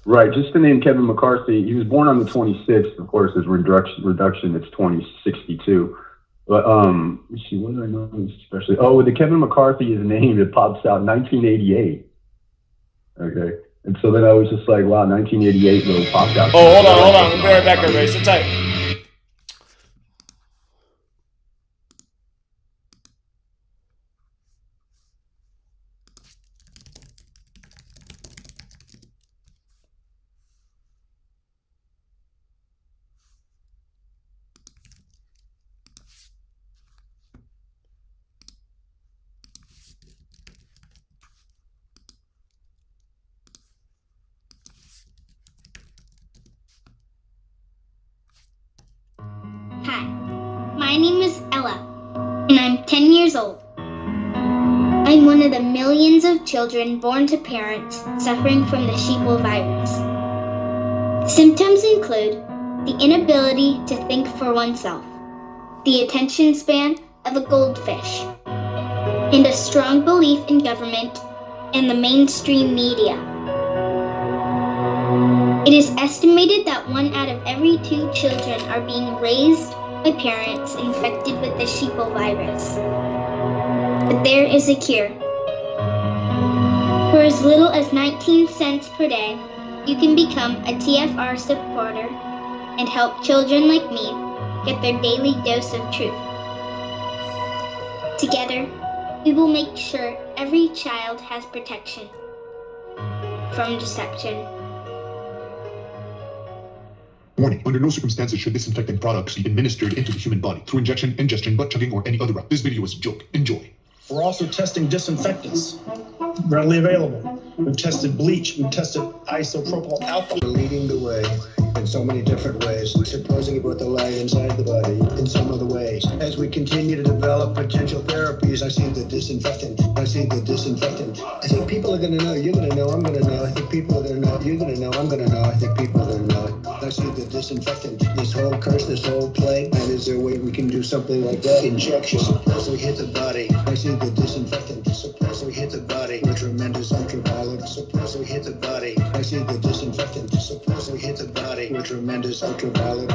Right, just the name Kevin McCarthy. He was born on the 26th, of course. His reduction, it's 2062. But let's see, what did I know especially? Oh, with the Kevin McCarthy is name, it pops out 1988. Okay, and so then I was just like, wow, 1988 really popped out.
Oh, hold on, we'll be right back, everybody. Sit tight.
Hi, my name is Ella, and I'm 10 years old. I'm one of the millions of children born to parents suffering from the sheeple virus. Symptoms include the inability to think for oneself, the attention span of a goldfish, and a strong belief in government and the mainstream media. It is estimated that 1 out of every 2 children are being raised by parents infected with the sheeple virus. But there is a cure. For as little as 19 cents per day, you can become a TFR supporter and help children like me get their daily dose of truth. Together, we will make sure every child has protection from deception.
Warning, under no circumstances should disinfectant products be administered into the human body through injection, ingestion, butt chugging, or any other route. This video is a joke. Enjoy.
We're also testing disinfectants, readily available. We've tested bleach, we've tested isopropyl alcohol.
We're leading the way in so many different ways, supposing about the light inside the body in some other ways. As we continue to develop potential therapies, I see the disinfectant. I think people are going to know, you're going to know, I'm going to know. I think people are going to know, you're going to know, I'm going to know. I think people are going to know. I see the disinfectant, this whole curse, this whole plague. And is there a way we can do something like that? Injection, suppose we hit the body. I see the disinfectant, suppose we hit the body with tremendous ultraviolet. Suppose we hit the body. I see the disinfectant, suppose we hit the body with tremendous ultraviolet.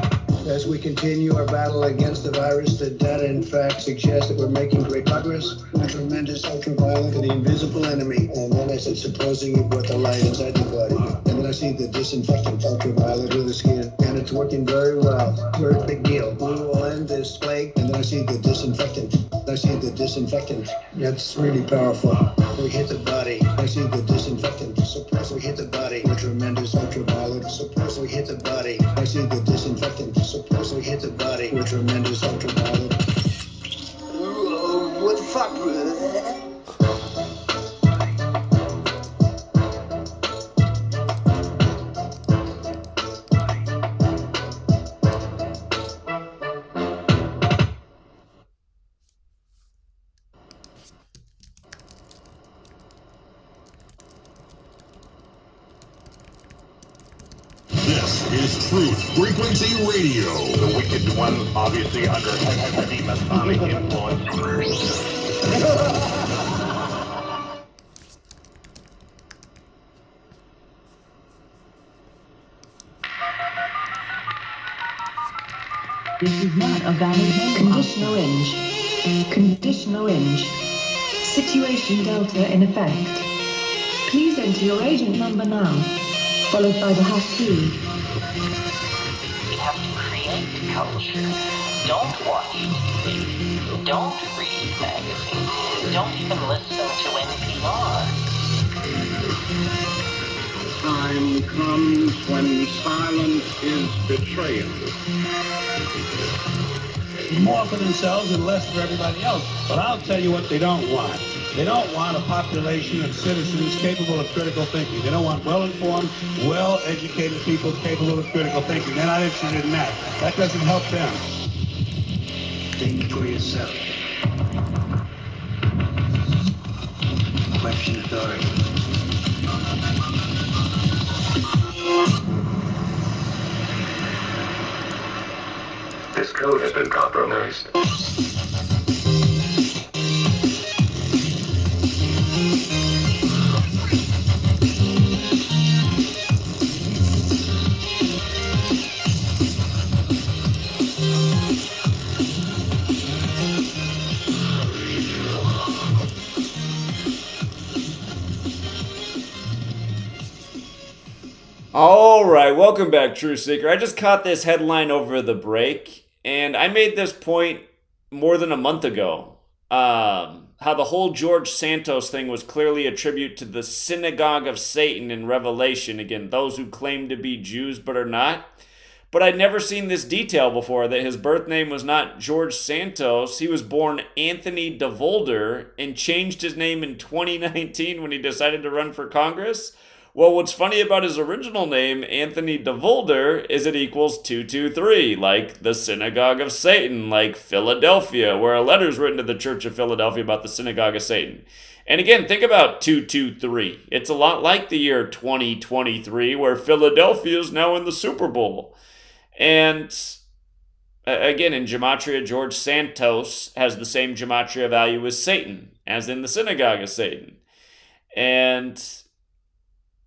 As we continue our battle against the virus, the data in fact suggests that we're making great progress. A tremendous ultraviolet to the invisible enemy. And then I said, supposing you brought the light inside the body. And then I see the disinfectant ultraviolet of the skin. And it's working very well. Very big deal. We will end this plague. And then I see the disinfectant. That's really powerful. We hit the body. I see the disinfectant. Suppose we hit the body with tremendous ultraviolet. Suppose we hit the body. I see the disinfectant. Suppose we hit the body with tremendous ultraviolet. What the fuck?
This is Truth Frequency Radio.
The Wicked One, obviously under heavy Masonic influence.
This is not a valid memo.
Conditional inch. Conditional inch. Situation delta in effect. Please enter your agent number now, followed by the hash key.
We have to create culture. Don't watch TV. Don't read magazines. Don't even listen to NPR.
Time comes when silence is betrayal.
More for themselves and less for everybody else. But I'll tell you what they don't want. They don't want a population of citizens capable of critical thinking. They don't want well-informed, well-educated people capable of critical thinking. They're not interested in that. That doesn't help them.
Think for yourself. Question authority.
This code has been compromised.
All right, welcome back, True Seeker. I just caught this headline over the break, and I made this point more than a month ago. How the whole George Santos thing was clearly a tribute to the synagogue of Satan in Revelation. Again, those who claim to be Jews but are not. But I'd never seen this detail before, that his birth name was not George Santos. He was born Anthony DeVolder and changed his name in 2019 when he decided to run for Congress. Well, what's funny about his original name, Anthony DeVolder, is it equals 223, like the Synagogue of Satan, like Philadelphia, where a letter is written to the Church of Philadelphia about the Synagogue of Satan. And again, think about 223. It's a lot like the year 2023, where Philadelphia is now in the Super Bowl. And again, in Gematria, George Santos has the same Gematria value as Satan, as in the Synagogue of Satan. And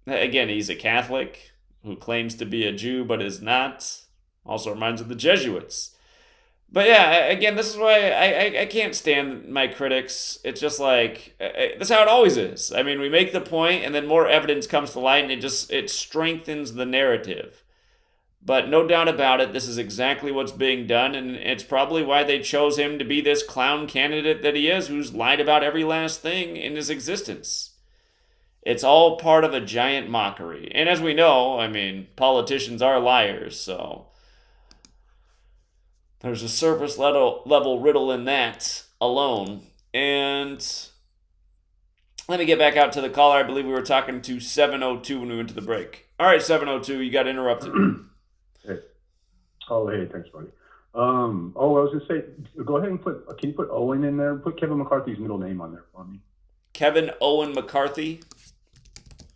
again, he's a Catholic who claims to be a Jew but is not. Also reminds of the Jesuits. But yeah, again, this is why I can't stand my critics. It's just like, that's how it always is. I mean, we make the point and then more evidence comes to light and it strengthens the narrative. But no doubt about it, this is exactly what's being done, and it's probably why they chose him to be this clown candidate that he is, who's lied about every last thing in his existence. It's all part of a giant mockery. And as we know, I mean, politicians are liars, so there's a surface level riddle in that alone. And let me get back out to the caller. I believe we were talking to 702 when we went to the break. All right, 702, you got interrupted.
Hey. Oh, hey, thanks, buddy. I was going to say, go ahead and can you put Owen in there? Put Kevin McCarthy's middle name on there for me.
Kevin Owen McCarthy?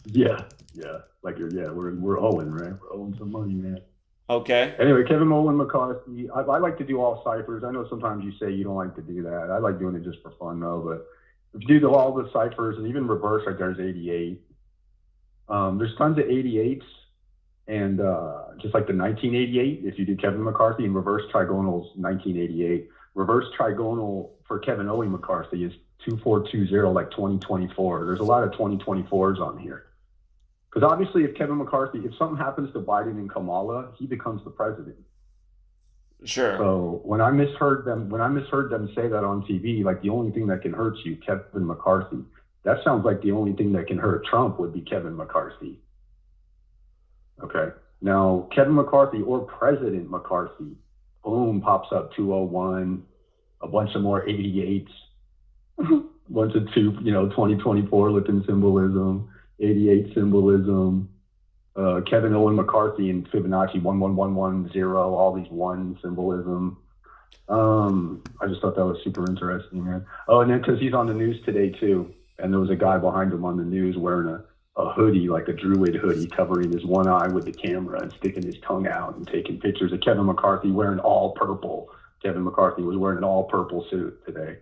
Yeah. We're Owen, right? We're owing some money, man.
Okay.
Anyway, Kevin Owen McCarthy. I like to do all ciphers. I know sometimes you say you don't like to do that. I like doing it just for fun, though. But if you do all the ciphers and even reverse, like there's 88. There's tons of 88s. And just like the 1988, if you do Kevin McCarthy, and reverse trigonal's 1988. Reverse trigonal for Kevin Owen McCarthy is 2420, like 2024. There's a lot of 2024s on here. Because obviously, if something happens to Biden and Kamala, he becomes the president.
Sure.
So when I misheard them say that on TV, like the only thing that can hurt you, Kevin McCarthy, that sounds like the only thing that can hurt Trump would be Kevin McCarthy. Okay. Now, Kevin McCarthy or President McCarthy, boom, pops up 201, a bunch of more 88s, a bunch of 2024 looking symbolism, 88 symbolism, Kevin Owen McCarthy and Fibonacci 11110, all these one symbolism. I just thought that was super interesting, man. Oh, and then because he's on the news today too, and there was a guy behind him on the news wearing a hoodie, like a druid hoodie, covering his one eye with the camera and sticking his tongue out and taking pictures of Kevin McCarthy wearing all purple. Kevin McCarthy was wearing an all purple suit today.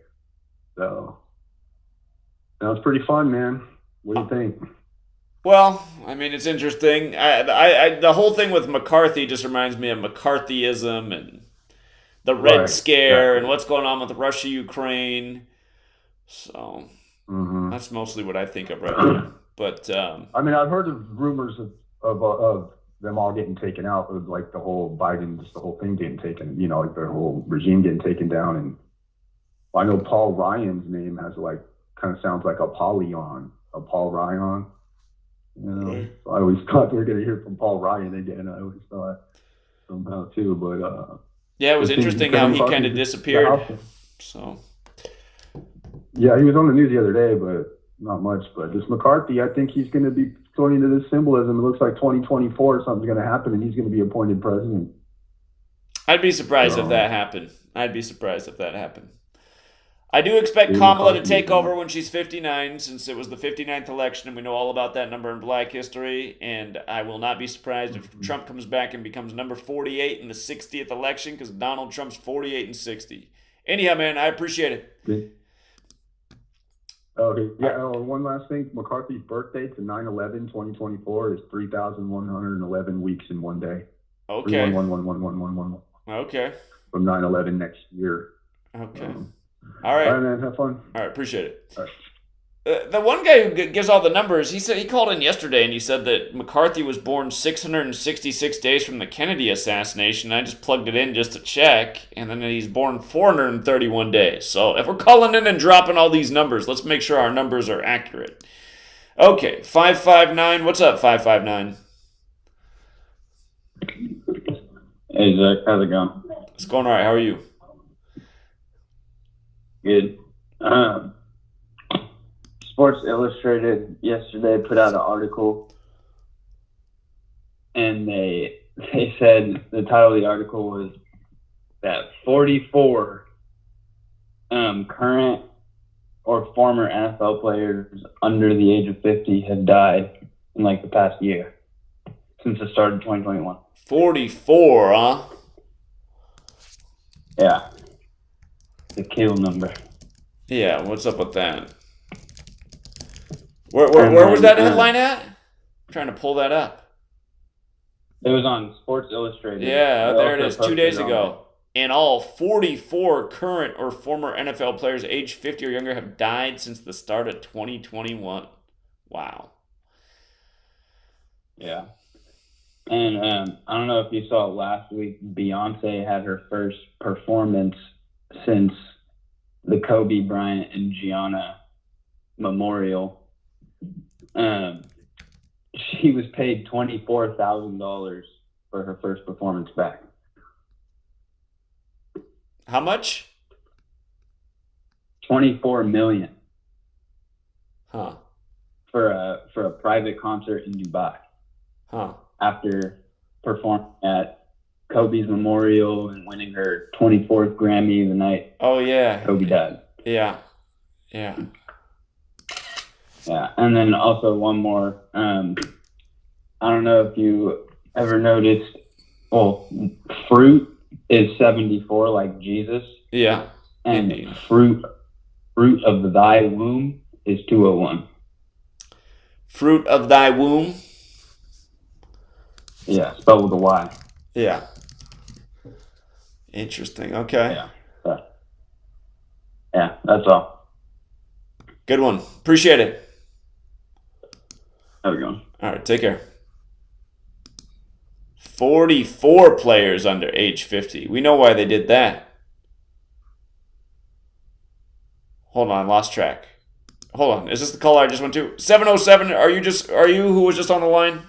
So that was pretty fun, man. What do you think?
Well, I mean, it's interesting. The whole thing with McCarthy just reminds me of McCarthyism, and the Red
Right,
Scare
exactly.
and what's going on with Russia, Ukraine. So that's mostly what I think of right now. But
I mean, I've heard of rumors of them all getting taken out, of like the whole Biden, just the whole thing getting taken, you know, like the whole regime getting taken down. And I know Paul Ryan's name has like, kind of sounds like Apollyon, a Paul Ryan. You know, so I always thought we were going to hear from Paul Ryan again. I always thought somehow too, but
yeah, it was interesting how he kind of disappeared. So
yeah, he was on the news the other day, but not much. But this McCarthy, I think he's going to be going into this symbolism. It looks like 2024 something's going to happen, and he's going to be appointed president.
I'd be surprised if that happened. I do expect Kamala to take over when she's 59, since it was the 59th election, and we know all about that number in Black history. And I will not be surprised if Trump comes back and becomes number 48 in the 60th election, because Donald Trump's 48 and 60. Anyhow, man, I appreciate it.
Okay. Yeah. One last thing. McCarthy's birthday to 9/11/2024 is 3,111 weeks in one day.
Okay.
1111111.
Okay.
From 9/11 next year.
Okay. All right.
All right, man. Have fun.
All right. Appreciate it.
All right.
The one guy who gives all the numbers, he called in yesterday and he said that McCarthy was born 666 days from the Kennedy assassination. I just plugged it in just to check, and then he's born 431 days. So if we're calling in and dropping all these numbers, let's make sure our numbers are accurate. Okay, 559. What's up, 559?
Hey, Zach. How's it going?
It's going all right. How are you?
Good. Sports Illustrated yesterday put out an article, and they said the title of the article was that 44 current or former NFL players under the age of 50 have died in like the past year since the start of 2021.
44, huh?
Yeah. The kill number.
Yeah, what's up with that? Where was that headline at? I'm trying to pull that up.
It was on Sports Illustrated.
Yeah, there it is, 2 days ago. In all, 44 current or former NFL players aged 50 or younger have died since the start of 2021. Wow.
Yeah. And I don't know if you saw last week, Beyonce had her first performance since the Kobe Bryant and Gianna Memorial. She was paid $24,000 for her first performance back.
How much?
$24 million.
Huh.
For a private concert in Dubai.
Huh.
After performing at Kobe's memorial and winning her 24th Grammy the night Kobe died.
Yeah.
Yeah, and then also one more. I don't know if you ever noticed, fruit is 74 like Jesus.
Yeah.
And fruit of thy womb is 201.
Fruit of thy womb?
Yeah, spelled with a Y.
Yeah. Interesting. Okay.
Yeah, that's all.
Good one. Appreciate it.
Have a good one.
All right, take care. 44 players under age 50. We know why they did that. Hold on, lost track. Hold on. Is this the caller I just went to? 707, are you who was just on the line?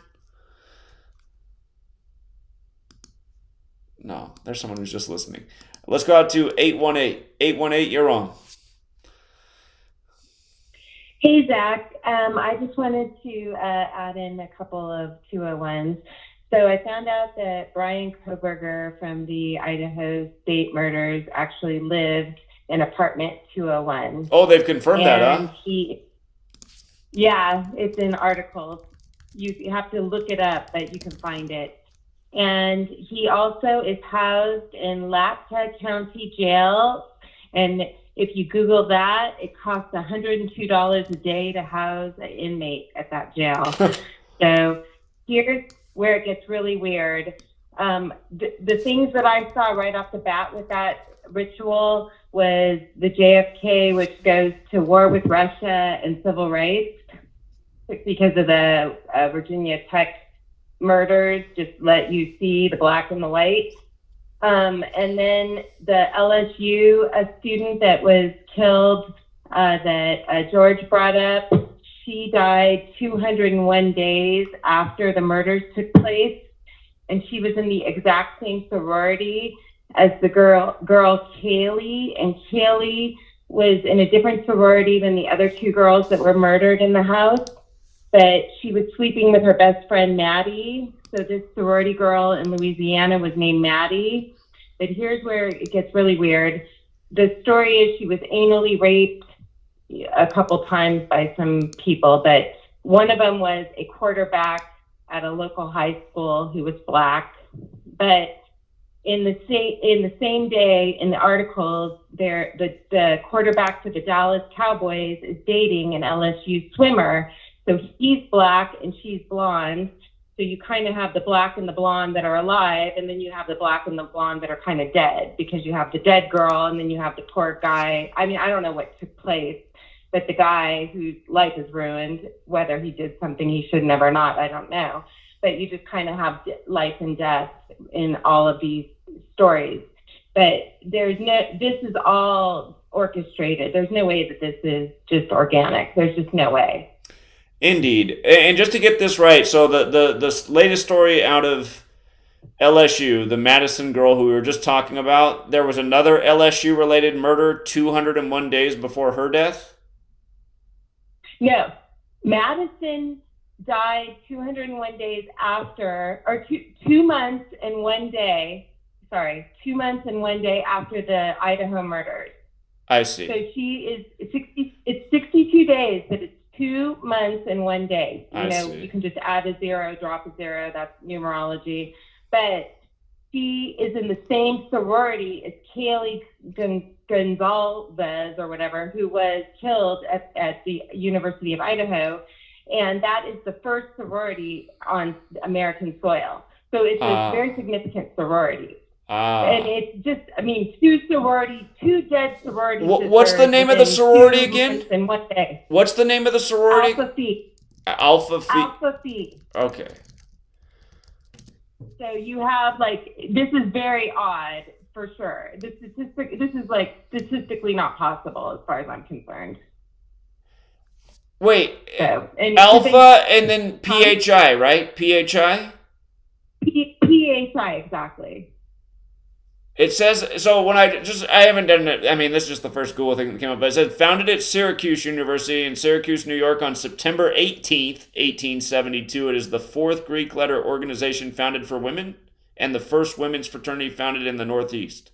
No, there's someone who's just listening. Let's go out to 818. 818, you're on.
Hey, Zach. I just wanted to add in a couple of 201s. So I found out that Brian Koberger from the Idaho State murders actually lived in apartment 201.
Oh, they've confirmed that, huh?
Yeah, it's in articles. You have to look it up, but you can find it. And he also is housed in Latka County Jail. And if you Google that, it costs $102 a day to house an inmate at that jail. So here's where it gets really weird. The things that I saw right off the bat with that ritual was the JFK, which goes to war with Russia and civil rights because of the Virginia Tech murders, just let you see the black and the white. And then the LSU student that was killed that George brought up, she died 201 days after the murders took place. And she was in the exact same sorority as the girl Kaylee. And Kaylee was in a different sorority than the other two girls that were murdered in the house. But she was sleeping with her best friend, Maddie. So this sorority girl in Louisiana was named Maddie. But here's where it gets really weird. The story is she was anally raped a couple times by some people, but one of them was a quarterback at a local high school who was black. But in the same day, in the articles, the quarterback for the Dallas Cowboys is dating an LSU swimmer. So he's black and she's blonde. So you kind of have the black and the blonde that are alive, and then you have the black and the blonde that are kind of dead, because you have the dead girl and then you have the poor guy. I mean, I don't know what took place, but the guy whose life is ruined, whether he did something he shouldn't have or not, I don't know. But you just kind of have life and death in all of these stories. But this is all orchestrated. There's no way that this is just organic. There's just no way.
Indeed. And just to get this right, so the latest story out of LSU, the Madison girl who we were just talking about, there was another LSU-related murder 201 days before her death?
No. Madison died 201 days after, or 2 months and 1 day, 2 months and 1 day after the Idaho murders.
I see.
So it's 62 days, but it's 2 months and 1 day. You know, you can just add a zero, drop a zero. That's numerology. But she is in the same sorority as Kaylee Gonzalez or whatever, who was killed at the University of Idaho. And that is the first sorority on American soil. So it's a very significant sorority. And it's just, I mean, two dead sororities.
What's the name of the sorority again?
In 1 day.
What's the name of the sorority?
Alpha Phi.
Alpha Phi.
Alpha Phi.
Okay.
So you have, like, this is very odd for sure. This is like statistically not possible as far as I'm concerned.
Wait,
so,
Alpha and then PHI, right? PHI?
PHI, exactly.
It says, so when I haven't done it, I mean, this is just the first Google thing that came up, but it said founded at Syracuse University in Syracuse, New York on September 18th, 1872. It is the fourth Greek letter organization founded for women and the first women's fraternity founded in the Northeast.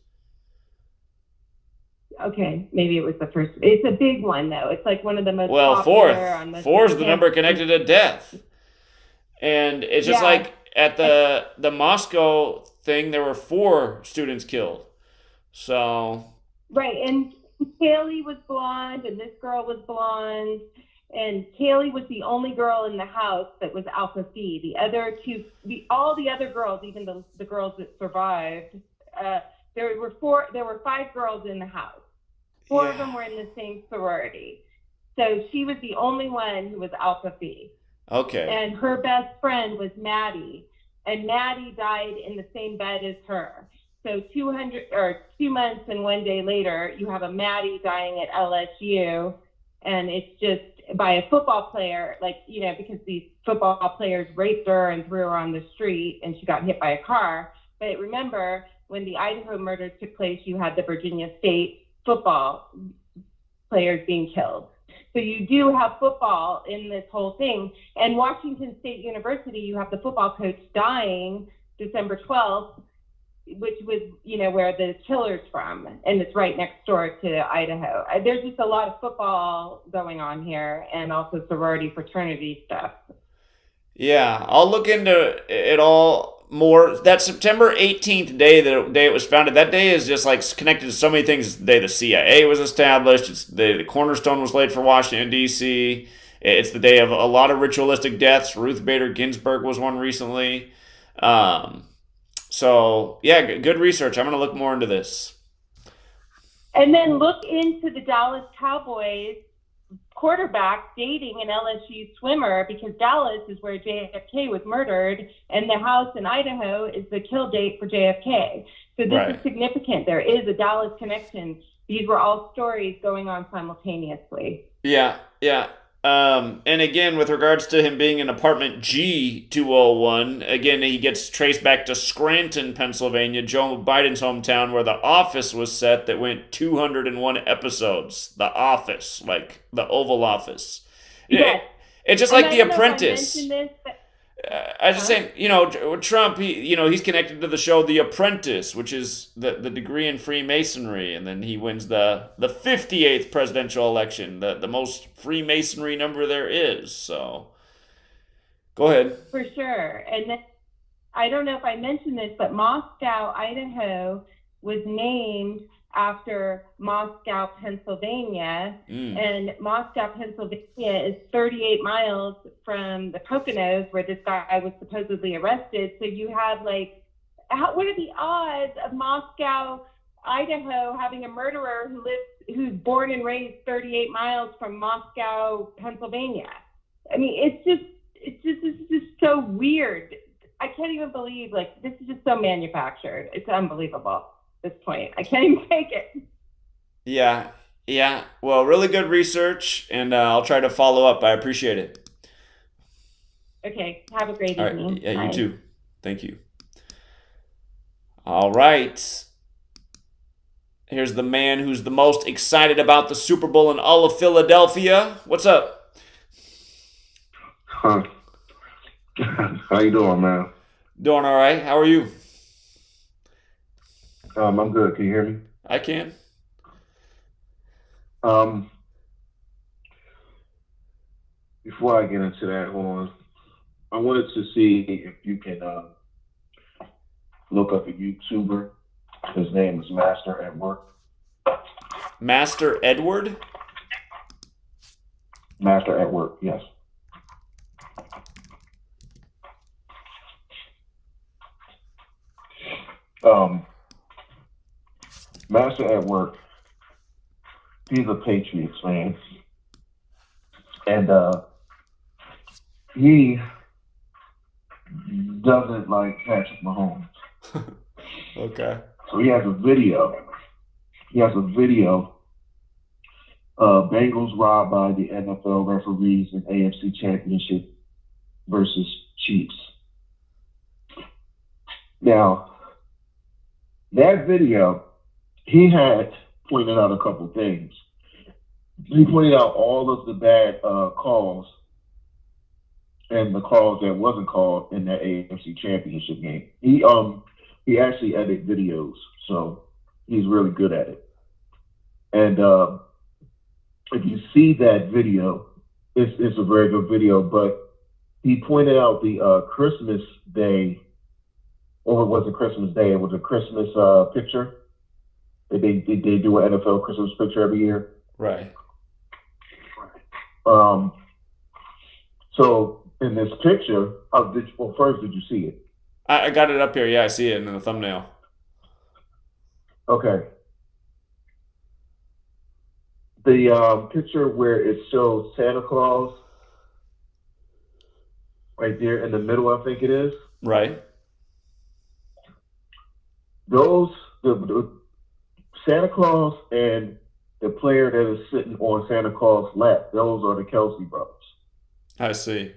Okay, maybe it was the first. It's a big one, though. It's like one of the most
popular.
Well,
fourth is the number connected to death. And it's just like at the Moscow thing, there were 4 students killed. So.
Right, and Kaylee was blonde, and this girl was blonde, and Kaylee was the only girl in the house that was Alpha Phi. The other two, all the other girls, even the girls that survived, there were 5 girls in the house. 4 of them were in the same sorority. So she was the only one who was Alpha Phi.
Okay.
And her best friend was Maddie. And Maddie died in the same bed as her. So 2 months and 1 day later, you have a Maddie dying at LSU, and it's just by a football player, like, you know, because these football players raped her and threw her on the street, and she got hit by a car. But remember, when the Idaho murders took place, you had the Virginia State football players being killed. So you do have football in this whole thing. And Washington State University, you have the football coach dying December 12th, which was, you know, where the killer's from. And it's right next door to Idaho. There's just a lot of football going on here, and also sorority fraternity stuff.
Yeah, I'll look into it all more. That September 18th day, the day it was founded, that day is just like connected to so many things. It's the day the CIA was established. It's the cornerstone was laid for Washington, D.C. It's the day of a lot of ritualistic deaths. Ruth Bader Ginsburg was one recently. So, yeah, good research. I'm going to look more into this.
And then look into the Dallas Cowboys quarterback dating an LSU swimmer, because Dallas is where JFK was murdered, and the house in Idaho is the kill date for JFK. So this is significant. There is a Dallas connection. These were all stories going on simultaneously.
Yeah. And again, with regards to him being in apartment G201, again, he gets traced back to Scranton, Pennsylvania, Joe Biden's hometown, where The Office was set that went 201 episodes. The Office, like the Oval Office.
Yes.
It's just
And
like
I
The
don't know if I
Apprentice.
mentioned this, but
I was just saying, Trump, he's connected to the show The Apprentice, which is the degree in Freemasonry, and then he wins the 58th presidential election, the most Freemasonry number there is. So, go ahead.
For sure. And then, I don't know if I mentioned this, but Moscow, Idaho was named after Moscow, Pennsylvania. And Moscow, Pennsylvania is 38 miles from the Poconos, where this guy was supposedly arrested. So you have what are the odds of Moscow, Idaho having a murderer who's born and raised 38 miles from Moscow, Pennsylvania? I mean, this is just so weird. I can't even believe, this is just so manufactured. It's unbelievable at this point. I can't even take it.
Yeah. Well, really good research, and I'll try to follow up. I appreciate it.
Okay. Have a great
All right.
evening.
Yeah,
Bye.
you too. Thank you. All right. Here's the man who's the most excited about the Super Bowl in all of Philadelphia. What's up?
Huh. How you doing, man?
Doing all right. How are you?
I'm good. Can you hear me?
I can.
Before I get into that, hold on. I wanted to see if you can look up a YouTuber. His name is Master at Work.
Master Edward?
Master at Work, yes. Master at Work, he's a Patriots fan. And he doesn't like Patrick Mahomes.
Okay.
So he has a video. Bengals robbed by the NFL referees in AFC Championship versus Chiefs. Now, that video, he had pointed out a couple things. He pointed out all of the bad calls and the calls that wasn't called in that AFC Championship game. He actually edited videos, so he's really good at it. And if you see that video, it's a very good video, but he pointed out the Christmas Day, or it wasn't Christmas Day, it was a Christmas picture. They do an NFL Christmas picture every year.
Right.
So in this picture, first, did you see it?
I got it up here. Yeah, I see it in the thumbnail.
Okay. The picture where it shows Santa Claus right there in the middle, I think it is.
Right.
Those, the Santa Claus and the player that is sitting on Santa Claus' lap, those are the Kelsey brothers.
I see.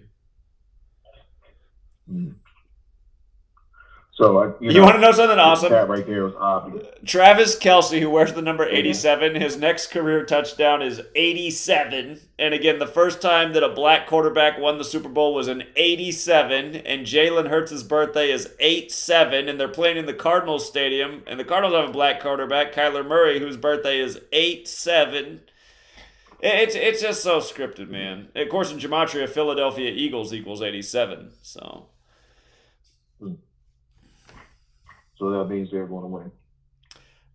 So
you want to know something awesome?
That right there is obvious.
Travis Kelce, who wears the number 87, his next career touchdown is 87. And again, the first time that a black quarterback won the Super Bowl was in 87. And Jalen Hurts' birthday is 8-7. And they're playing in the Cardinals Stadium. And the Cardinals have a black quarterback, Kyler Murray, whose birthday is 8-7. It's just so scripted, man. Of course, in Gematria, Philadelphia Eagles equals 87. So
that means they're going to win.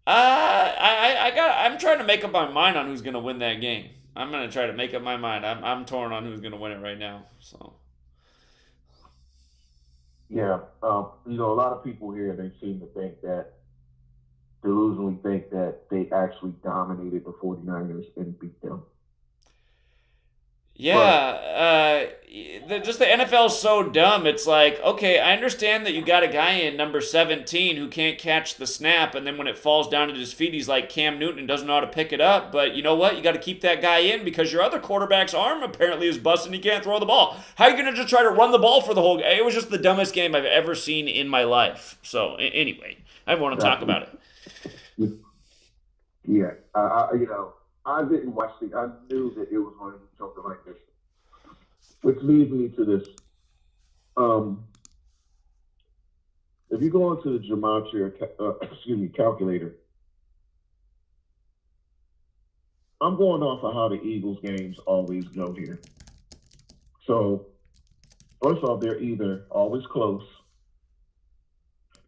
I'm trying to make up my mind on who's going to win that game. I'm going to try to make up my mind. I'm torn on who's going to win it right now. So
Yeah, you know, a lot of people here, they seem to think that, delusionally think that they actually dominated the 49ers and beat them.
Yeah, just the NFL is so dumb. It's like, okay, I understand that you got a guy in number 17 who can't catch the snap, and then when it falls down at his feet, he's like Cam Newton and doesn't know how to pick it up. But you know what? You got to keep that guy in because your other quarterback's arm apparently is busted and he can't throw the ball. How are you going to just try to run the ball for the whole game? It was just the dumbest game I've ever seen in my life. So, anyway, I want to talk about it.
Yeah, you know, I didn't watch the. I knew that it was going to be something like this, which leads me to this. If you go into the Gematria, calculator, I'm going off of how the Eagles games always go here. So, first off, they're either always close.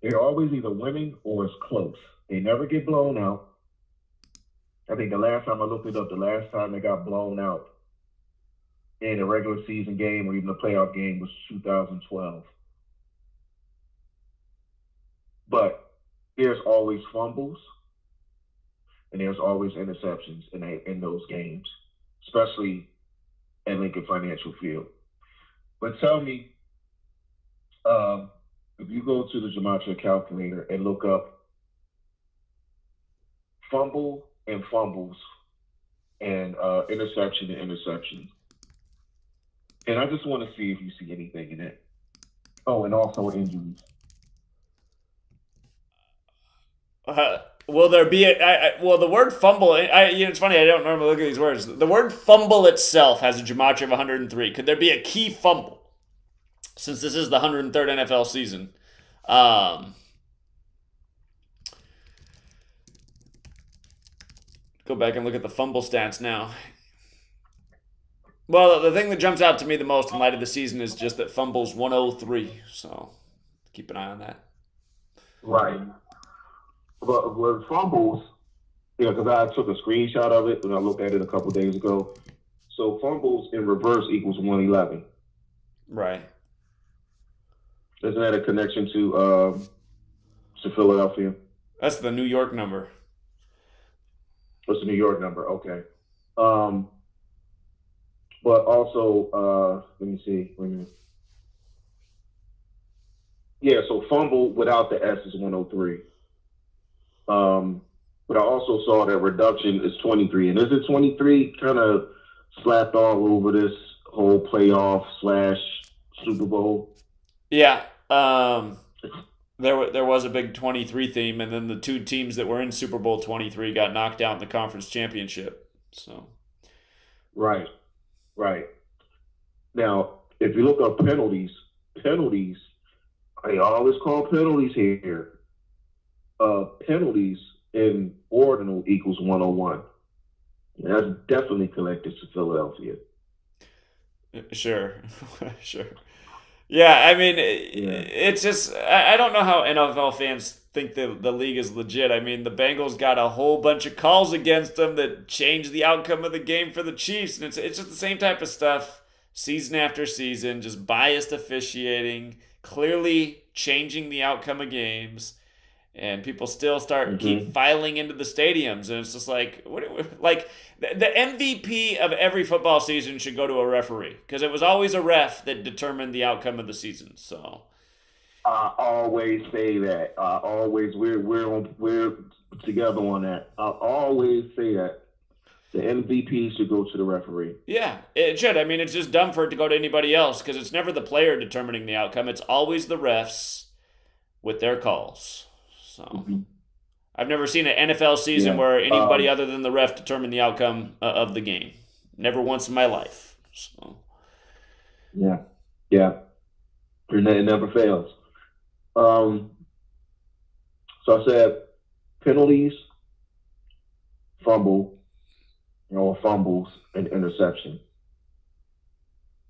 They're always either winning or it's close. They never get blown out. I think the last time I looked it up, the last time they got blown out in a regular season game or even a playoff game was 2012. But there's always fumbles and there's always interceptions in those games, especially at Lincoln Financial Field. But tell me, if you go to the Gematria calculator and look up fumble and fumbles and interception and interception. And I just want to see if you see anything in it. Oh, and also injuries.
Will there be well, the word fumble, it's funny, I don't normally look at these words. The word fumble itself has a gematria of 103. Could there be a key fumble? Since this is the 103rd NFL season. Go back and look at the fumble stats now. Well, the thing that jumps out to me the most in light of the season is just that fumbles 103. So keep an eye on that.
Right. But with fumbles, because I took a screenshot of it and I looked at it a couple days ago. So fumbles in reverse equals 111.
Right.
Isn't that a connection to Philadelphia?
That's the New York number.
What's the New York number? Okay. But also, let me see. Wait a minute. Yeah, so fumble without the S is 103. But I also saw that reduction is 23. And is it 23 kind of slapped all over this whole playoff / Super Bowl?
Yeah. There was a big 23 theme, and then the two teams that were in Super Bowl 23 got knocked out in the conference championship. So,
right. Now, if you look up penalties, I always call penalties here. Penalties in ordinal equals 101. And that's definitely connected to Philadelphia.
Sure. Yeah, I mean, it's just, I don't know how NFL fans think the league is legit. I mean, the Bengals got a whole bunch of calls against them that changed the outcome of the game for the Chiefs. And it's just the same type of stuff, season after season, just biased officiating, clearly changing the outcome of games. And people still keep filing into the stadiums. And it's just like, the MVP of every football season should go to a referee, because it was always a ref that determined the outcome of the season. So
I always say that. We're together on that. I always say that the MVP should go to the referee.
Yeah, it should. I mean, it's just dumb for it to go to anybody else, because it's never the player determining the outcome. It's always the refs with their calls. So I've never seen an NFL season where anybody other than the ref determined the outcome of the game. Never once in my life. So.
Yeah. It never fails. So I said penalties, fumbles, and interception.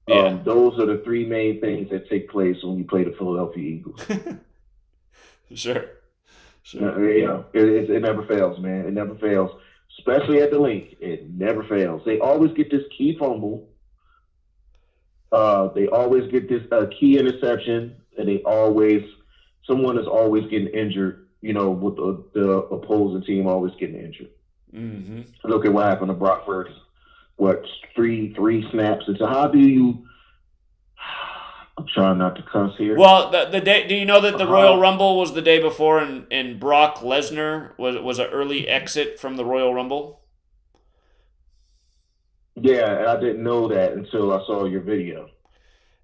Yeah.
Those are the three main things that take place when you play the Philadelphia Eagles.
Sure.
It never fails, man. It never fails. Especially at the link. It never fails. They always get this key fumble. They always get this key interception. and someone is always getting injured. With the opposing team always getting injured.
Mm-hmm.
Look at what happened to Brock Purdy. What, three snaps? And so how do you? I'm trying not to cuss here.
Well, the day. Do you know that the Royal Rumble was the day before, and Brock Lesnar was an early exit from the Royal Rumble?
Yeah, and I didn't know that until I saw your video.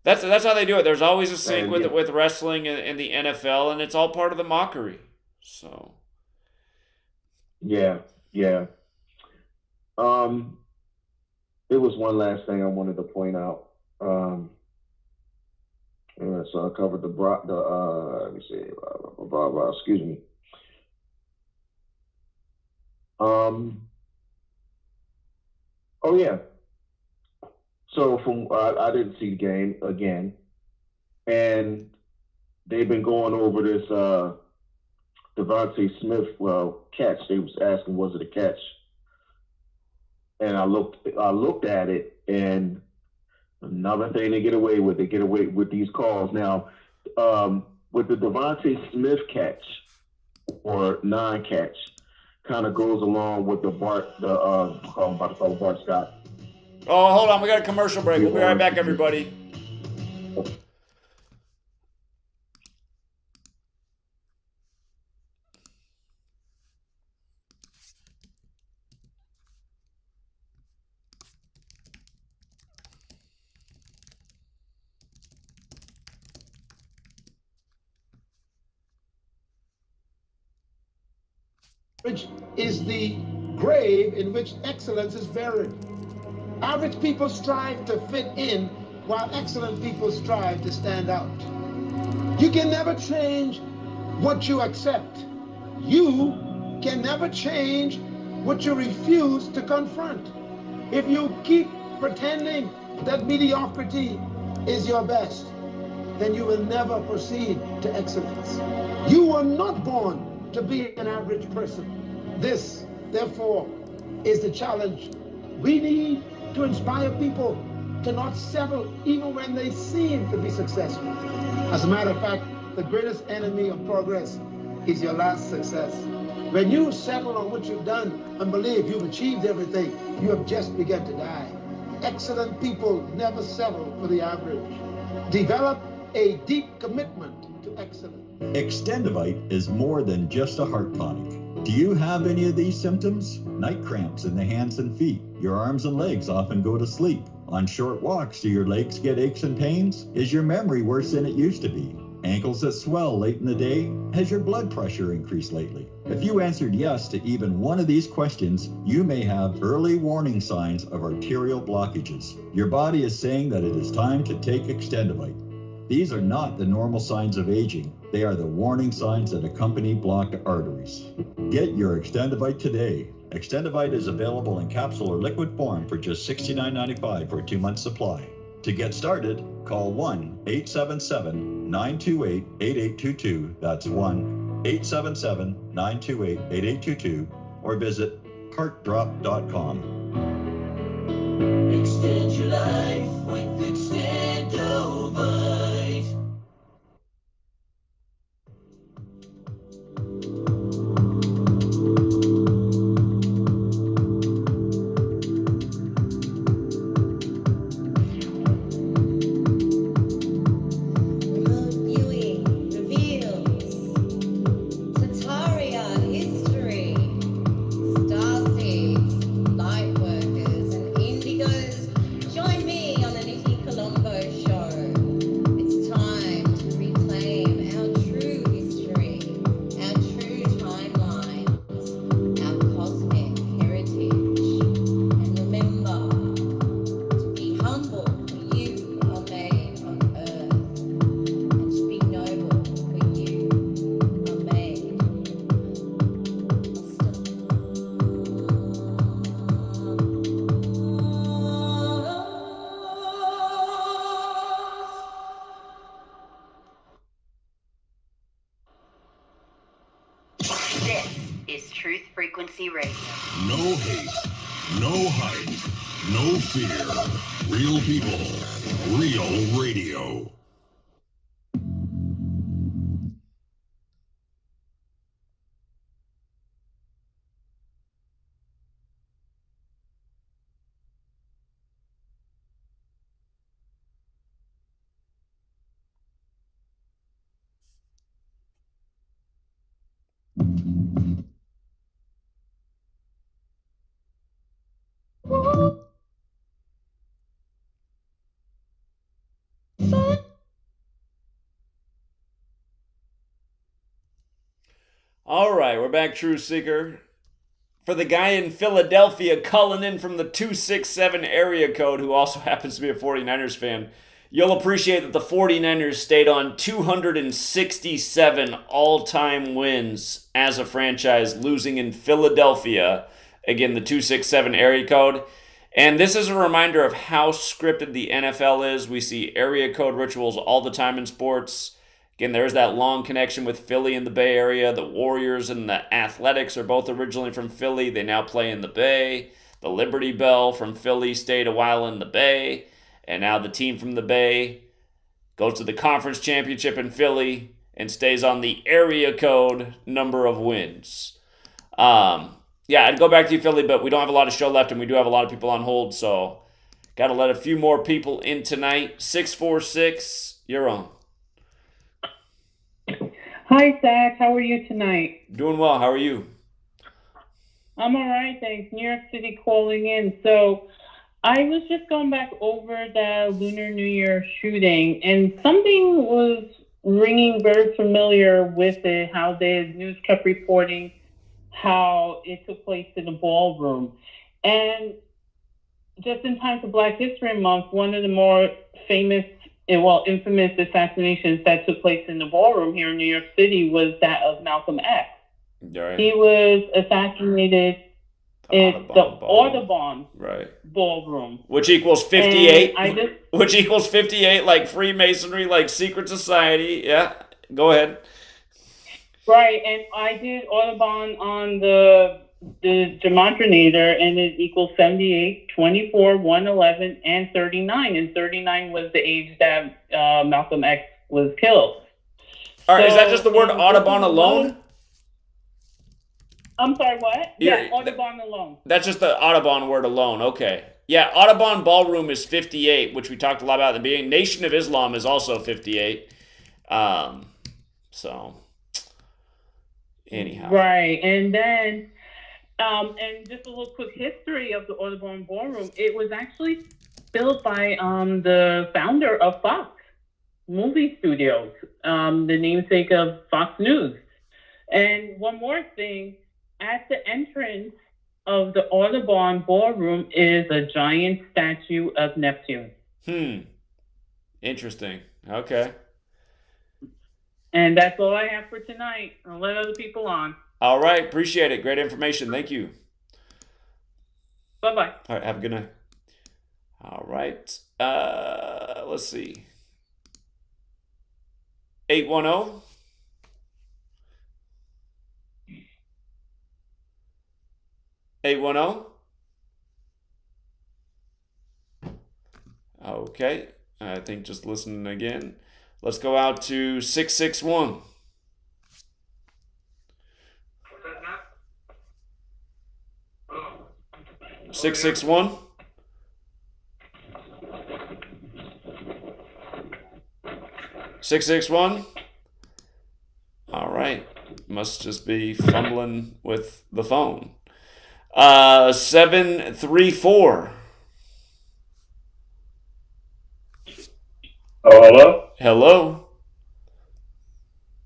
That's how they do it. There's always a sync with wrestling and the NFL, and it's all part of the mockery. So.
Yeah. There was one last thing I wanted to point out. So I covered let me see, excuse me. Oh yeah. So I didn't see the game again, and they've been going over this Devontae Smith catch. They was asking, was it a catch? And I looked at it, and another thing they get away with these calls. Now, with the Devontae Smith catch or non-catch, kind of goes along with the Bart Scott.
Oh, hold on, we got a commercial break. We'll be right back, everybody.
Which is the grave in which excellence is buried. Average people strive to fit in, while excellent people strive to stand out. You can never change what you accept. You can never change what you refuse to confront. If you keep pretending that mediocrity is your best, then you will never proceed to excellence. You were not born to be an average person. This, therefore, is the challenge. We need to inspire people to not settle even when they seem to be successful. As a matter of fact, the greatest enemy of progress is your last success. When you settle on what you've done and believe you've achieved everything, you have just begun to die. Excellent people never settle for the average. Develop a deep commitment to excellence.
Extendivite is more than just a heart tonic. Do you have any of these symptoms? Night cramps in the hands and feet. Your arms and legs often go to sleep. On short walks, do your legs get aches and pains? Is your memory worse than it used to be? Ankles that swell late in the day? Has your blood pressure increased lately? If you answered yes to even one of these questions, you may have early warning signs of arterial blockages. Your body is saying that it is time to take Extendivite. These are not the normal signs of aging. They are the warning signs that accompany blocked arteries. Get your Extendivite today. Extendivite is available in capsule or liquid form for just $69.95 for a 2-month supply. To get started, call 1-877-928-8822. That's 1-877-928-8822. Or visit heartdrop.com.
Extend your life with Extendivite.
Radio.
No hate, no hype, no fear. Real people, real radio.
All right, we're back, True Seeker. For the guy in Philadelphia calling in from the 267 area code, who also happens to be a 49ers fan, you'll appreciate that the 49ers stayed on 267 all-time wins as a franchise, losing in Philadelphia. Again, the 267 area code. And this is a reminder of how scripted the NFL is. We see area code rituals all the time in sports. Again, there's that long connection with Philly and the Bay Area. The Warriors and the Athletics are both originally from Philly. They now play in the Bay. The Liberty Bell from Philly stayed a while in the Bay. And now the team from the Bay goes to the conference championship in Philly and stays on the area code number of wins. Yeah, I'd go back to you, Philly, but we don't have a lot of show left, and we do have a lot of people on hold, so got to let a few more people in tonight. 646, you're on.
Hi, Zach. How are you tonight?
Doing well. How are you?
I'm all right, thanks. New York City calling in. So I was just going back over the Lunar New Year shooting, and something was ringing very familiar with it, how the news kept reporting how it took place in a ballroom. And just in time for Black History Month, one of the more infamous assassinations that took place in the ballroom here in New York City was that of Malcolm X.
Right.
He was assassinated in the Audubon ballroom.
Which equals 58. Which equals 58, like Freemasonry, like secret society. Yeah, go ahead.
Right, and I did Audubon on the Gematriator, and it equals 78, 24, 111, and 39. And 39 was the age that Malcolm X was killed.
All right, is that just the word Audubon alone?
I'm sorry, what? Yeah, Audubon alone.
That's just the Audubon word alone, okay. Yeah, Audubon Ballroom is 58, which we talked a lot about at the beginning. Nation of Islam is also 58. Anyhow.
Right, and then, and just a little quick history of the Audubon Ballroom. It was actually built by the founder of Fox Movie Studios, the namesake of Fox News. And one more thing, at the entrance of the Audubon Ballroom is a giant statue of Neptune.
Interesting. Okay.
And that's all I have for tonight. I'll let other people on.
All right. Appreciate it. Great information. Thank you.
Bye-bye.
All right. Have a good night. All right. Let's see. 810. Okay. I think just listening again. Let's go out to 661. Six 661. All right. Must just be fumbling with the phone. 734.
Oh, hello?
Hello.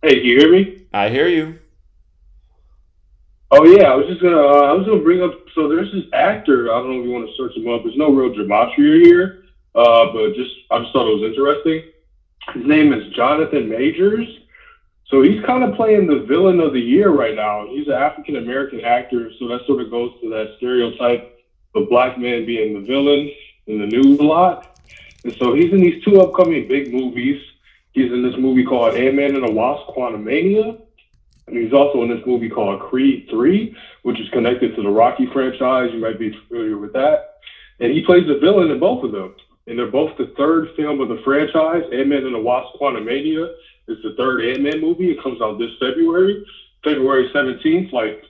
Hey, can you hear me?
I hear you.
Oh yeah, I was gonna bring up. So there's this actor. I don't know if you want to search him up. There's no real gematria here, but I just thought it was interesting. His name is Jonathan Majors. So he's kind of playing the villain of the year right now. He's an African American actor, so that sort of goes to that stereotype of black men being the villain in the news a lot. And so he's in these two upcoming big movies. He's in this movie called Ant-Man and the Wasp: Quantumania. And he's also in this movie called Creed 3, which is connected to the Rocky franchise. You might be familiar with that. And he plays the villain in both of them. And they're both the third film of the franchise. Ant-Man and the Wasp: Quantumania is the third Ant-Man movie. It comes out this February 17th, like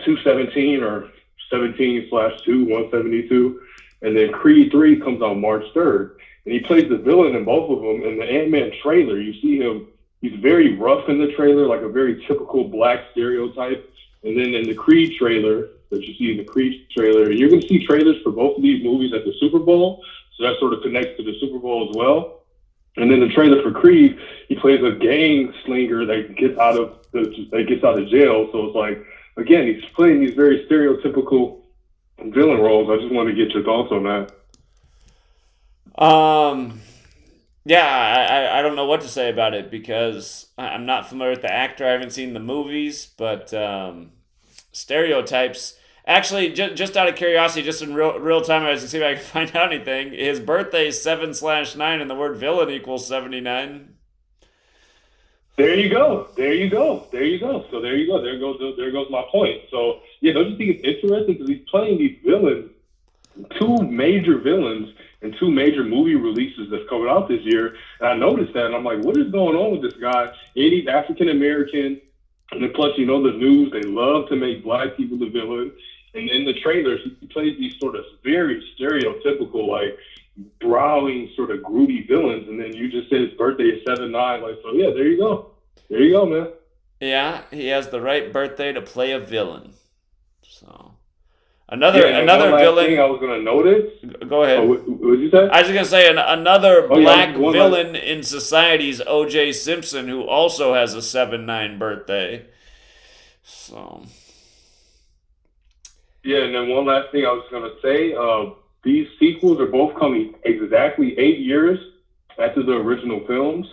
217 or 17/2/172. And then Creed 3 comes out March 3rd. And he plays the villain in both of them. In the Ant-Man trailer, you see him, he's very rough in the trailer, like a very typical black stereotype. And then in the Creed trailer, that you see in the Creed trailer, you're going to see trailers for both of these movies at the Super Bowl. So that sort of connects to the Super Bowl as well. And then the trailer for Creed, he plays a gang slinger that gets out of jail. So it's like, again, he's playing these very stereotypical villain roles. I just want to get your thoughts on that.
Yeah, I don't know what to say about it because I'm not familiar with the actor. I haven't seen the movies, but stereotypes. Actually, just out of curiosity, just in real time, I was to see if I could find out anything. His birthday is 7/9, and the word villain equals 79.
There you go. So there you go. There goes my point. So yeah, don't you think it's interesting because he's playing these villains, two major villains, and two major movie releases that's coming out this year. And I noticed that, and I'm like, what is going on with this guy? And he's African American, and then plus, the news, they love to make black people the villain. And in the trailers, he plays these sort of very stereotypical, like, brawling, sort of groovy villains. And then you just said his birthday is 7/9. Like, so yeah, there you go. There you go, man.
Yeah, he has the right birthday to play a villain. So another villain.
Thing I was gonna notice.
Go ahead.
What did you say?
I was gonna say another black villain in society is O.J. Simpson, who also has a 7/9 birthday. So.
Yeah, and then one last thing I was gonna say. These sequels are both coming exactly 8 years after the original films.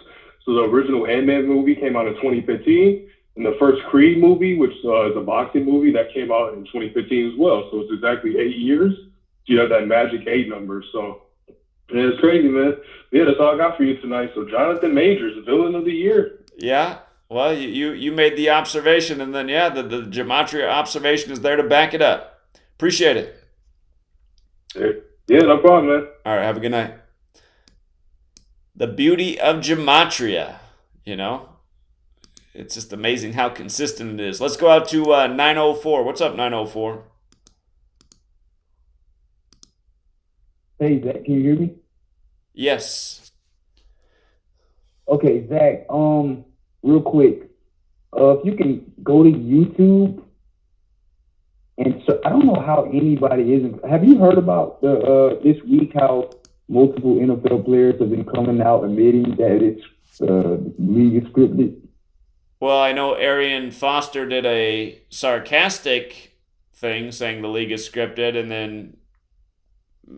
So the original Ant-Man movie came out in 2015, and the first Creed movie, which is a boxing movie, that came out in 2015 as well. So it's exactly 8 years. So you have that magic 8 number. So yeah, it's crazy, man. Yeah, that's all I got for you tonight. So Jonathan Majors, villain of the year.
Yeah. Well, you made the observation, and then the Gematria observation is there to back it up. Appreciate it.
Yeah, no problem, man.
All right, have a good night. The beauty of Gematria, it's just amazing how consistent it is. Let's go out to 904. What's up, 904?
Hey, Zach, can you hear me?
Yes.
Okay, Zach, real quick, if you can go to YouTube, and so I don't know how anybody isn't. Have you heard about this week how multiple NFL players have been coming out admitting that it's league is scripted?
Well, I know Arian Foster did a sarcastic thing saying the league is scripted, and then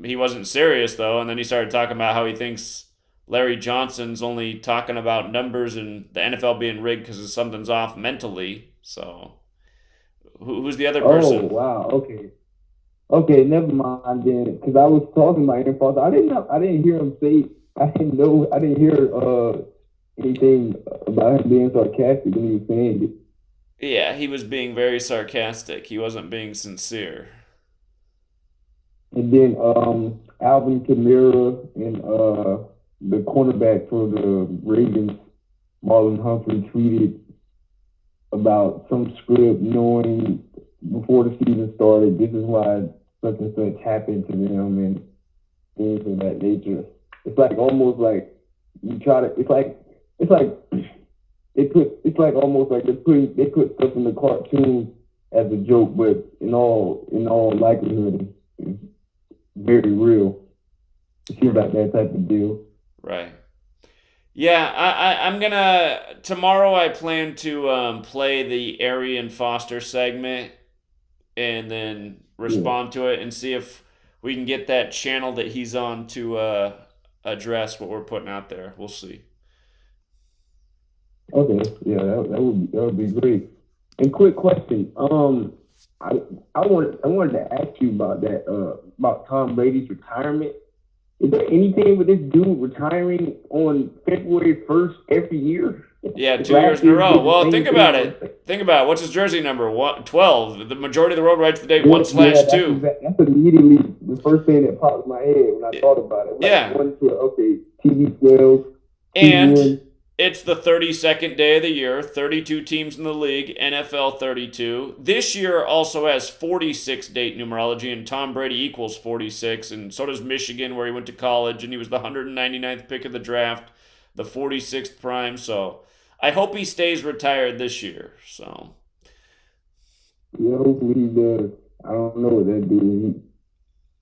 he wasn't serious though, and then he started talking about how he thinks Larry Johnson's only talking about numbers and the NFL being rigged because something's off mentally. So. Who's the other person?
Oh, wow. Okay, never mind then. Because I was talking about Aaron Foster. I didn't hear him say. I didn't hear anything about him being sarcastic when he was saying it.
Yeah, he was being very sarcastic. He wasn't being sincere.
And then Alvin Kamara and the cornerback for the Ravens, Marlon Humphrey, tweeted about some script, knowing before the season started, this is why such and such happened to them and things of that nature. It's like almost like you try to. It's like they put stuff in the cartoon as a joke, but in all likelihood, it's very real. It seems like that type of deal.
Right. Yeah, I'm gonna tomorrow. I plan to play the Arian Foster segment and then respond to it and see if we can get that channel that he's on to address what we're putting out there. We'll see.
Okay, yeah, that would be great. And quick question, I wanted to ask you about that about Tom Brady's retirement. Is there anything with this dude retiring on February 1st every year?
Yeah, 2 years in a row. Well, think about it. What's his jersey number? 12. The majority of the world writes the date 1/2.
That's immediately the first thing that popped in my head when I thought about it.
Yeah.
1/12. Okay, TB12.
And it's the 32nd day of the year, 32 teams in the league, NFL 32. This year also has 46 date numerology, and Tom Brady equals 46, and so does Michigan, where he went to college, and he was the 199th pick of the draft, the 46th prime, so I hope he stays retired this year, so.
Yeah, hopefully he does. I don't know what that dude,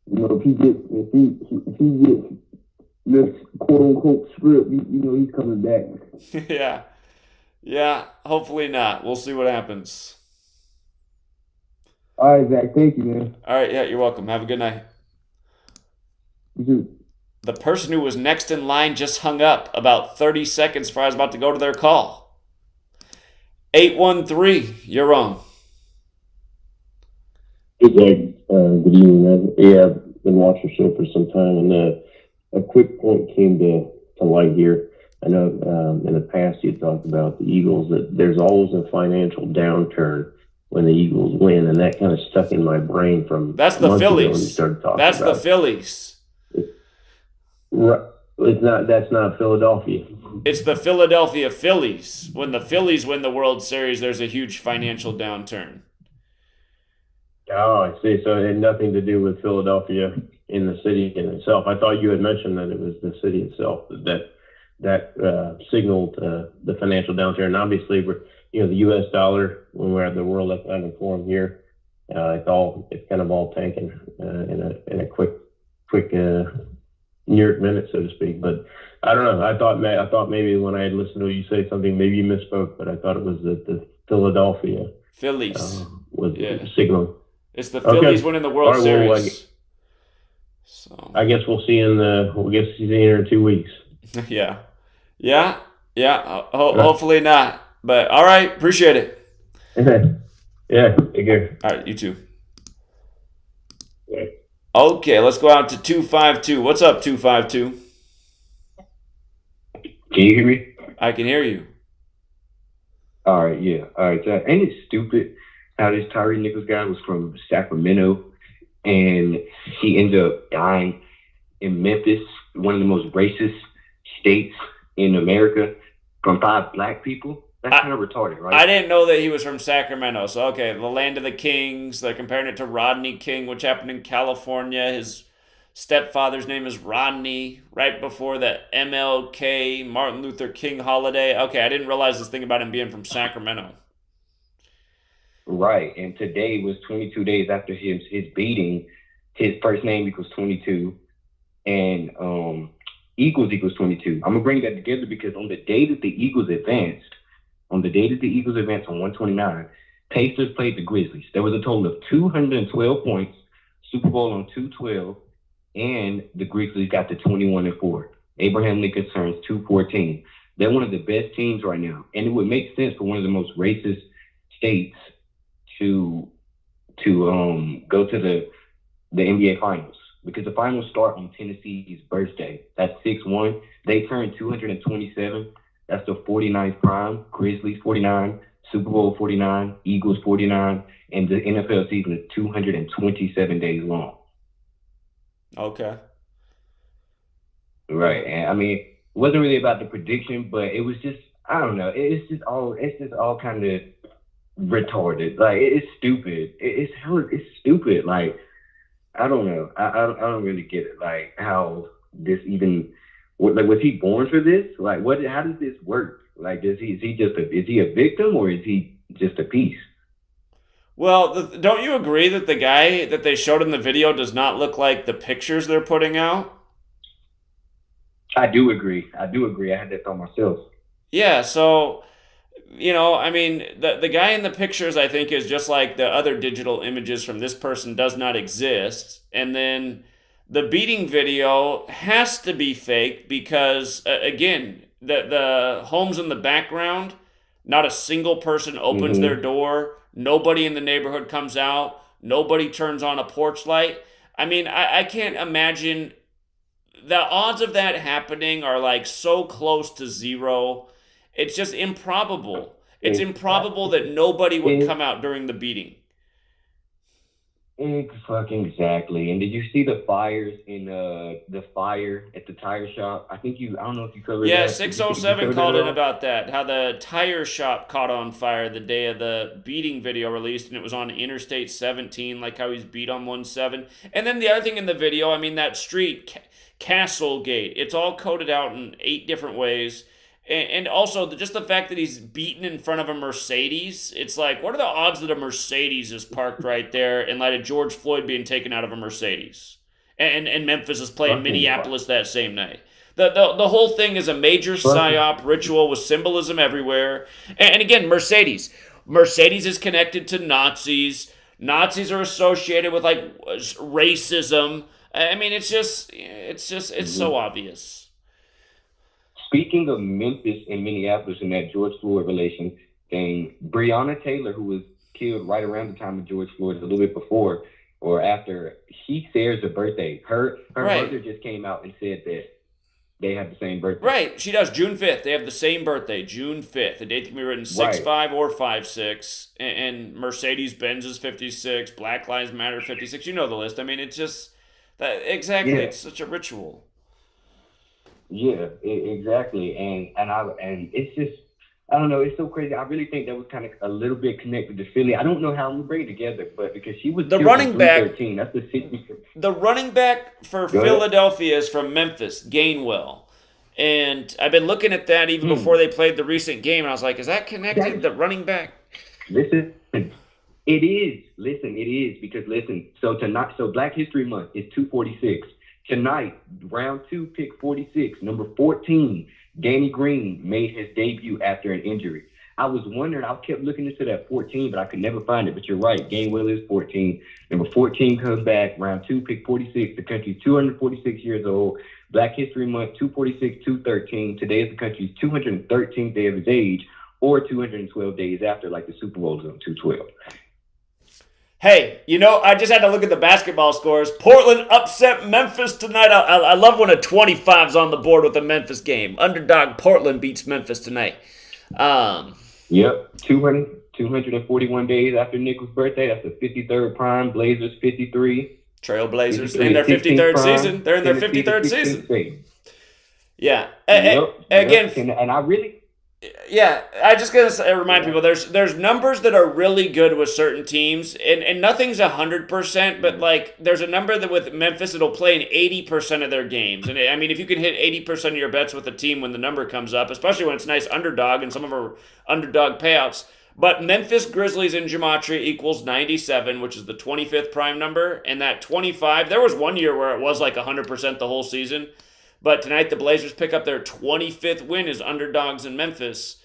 if he gets this quote unquote script, he's coming back.
Yeah, hopefully not. We'll see what happens.
All right, Zach, thank you, man.
All right, yeah, you're welcome. Have a good night.
You too.
The person who was next in line just hung up about 30 seconds before I was about to go to their call. 813, you're on.
Good evening, man. Yeah, I've been watching the show for some time, and a quick point came to light here. I know in the past you talked about the Eagles, that there's always a financial downturn when the Eagles win, and that kind of stuck in my brain from
That's the
months ago when you
Phillies.
started talking
That's
about
the Phillies.
Right. That's not Philadelphia.
It's the Philadelphia Phillies. When the Phillies win the World Series, there's a huge financial downturn.
Oh, I see. So it had nothing to do with Philadelphia in the city in itself. I thought you had mentioned that it was the city itself that signaled the financial downturn. And obviously, the U.S. dollar, when we're at the World Economic Forum here, it's kind of all tanking in a quick New York minute, so to speak. But I don't know. I thought maybe when I had listened to you say something, maybe you misspoke, but I thought it was the Philadelphia
Phillies
was signaling.
It's the Phillies winning the World Series.
So I guess we'll see here in 2 weeks.
Yeah. Hopefully not. But all right, appreciate it.
Yeah, take care.
All right, you too. Okay, let's go out to 252. What's up, 252?
Can you hear me?
I can hear you.
All right, yeah. All right, Zach. Ain't it stupid how this Tyree Nichols guy was from Sacramento and he ended up dying in Memphis, one of the most racist states in America, from 5 black people? That's kind of retarded, right?
I didn't know that he was from Sacramento. So, okay, the land of the kings. They're comparing it to Rodney King, which happened in California. His stepfather's name is Rodney, right before the MLK, Martin Luther King holiday. Okay, I didn't realize this thing about him being from Sacramento.
Right, and today was 22 days after his beating. His first name equals 22, and equals 22. I'm going to bring that together because on the day that the Eagles advanced on 129, Pacers played the Grizzlies. There was a total of 212 points, Super Bowl on 212, and the Grizzlies got to 21-4. Abraham Lincoln turns 214. They're one of the best teams right now, and it would make sense for one of the most racist states to go to the NBA Finals, because the finals start on Tennessee's birthday. That's 6-1. They turn 227. That's the 49th prime. Grizzlies 49, Super Bowl 49, Eagles 49, and the NFL season is 227 days long.
Okay.
Right, and I mean, it wasn't really about the prediction, but it was just, I don't know. It's just all kind of retarded. Like, it's stupid. It's stupid. Like, I don't know. I don't really get it. Like, how this even, like, was he born for this? Like, how does this work? Like, is he a victim, or is he just a piece?
Well, don't you agree that the guy that they showed in the video does not look like the pictures they're putting out?
I do agree. I had that thought myself.
Yeah, so, I mean, the guy in the pictures, I think, is just like the other digital images from this person does not exist. And then the beating video has to be fake because, again, the homes in the background, not a single person opens their door. Nobody in the neighborhood comes out. Nobody turns on a porch light. I mean, I can't imagine. The odds of that happening are like so close to zero. It's just improbable. It's improbable that nobody would come out during the beating.
Exactly. And did you see the fires in the fire at the tire shop? I don't know if you covered that.
Yeah, 607 called in about that. How the tire shop caught on fire the day of the beating video released, and it was on Interstate 17, like how he's beat on 17. And then the other thing in the video, I mean, that street, Castlegate, it's all coded out in 8 different ways. And also, just the fact that he's beaten in front of a Mercedes, it's like, what are the odds that a Mercedes is parked right there in light of George Floyd being taken out of a Mercedes? And Memphis is playing Minneapolis that same night. The whole thing is a major psyop ritual with symbolism everywhere. And again, Mercedes is connected to Nazis. Nazis are associated with like racism. I mean, it's so obvious.
Speaking of Memphis and Minneapolis and that George Floyd relation thing, Breonna Taylor, who was killed right around the time of George Floyd, a little bit before or after, she shares a birthday. Her mother just came out and said that they have the same birthday.
Right, she does. June 5th. They have the same birthday, June 5th. The date can be written 6-5 or 5-6. And Mercedes-Benz is 56. Black Lives Matter 56. You know the list. I mean, it's just exactly. Yeah. It's such a ritual.
Yeah, exactly. And it's just, I don't know, it's so crazy. I really think that was kind of a little bit connected to Philly. I don't know how I'm going to bring it together, but because she was
the running back,
13, that's the city.
The running back for Philadelphia is from Memphis, Gainwell. And I've been looking at that even before they played the recent game, and I was like, is that connected, the running back?
Listen, it is. Listen, it is. Because listen, so Black History Month is 246. Tonight, round 2, pick 46, number 14, Danny Green made his debut after an injury. I was wondering, I kept looking into that 14, but I could never find it. But you're right, Gainwell is 14. Number 14 comes back, round 2, pick 46. The country's 246 years old. Black History Month, 246, 213. Today is the country's 213th day of his age, or 212 days after, like the Super Bowl is on 212.
Hey, I just had to look at the basketball scores. Portland upset Memphis tonight. I love when a 25's on the board with a Memphis game. Underdog Portland beats Memphis tonight.
Yep, 241 days after Nichols' birthday. That's the 53rd prime. Blazers 53.
Trailblazers in their 53rd season. They're in their 53rd season. Yeah. Again,
and I really.
Yeah, I just gotta remind people there's numbers that are really good with certain teams, and nothing's 100%, but like there's a number that with Memphis it'll play in 80% of their games, and I mean if you can hit 80% of your bets with a team when the number comes up, especially when it's nice underdog and some of our underdog payouts. But Memphis Grizzlies in Gematria equals 97, which is the 25th prime number, and that 25. There was one year where it was like 100% the whole season. But tonight the Blazers pick up their 25th win as underdogs in Memphis.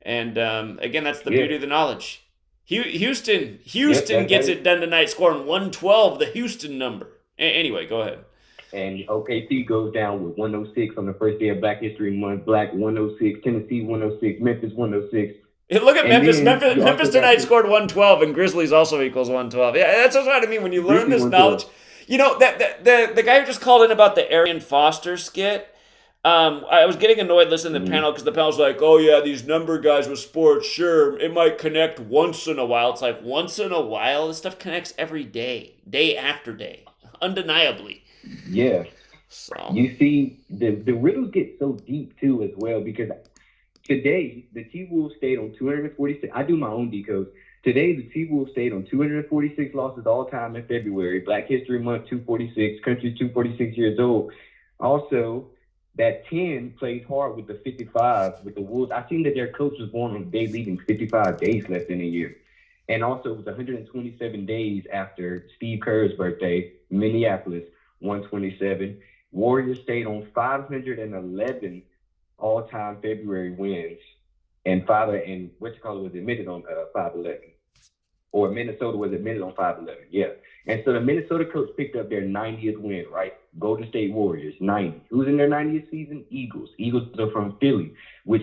And again, that's the beauty of the knowledge. Houston gets it done tonight, scoring 112, the Houston number. Anyway, go ahead.
And OKC goes down with 106 on the first day of Black History Month. Black 106, Tennessee 106, Memphis 106.
Look at Memphis. Memphis tonight scored 112, and Grizzlies also equals 112. Yeah, that's what I mean. When you learn this knowledge... the guy who just called in about the Arian Foster skit, I was getting annoyed listening to the panel because the panel's like, oh yeah, these number guys with sports, sure, it might connect once in a while. It's like, once in a while? This stuff connects every day, day after day, undeniably.
Yeah. So you see, the riddles get so deep too as well, because today, the T-Wolves stayed on 246. I do my own decodes. Today, the T-Wolves stayed on 246 losses all time in February. Black History Month, 246. Country's 246 years old. Also, that 10 plays hard with the 55 with the Wolves. I seen that their coach was born on the day leaving 55 days less than a year. And also, it was 127 days after Steve Kerr's birthday, Minneapolis, 127. Warriors stayed on 511 all-time February wins. And was admitted on 511. Or Minnesota was admitted on 511, yeah. And so the Minnesota coach picked up their 90th win, right? Golden State Warriors, 90. Who's in their 90th season? Eagles. Eagles are from Philly, which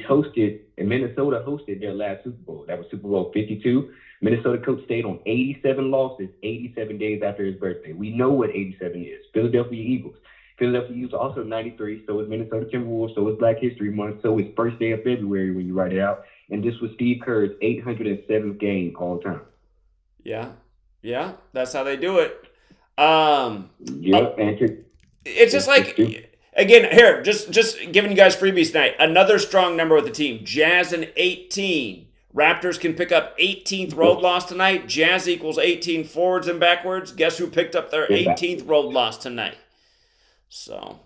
Minnesota hosted their last Super Bowl. That was Super Bowl 52. Minnesota coach stayed on 87 losses, 87 days after his birthday. We know what 87 is. Philadelphia Eagles. Philadelphia Eagles also 93. So is Minnesota Timberwolves. So is Black History Month. So is first day of February when you write it out. And this was Steve Kerr's 807th game all time.
Yeah, that's how they do it.
It's
just like, again, here, just giving you guys freebies tonight. Another strong number with the team. Jazz and 18. Raptors can pick up 18th road loss tonight. Jazz equals 18 forwards and backwards. Guess who picked up their 18th road loss tonight? So.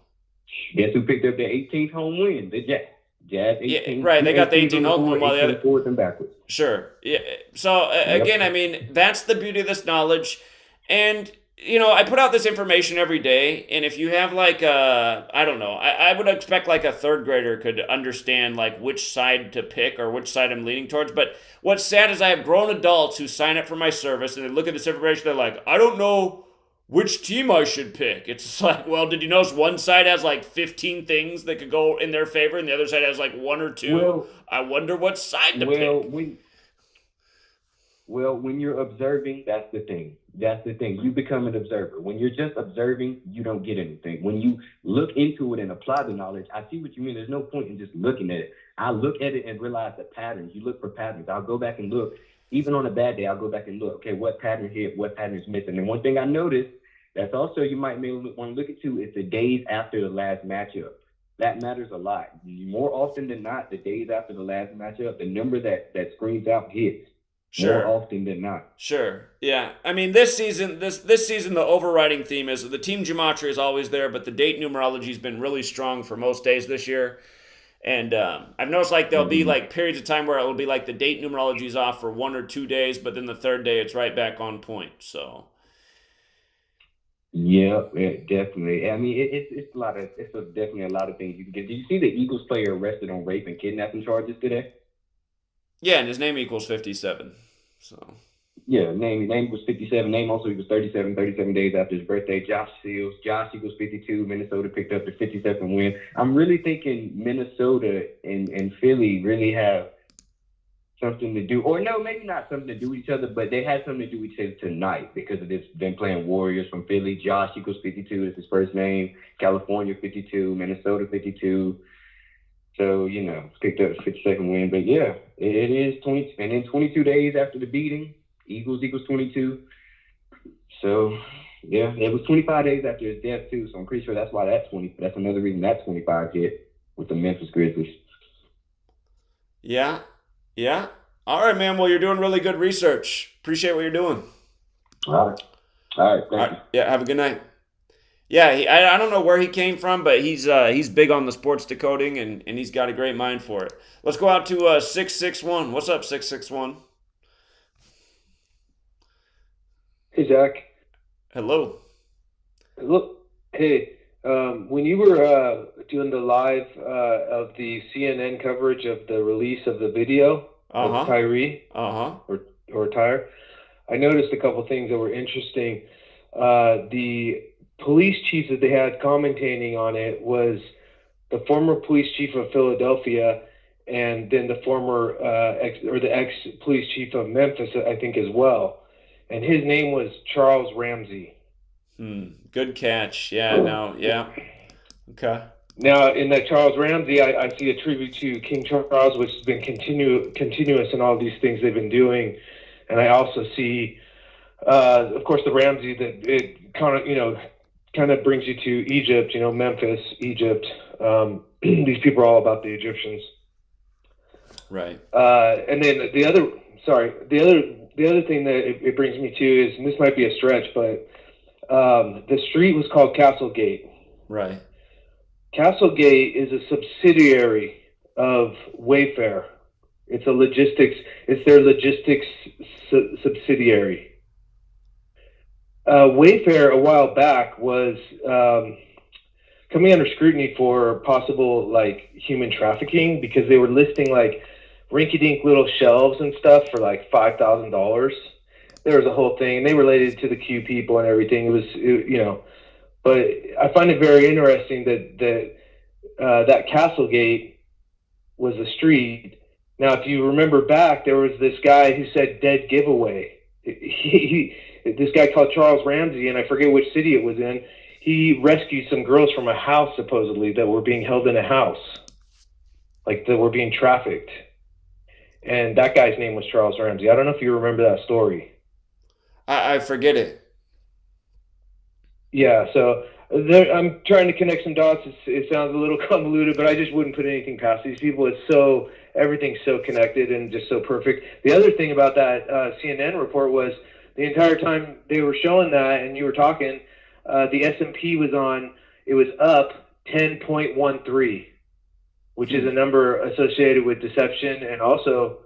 Guess who picked up their 18th home win? The Jazz. Jazz 18.
Yeah, right. They got the 18 home win while the other
forwards and backwards.
Sure. Yeah. So again, I mean, that's the beauty of this knowledge. And I put out this information every day, and if you have like I don't know, I would expect like a third grader could understand like which side to pick or which side I'm leaning towards. But what's sad is I have grown adults who sign up for my service and they look at this information, they're like, I don't know which team I should pick. It's just like, well, did you notice one side has like 15 things that could go in their favor, and the other side has like one or two?
Well,
I wonder what side to pick.
When you're observing, that's the thing. That's the thing. You become an observer. When you're just observing, you don't get anything. When you look into it and apply the knowledge, I see what you mean. There's no point in just looking at it. I look at it and realize the patterns. You look for patterns. I'll go back and look. Even on a bad day, I'll go back and look. Okay, what pattern here? What pattern is missing? And one thing I noticed that's also you might want to look into is the days after the last matchup. That matters a lot. More often than not, the days after the last matchup, the number that screams out hits.
Sure.
More often than not.
Sure. Yeah. I mean, this season, the overriding theme is the team Gematria is always there, but the date numerology has been really strong for most days this year. And I've noticed like there'll be like periods of time where it'll be like the date numerology is off for 1 or 2 days, but then the third day it's right back on point. So.
Yeah, definitely. I mean, it's definitely a lot of things you can get. Did you see the Eagles player arrested on rape and kidnapping charges today?
Yeah, and his name equals 57. So.
Yeah, name equals 57. Name also equals 37 days after his birthday. Josh Seals. Josh equals 52. Minnesota picked up the 57th win. I'm really thinking Minnesota and Philly really have something to do. Or no, maybe not something to do with each other, but they had something to do with each other tonight because of this. Been playing Warriors from Philly. Josh equals 52 is his first name. California 52. Minnesota 52. So, picked up the 52nd win. But yeah, it is 20. And then 22 days after the beating, Eagles equals 22. So, yeah, it was 25 days after his death, too. So I'm pretty sure that's why that's another reason that 25 hit with the Memphis Grizzlies.
Yeah. Yeah. All right, man. Well, you're doing really good research. Appreciate what you're doing.
All right. Thank you.
Yeah, have a good night. Yeah, I don't know where he came from, but he's big on the sports decoding, and he's got a great mind for it. Let's go out to 661. What's up, 661?
Hey, Zach.
Hello.
Look, hey, when you were doing the live of the CNN coverage of the release of the video of Tyree or Tyre, I noticed a couple things that were interesting. The police chief that they had commentating on it was the former police chief of Philadelphia, and then the former ex police chief of Memphis, I think, as well. And his name was Charles Ramsey.
Good catch. Yeah. Yeah. Okay.
Now, in that Charles Ramsey, I see a tribute to King Charles, which has been continuous in all these things they've been doing. And I also see, of course, the Ramsey that it kind of brings you to Egypt, Memphis, Egypt. These people are all about the Egyptians.
Right.
And then the other thing that it brings me to is, and this might be a stretch, but the street was called Castlegate.
Right.
Castlegate is a subsidiary of Wayfair. It's their logistics subsidiary. Wayfair a while back was coming under scrutiny for possible human trafficking because they were listing rinky-dink little shelves and stuff for $5,000. There was a whole thing, and they related to the Q people and everything. But I find it very interesting that Castlegate was a street. Now, if you remember back, there was this guy who said dead giveaway. This guy called Charles Ramsey, and I forget which city it was in. He rescued some girls from a house, supposedly, that were being held in a house, that were being trafficked. And that guy's name was Charles Ramsey. I don't know if you remember that story.
I forget it.
Yeah, so I'm trying to connect some dots. It sounds a little convoluted, but I just wouldn't put anything past these people. Everything's so connected and just so perfect. The other thing about that CNN report was the entire time they were showing that and you were talking, the S&P was up 10.13, which is a number associated with deception and also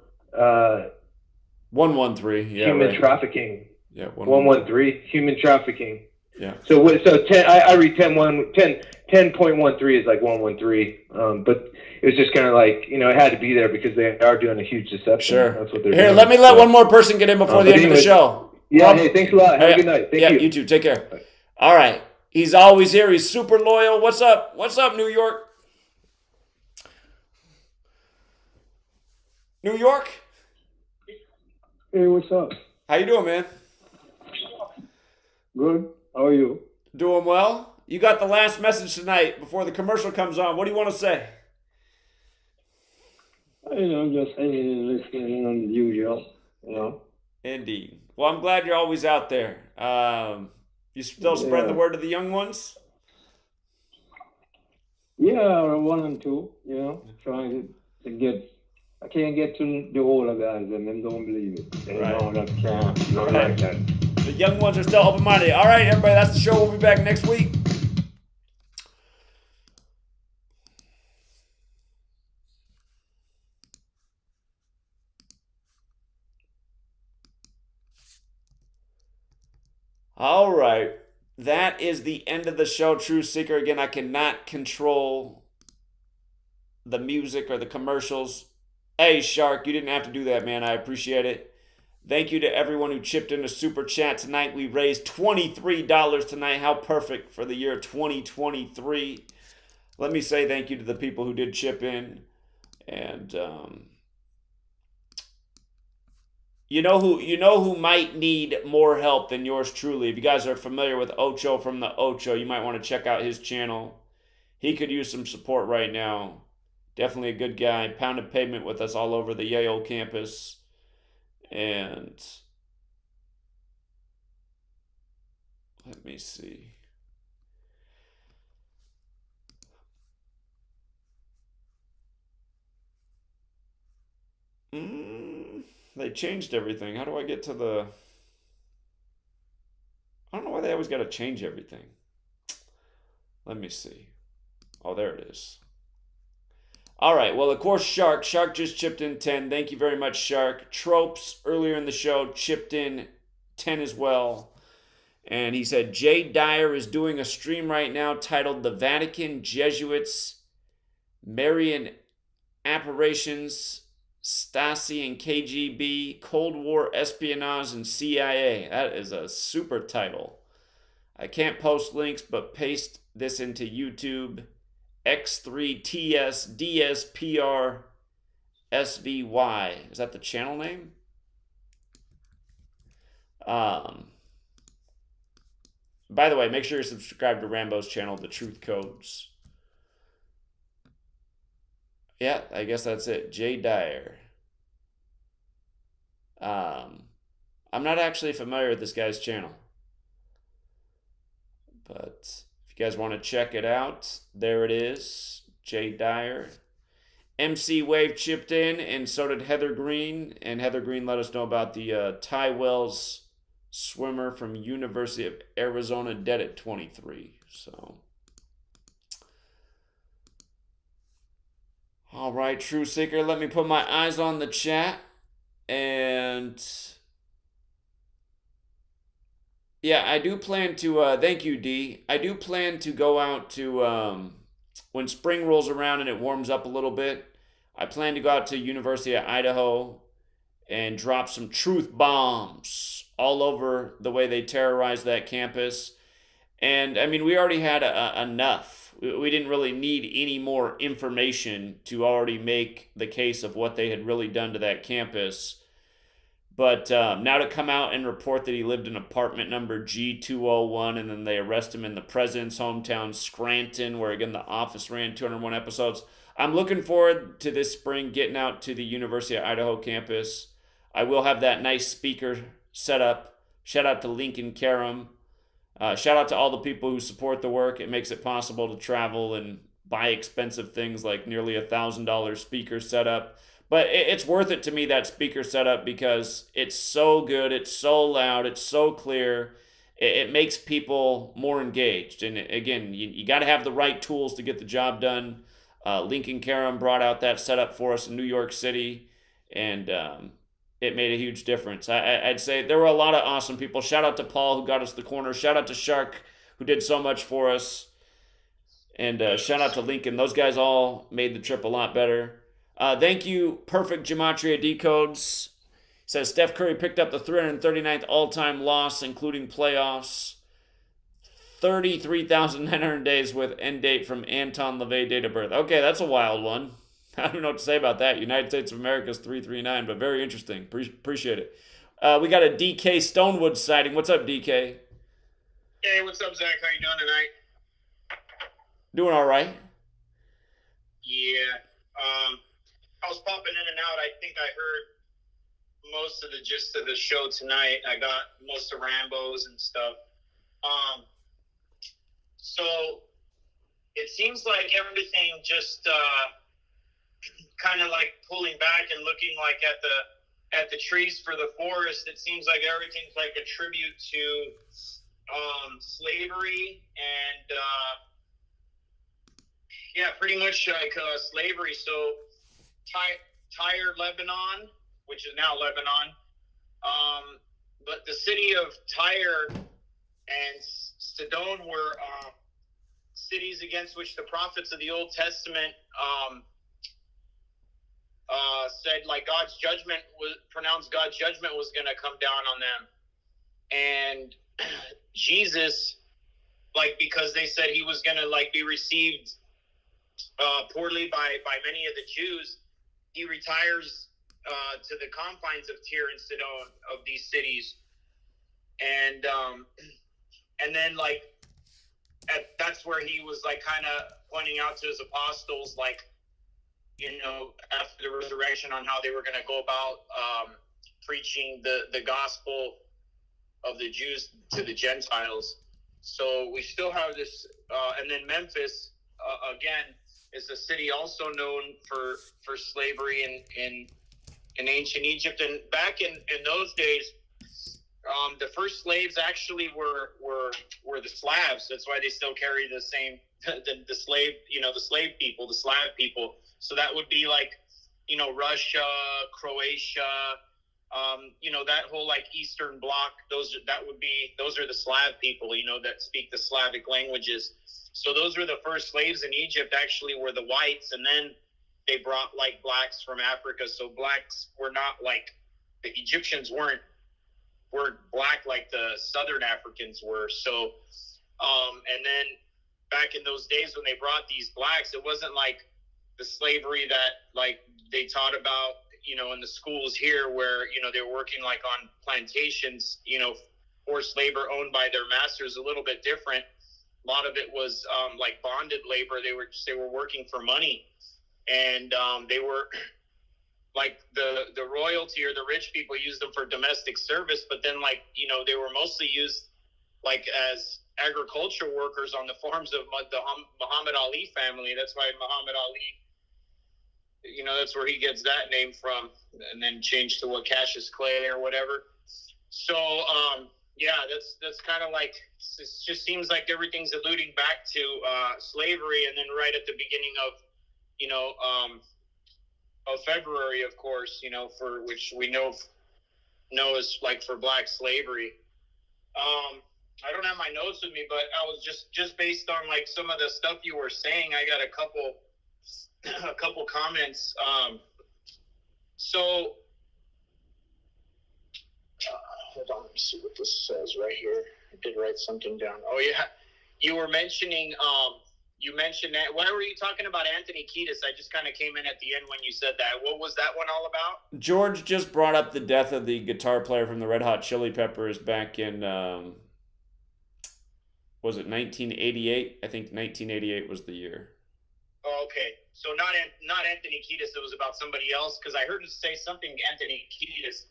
113, yeah,
human
right.
trafficking.
Yeah,
113, human trafficking.
Yeah.
So 10, I read 10.13 is like 113. But it was just kind of like, it had to be there because they are doing a huge deception.
Sure.
That's what they're
Here,
doing.
let me let one more person get in before the end of the show.
Yeah, hey, thanks a lot. Have a good night. Thank you.
You too. Take care. All right. He's always here. He's super loyal. What's up? What's up, New York? New York?
Hey, what's up?
How you doing, man?
Good. How are you?
Doing well. You got the last message tonight before the commercial comes on. What do you want to say?
Just hanging and listening on the usual,
Indeed. Well, I'm glad you're always out there. You still spread the word to the young ones?
Yeah, 1 and 2, trying to get. I can't get to the older guys, and them don't believe it. They don't understand. Like that.
The young ones are still open-minded. All right, everybody, that's the show. We'll be back next week. All right. That is the end of the show, True Seeker. Again, I cannot control the music or the commercials. Hey, Shark, you didn't have to do that, man. I appreciate it. Thank you to everyone who chipped in a super chat tonight. We raised $23 tonight. How perfect for the year 2023. Let me say thank you to the people who did chip in. And you know who might need more help than yours truly. If you guys are familiar with Ocho from the Ocho, you might want to check out his channel. He could use some support right now. Definitely a good guy. Pounded pavement with us all over the Yale campus. And let me see. They changed everything. How do I get to the... I don't know why they always got to change everything. Let me see. Oh, there it is. All right. Well, of course, Shark. Shark just chipped in 10. Thank you very much, Shark. Tropes, earlier in the show, chipped in 10 as well. And he said, Jay Dyer is doing a stream right now titled The Vatican, Jesuits, Marian Apparitions, Stasi and KGB, Cold War Espionage, and CIA. That is a super title. I can't post links, but paste this into YouTube. X3TS DSPR SVY. Is that the channel name? By the way, make sure you're subscribed to Rambo's channel, The Truth Codes. Yeah, I guess that's it. Jay Dyer. I'm not actually familiar with this guy's channel. But if you guys want to check it out, there it is. Jay Dyer. MC Wave chipped in, and so did Heather Green. And Heather Green let us know about the Ty Wells swimmer from University of Arizona, dead at 23. So... all right, True Seeker, let me put my eyes on the chat. And yeah, I do plan to, thank you, D. I do plan to go out to, when spring rolls around and it warms up a little bit, I plan to go out to University of Idaho and drop some truth bombs all over the way they terrorize that campus. And I mean, we already had enough. We didn't really need any more information to already make the case of what they had really done to that campus. But now to come out and report that he lived in apartment number G201, and then they arrest him in the president's hometown, Scranton, where again the Office ran 201 episodes. I'm looking forward to this spring getting out to the University of Idaho campus. I will have that nice speaker set up. Shout out to Lincoln Karam. Shout out to all the people who support the work. It makes it possible to travel and buy expensive things like nearly $1,000 speaker setup. But it's worth it to me, that speaker setup, because it's so good, it's so loud, it's so clear. It makes people more engaged. And again, you got to have the right tools to get the job done. Lincoln Karam brought out that setup for us in New York City. And it made a huge difference. I'd say there were a lot of awesome people. Shout out to Paul, who got us the corner. Shout out to Shark, who did so much for us. And shout out to Lincoln. Those guys all made the trip a lot better. Thank you, Perfect Gematria Decodes. Says Steph Curry picked up the 339th all-time loss, including playoffs. 33,900 days with end date from Anton LaVey, date of birth. Okay, that's a wild one. I don't know what to say about that. United States of America's 339, but very interesting. Appreciate it. We got a DK Stonewood sighting. What's up, DK?
Hey, what's up, Zach? How you doing tonight?
Doing all right.
Yeah. I was popping in and out. I think I heard most of the gist of the show tonight. I got most of Rambo's and stuff. So it seems like everything just kind of like pulling back and looking like at the trees for the forest. It seems like everything's like a tribute to slavery and yeah, pretty much like slavery. So Tyre, Lebanon, which is now Lebanon, but the city of Tyre and Sidon were cities against which the prophets of the Old Testament said like God's judgment was pronounced. God's judgment was going to come down on them, and Jesus, like, because they said he was going to like be received poorly by many of the Jews, he retires to the confines of Tyre and Sidon, of these cities, and then like that's where he was like kind of pointing out to his apostles, like, you know, after the resurrection, on how they were going to go about preaching the gospel of the Jews to the Gentiles. So we still have this, and then Memphis again is a city also known for slavery in ancient Egypt. And back in those days, the first slaves actually were the Slavs. That's why they still carry the same the slave, you know, the slave people, the Slav people. So that would be like, you know, Russia, Croatia, you know, that whole like Eastern Bloc. Those are the Slav people, you know, that speak the Slavic languages. So those were the first slaves in Egypt, actually, were the whites, and then they brought like blacks from Africa. So blacks were not like, the Egyptians weren't black like the Southern Africans were. So and then back in those days when they brought these blacks, it wasn't like the slavery that like they taught about, you know, in the schools here, where, you know, they were working like on plantations, you know, forced labor owned by their masters. A little bit different. A lot of it was like bonded labor. They were working for money, and they were like the royalty or the rich people used them for domestic service. But then, like, you know, they were mostly used like as agriculture workers on the farms of the Muhammad Ali family. That's why Muhammad Ali, you know, that's where he gets that name from, and then changed to what, Cassius Clay or whatever. So yeah, that's kind of like, it just seems like everything's alluding back to slavery. And then right at the beginning of, you know, of February, of course, you know, for which we know is like for black slavery. I don't have my notes with me, but I was just based on like some of the stuff you were saying, I got a couple comments. So hold on, let me see what this says right here. I did write something down. Oh yeah, you were mentioning you mentioned that. Why were you talking about Anthony Kiedis? I just kind of came in at the end when you said that. What was that one all about?
George just brought up the death of the guitar player from the Red Hot Chili Peppers back in, was it 1988? I think 1988 was the year.
Oh, okay. So not Anthony Kiedis. It was about somebody else, because I heard him say something Anthony Kiedis.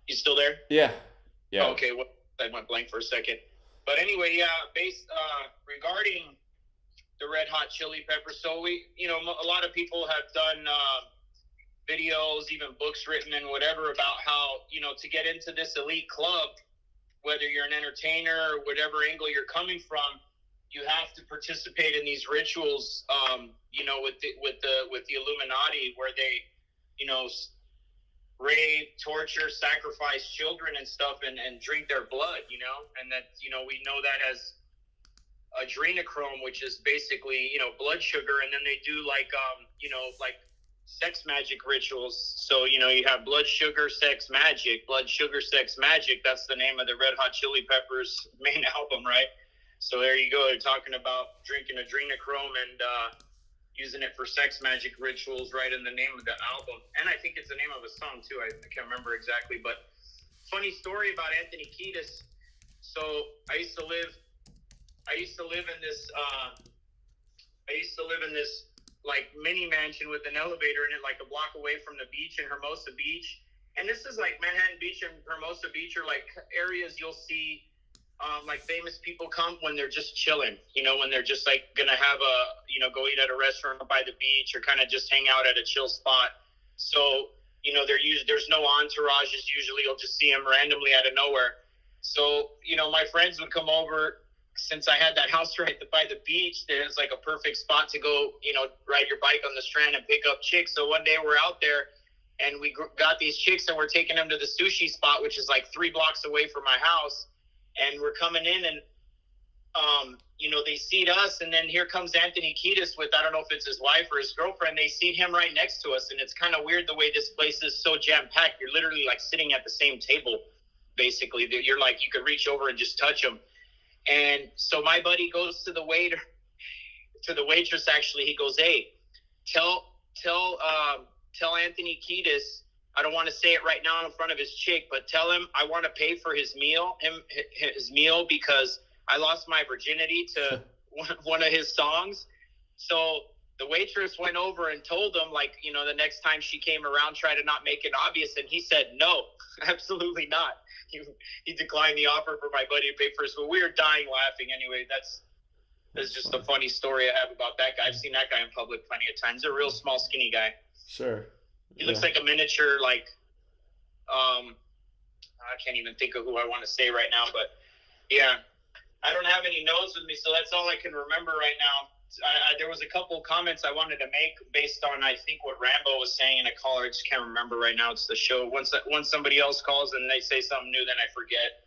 You still there?
Yeah. Yeah.
Okay. Well, I went blank for a second. But anyway, yeah, regarding the Red Hot Chili Peppers. So we, you know, a lot of people have done videos, even books written and whatever, about how, you know, to get into this elite club, whether you're an entertainer or whatever angle you're coming from, you have to participate in these rituals, you know, with the Illuminati, where they, you know, rape, torture, sacrifice children and stuff, and drink their blood, you know, and that, you know, we know that as adrenochrome, which is basically, you know, blood sugar, and then they do like, you know, like sex magic rituals. So, you know, you have blood sugar, sex magic, blood sugar, sex magic. That's the name of the Red Hot Chili Peppers main album, right? So there you go. They're talking about drinking adrenochrome and using it for sex magic rituals right in the name of the album. And I think it's the name of a song too. I can't remember exactly, but funny story about Anthony Kiedis. So I used to live in this like mini mansion with an elevator in it, like a block away from the beach in Hermosa Beach. And this is like Manhattan Beach and Hermosa Beach are like areas you'll see like famous people come when they're just chilling, you know, when they're just like gonna have a, you know, go eat at a restaurant by the beach or kind of just hang out at a chill spot. So, you know, there's no entourages usually. You'll just see them randomly out of nowhere. So, you know, my friends would come over. Since I had that house right by the beach, there's like a perfect spot to go, you know, ride your bike on the Strand and pick up chicks. So one day we're out there and we got these chicks and we're taking them to the sushi spot, which is like 3 blocks away from my house. And we're coming in and, you know, they seat us. And then here comes Anthony Kiedis with, I don't know if it's his wife or his girlfriend. They seat him right next to us. And it's kind of weird the way this place is so jam-packed. You're literally like sitting at the same table, basically. You're like, you could reach over and just touch them. And so my buddy goes to the waitress, actually. He goes, hey, tell Anthony Kiedis, I don't want to say it right now in front of his chick, but tell him I want to pay for his meal because I lost my virginity to one of his songs. So the waitress went over and told him, like, you know, the next time she came around, try to not make it obvious. And he said, no, absolutely not. He declined the offer for my buddy to pay for his food. We were dying laughing. Anyway, that's just a funny story I have about that guy. I've seen that guy in public plenty of times. He's a real small, skinny guy.
Sure.
He looks like a miniature, like, I can't even think of who I want to say right now, but yeah, I don't have any notes with me, so that's all I can remember right now. There was a couple comments I wanted to make based on, I think, what Rambo was saying in a call. I just can't remember right now. It's the show. Once somebody else calls and they say something new, then I forget.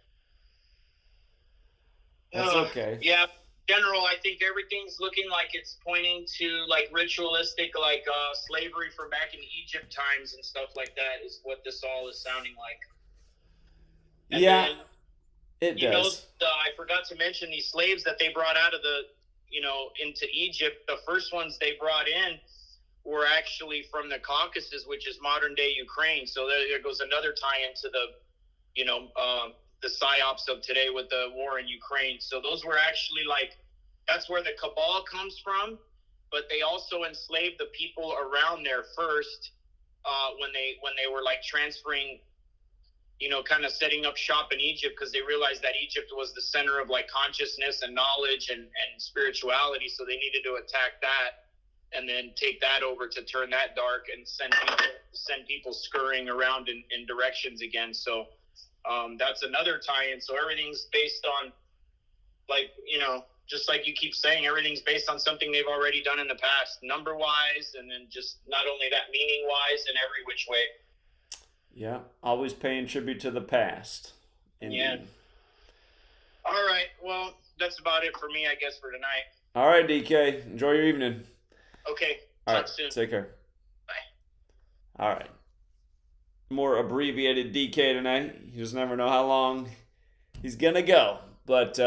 That's okay.
Yeah. General, I think everything's looking like it's pointing to like ritualistic, like slavery from back in Egypt times and stuff like that is what this all is sounding like. And
yeah,
then,
it does.
Know, I forgot to mention these slaves that they brought out of the, you know, into Egypt. The first ones they brought in were actually from the Caucasus, which is modern day Ukraine. So there goes another tie into the, you know, the psyops of today with the war in Ukraine. So those were actually like, that's where the cabal comes from, but they also enslaved the people around there first when they were like transferring, you know, kind of setting up shop in Egypt, because they realized that Egypt was the center of like consciousness and knowledge and spirituality. So they needed to attack that and then take that over to turn that dark and send people scurrying around in directions again. So that's another tie-in. So everything's based on, like, you know, just like you keep saying, everything's based on something they've already done in the past, number-wise, and then just not only that, meaning-wise, in every which way.
Yeah, always paying tribute to the past. Indeed.
Yeah. All right, well, that's about it for me, I guess, for tonight.
All right, DK, enjoy your evening.
Okay,
all
talk
right,
soon.
Take care.
Bye.
All right. More abbreviated DK tonight. You just never know how long he's going to go. But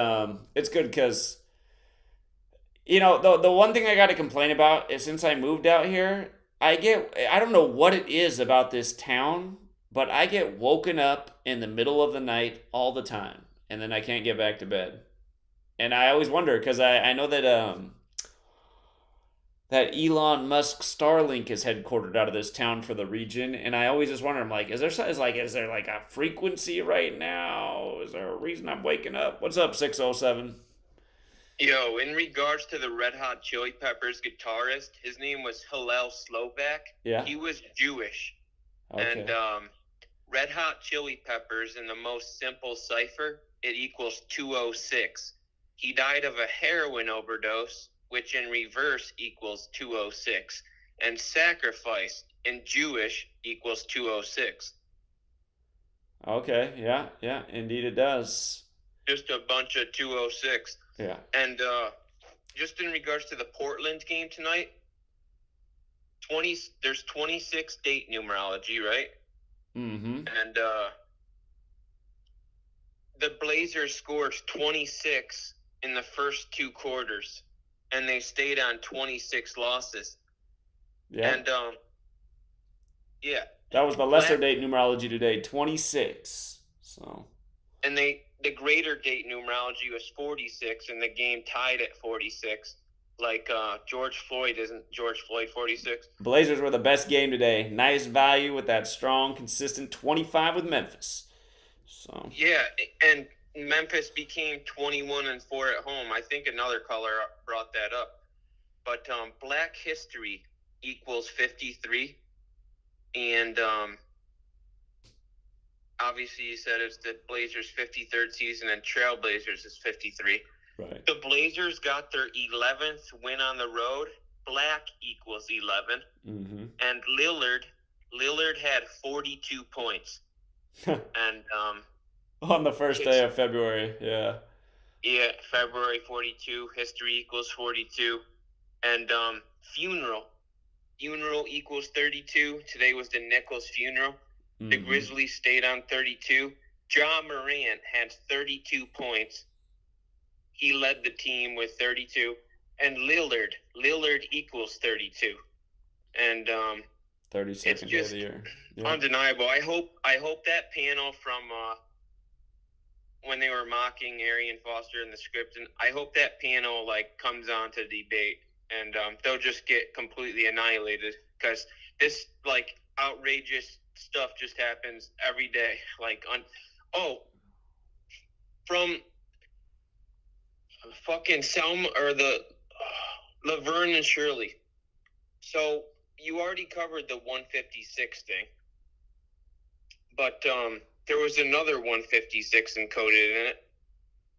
it's good because, you know, the one thing I got to complain about is since I moved out here, I don't know what it is about this town, but I get woken up in the middle of the night all the time, and then I can't get back to bed. And I always wonder, because I know that that Elon Musk Starlink is headquartered out of this town for the region, and I always just wonder, I'm like, is there like a frequency right now? Is there a reason I'm waking up? What's up, 607?
Yo, in regards to the Red Hot Chili Peppers guitarist, his name was Hillel Slovak.
Yeah.
He was Jewish.
Okay.
And Red Hot Chili Peppers, in the most simple cipher, it equals 206. He died of a heroin overdose, which in reverse equals 206. And sacrifice in Jewish equals 206.
Okay, yeah, indeed it does.
Just a bunch of 206.
Yeah.
And just in regards to the Portland game tonight, there's 26 date numerology, right?
Mm-hmm.
And the Blazers scored 26 in the first 2 quarters, and they stayed on 26 losses.
Yeah.
And yeah.
That was the lesser date numerology today, 26. So.
And the greater date numerology was 46, and the game tied at 46. Like George Floyd, isn't George Floyd 46?
Blazers were the best game today. Nice value with that strong, consistent 25 with Memphis. So.
Yeah, and Memphis became 21-4 at home. I think another caller brought that up. But Black History equals 53. And obviously you said it's the Blazers' 53rd season, and Trailblazers is 53.
Right.
The Blazers got their 11th win on the road. Black equals 11.
Mm-hmm.
And Lillard had 42 points. And
on the first day of February, yeah.
Yeah, February 42, history equals 42. And funeral equals 32. Today was the Nichols funeral. Mm-hmm. The Grizzlies stayed on 32. John Morant had 32 points. He led the team with 32. And Lillard equals 32. And
32nd day of the year.
Yeah. Undeniable. I hope that panel from when they were mocking Arian Foster in the script, and I hope that panel comes on to debate, and they'll just get completely annihilated, because this outrageous stuff just happens every day. From fucking Selma or the Laverne and Shirley. So you already covered the 156 thing, but there was another 156 encoded in it,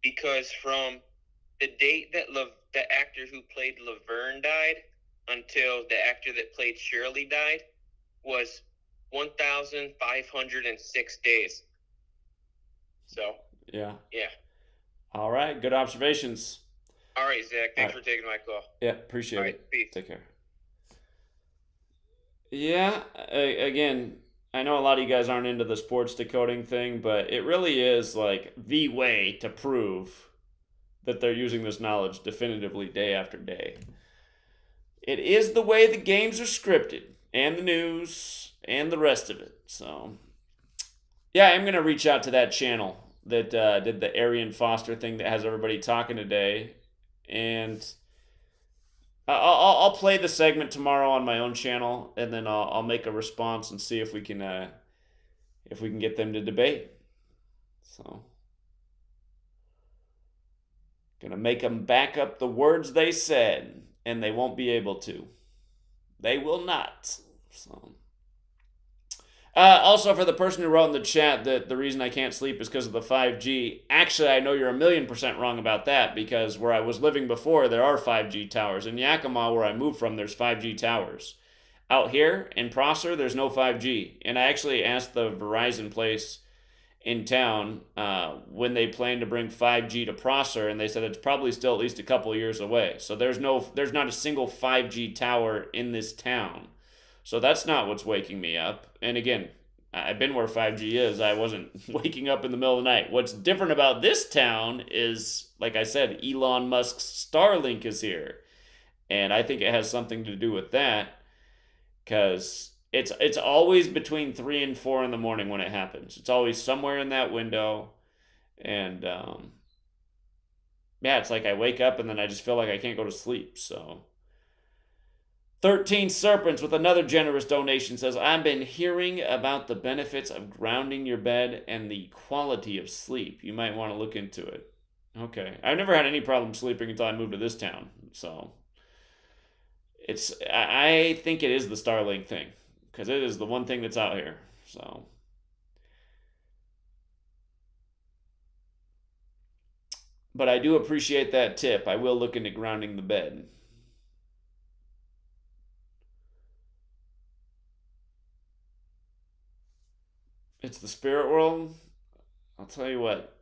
because from the date that the actor who played Laverne died until the actor that played Shirley died was 1,506 days. So
yeah.
All
right, good observations.
All right, Zach, thanks for taking my call.
Yeah, appreciate it.
Peace.
Take care. Yeah, again, I know a lot of you guys aren't into the sports decoding thing, but it really is the way to prove that they're using this knowledge definitively day after day. It is the way the games are scripted, and the news, and the rest of it. So, yeah, I'm going to reach out to that channel that did the Arian Foster thing that has everybody talking today, and I'll play the segment tomorrow on my own channel, and then I'll make a response and see if we can get them to debate. So, gonna make them back up the words they said, and they won't be able to. They will not. So. Also, for the person who wrote in the chat that the reason I can't sleep is because of the 5G, actually, I know you're 1,000,000% wrong about that, because where I was living before, there are 5G towers. In Yakima, where I moved from, there's 5G towers. Out here in Prosser, there's no 5G. And I actually asked the Verizon place in town when they plan to bring 5G to Prosser, and they said it's probably still at least a couple of years away. So there's not a single 5G tower in this town. So that's not what's waking me up. And again, I've been where 5G is. I wasn't waking up in the middle of the night. What's different about this town is, like I said, Elon Musk's Starlink is here. And I think it has something to do with that, because it's always between 3 and 4 in the morning when it happens. It's always somewhere in that window. And yeah, it's like I wake up and then I just feel like I can't go to sleep. So 13 Serpents with another generous donation says, I've been hearing about the benefits of grounding your bed and the quality of sleep. You might want to look into it. Okay. I've never had any problem sleeping until I moved to this town. So I think it is the Starlink thing, because it is the one thing that's out here. So But I do appreciate that tip. I will look into grounding the bed. It's the spirit world. I'll tell you what.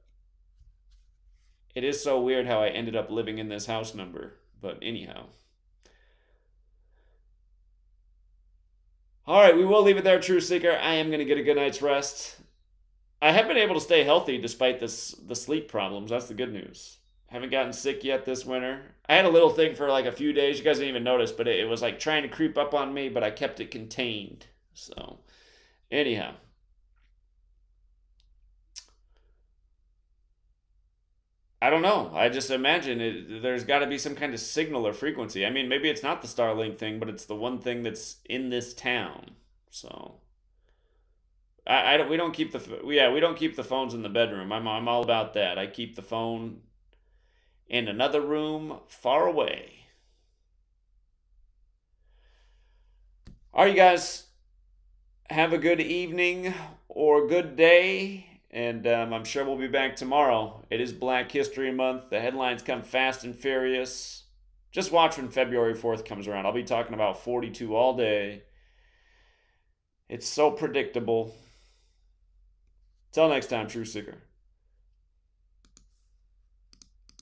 It is so weird how I ended up living in this house number. But anyhow. All right, we will leave it there, True Seeker. I am going to get a good night's rest. I have been able to stay healthy despite the sleep problems. That's the good news. Haven't gotten sick yet this winter. I had a little thing for like a few days. You guys didn't even notice, but it was like trying to creep up on me, but I kept it contained. So, anyhow. I don't know. I just imagine there's got to be some kind of signal or frequency. I mean, maybe it's not the Starlink thing, but it's the one thing that's in this town. So, we don't keep we don't keep the phones in the bedroom. I'm all about that. I keep the phone in another room far away. All right, you guys, have a good evening or good day. And I'm sure we'll be back tomorrow. It is Black History Month. The headlines come fast and furious. Just watch when February 4th comes around. I'll be talking about 42 all day. It's so predictable. Till next time, True Seeker.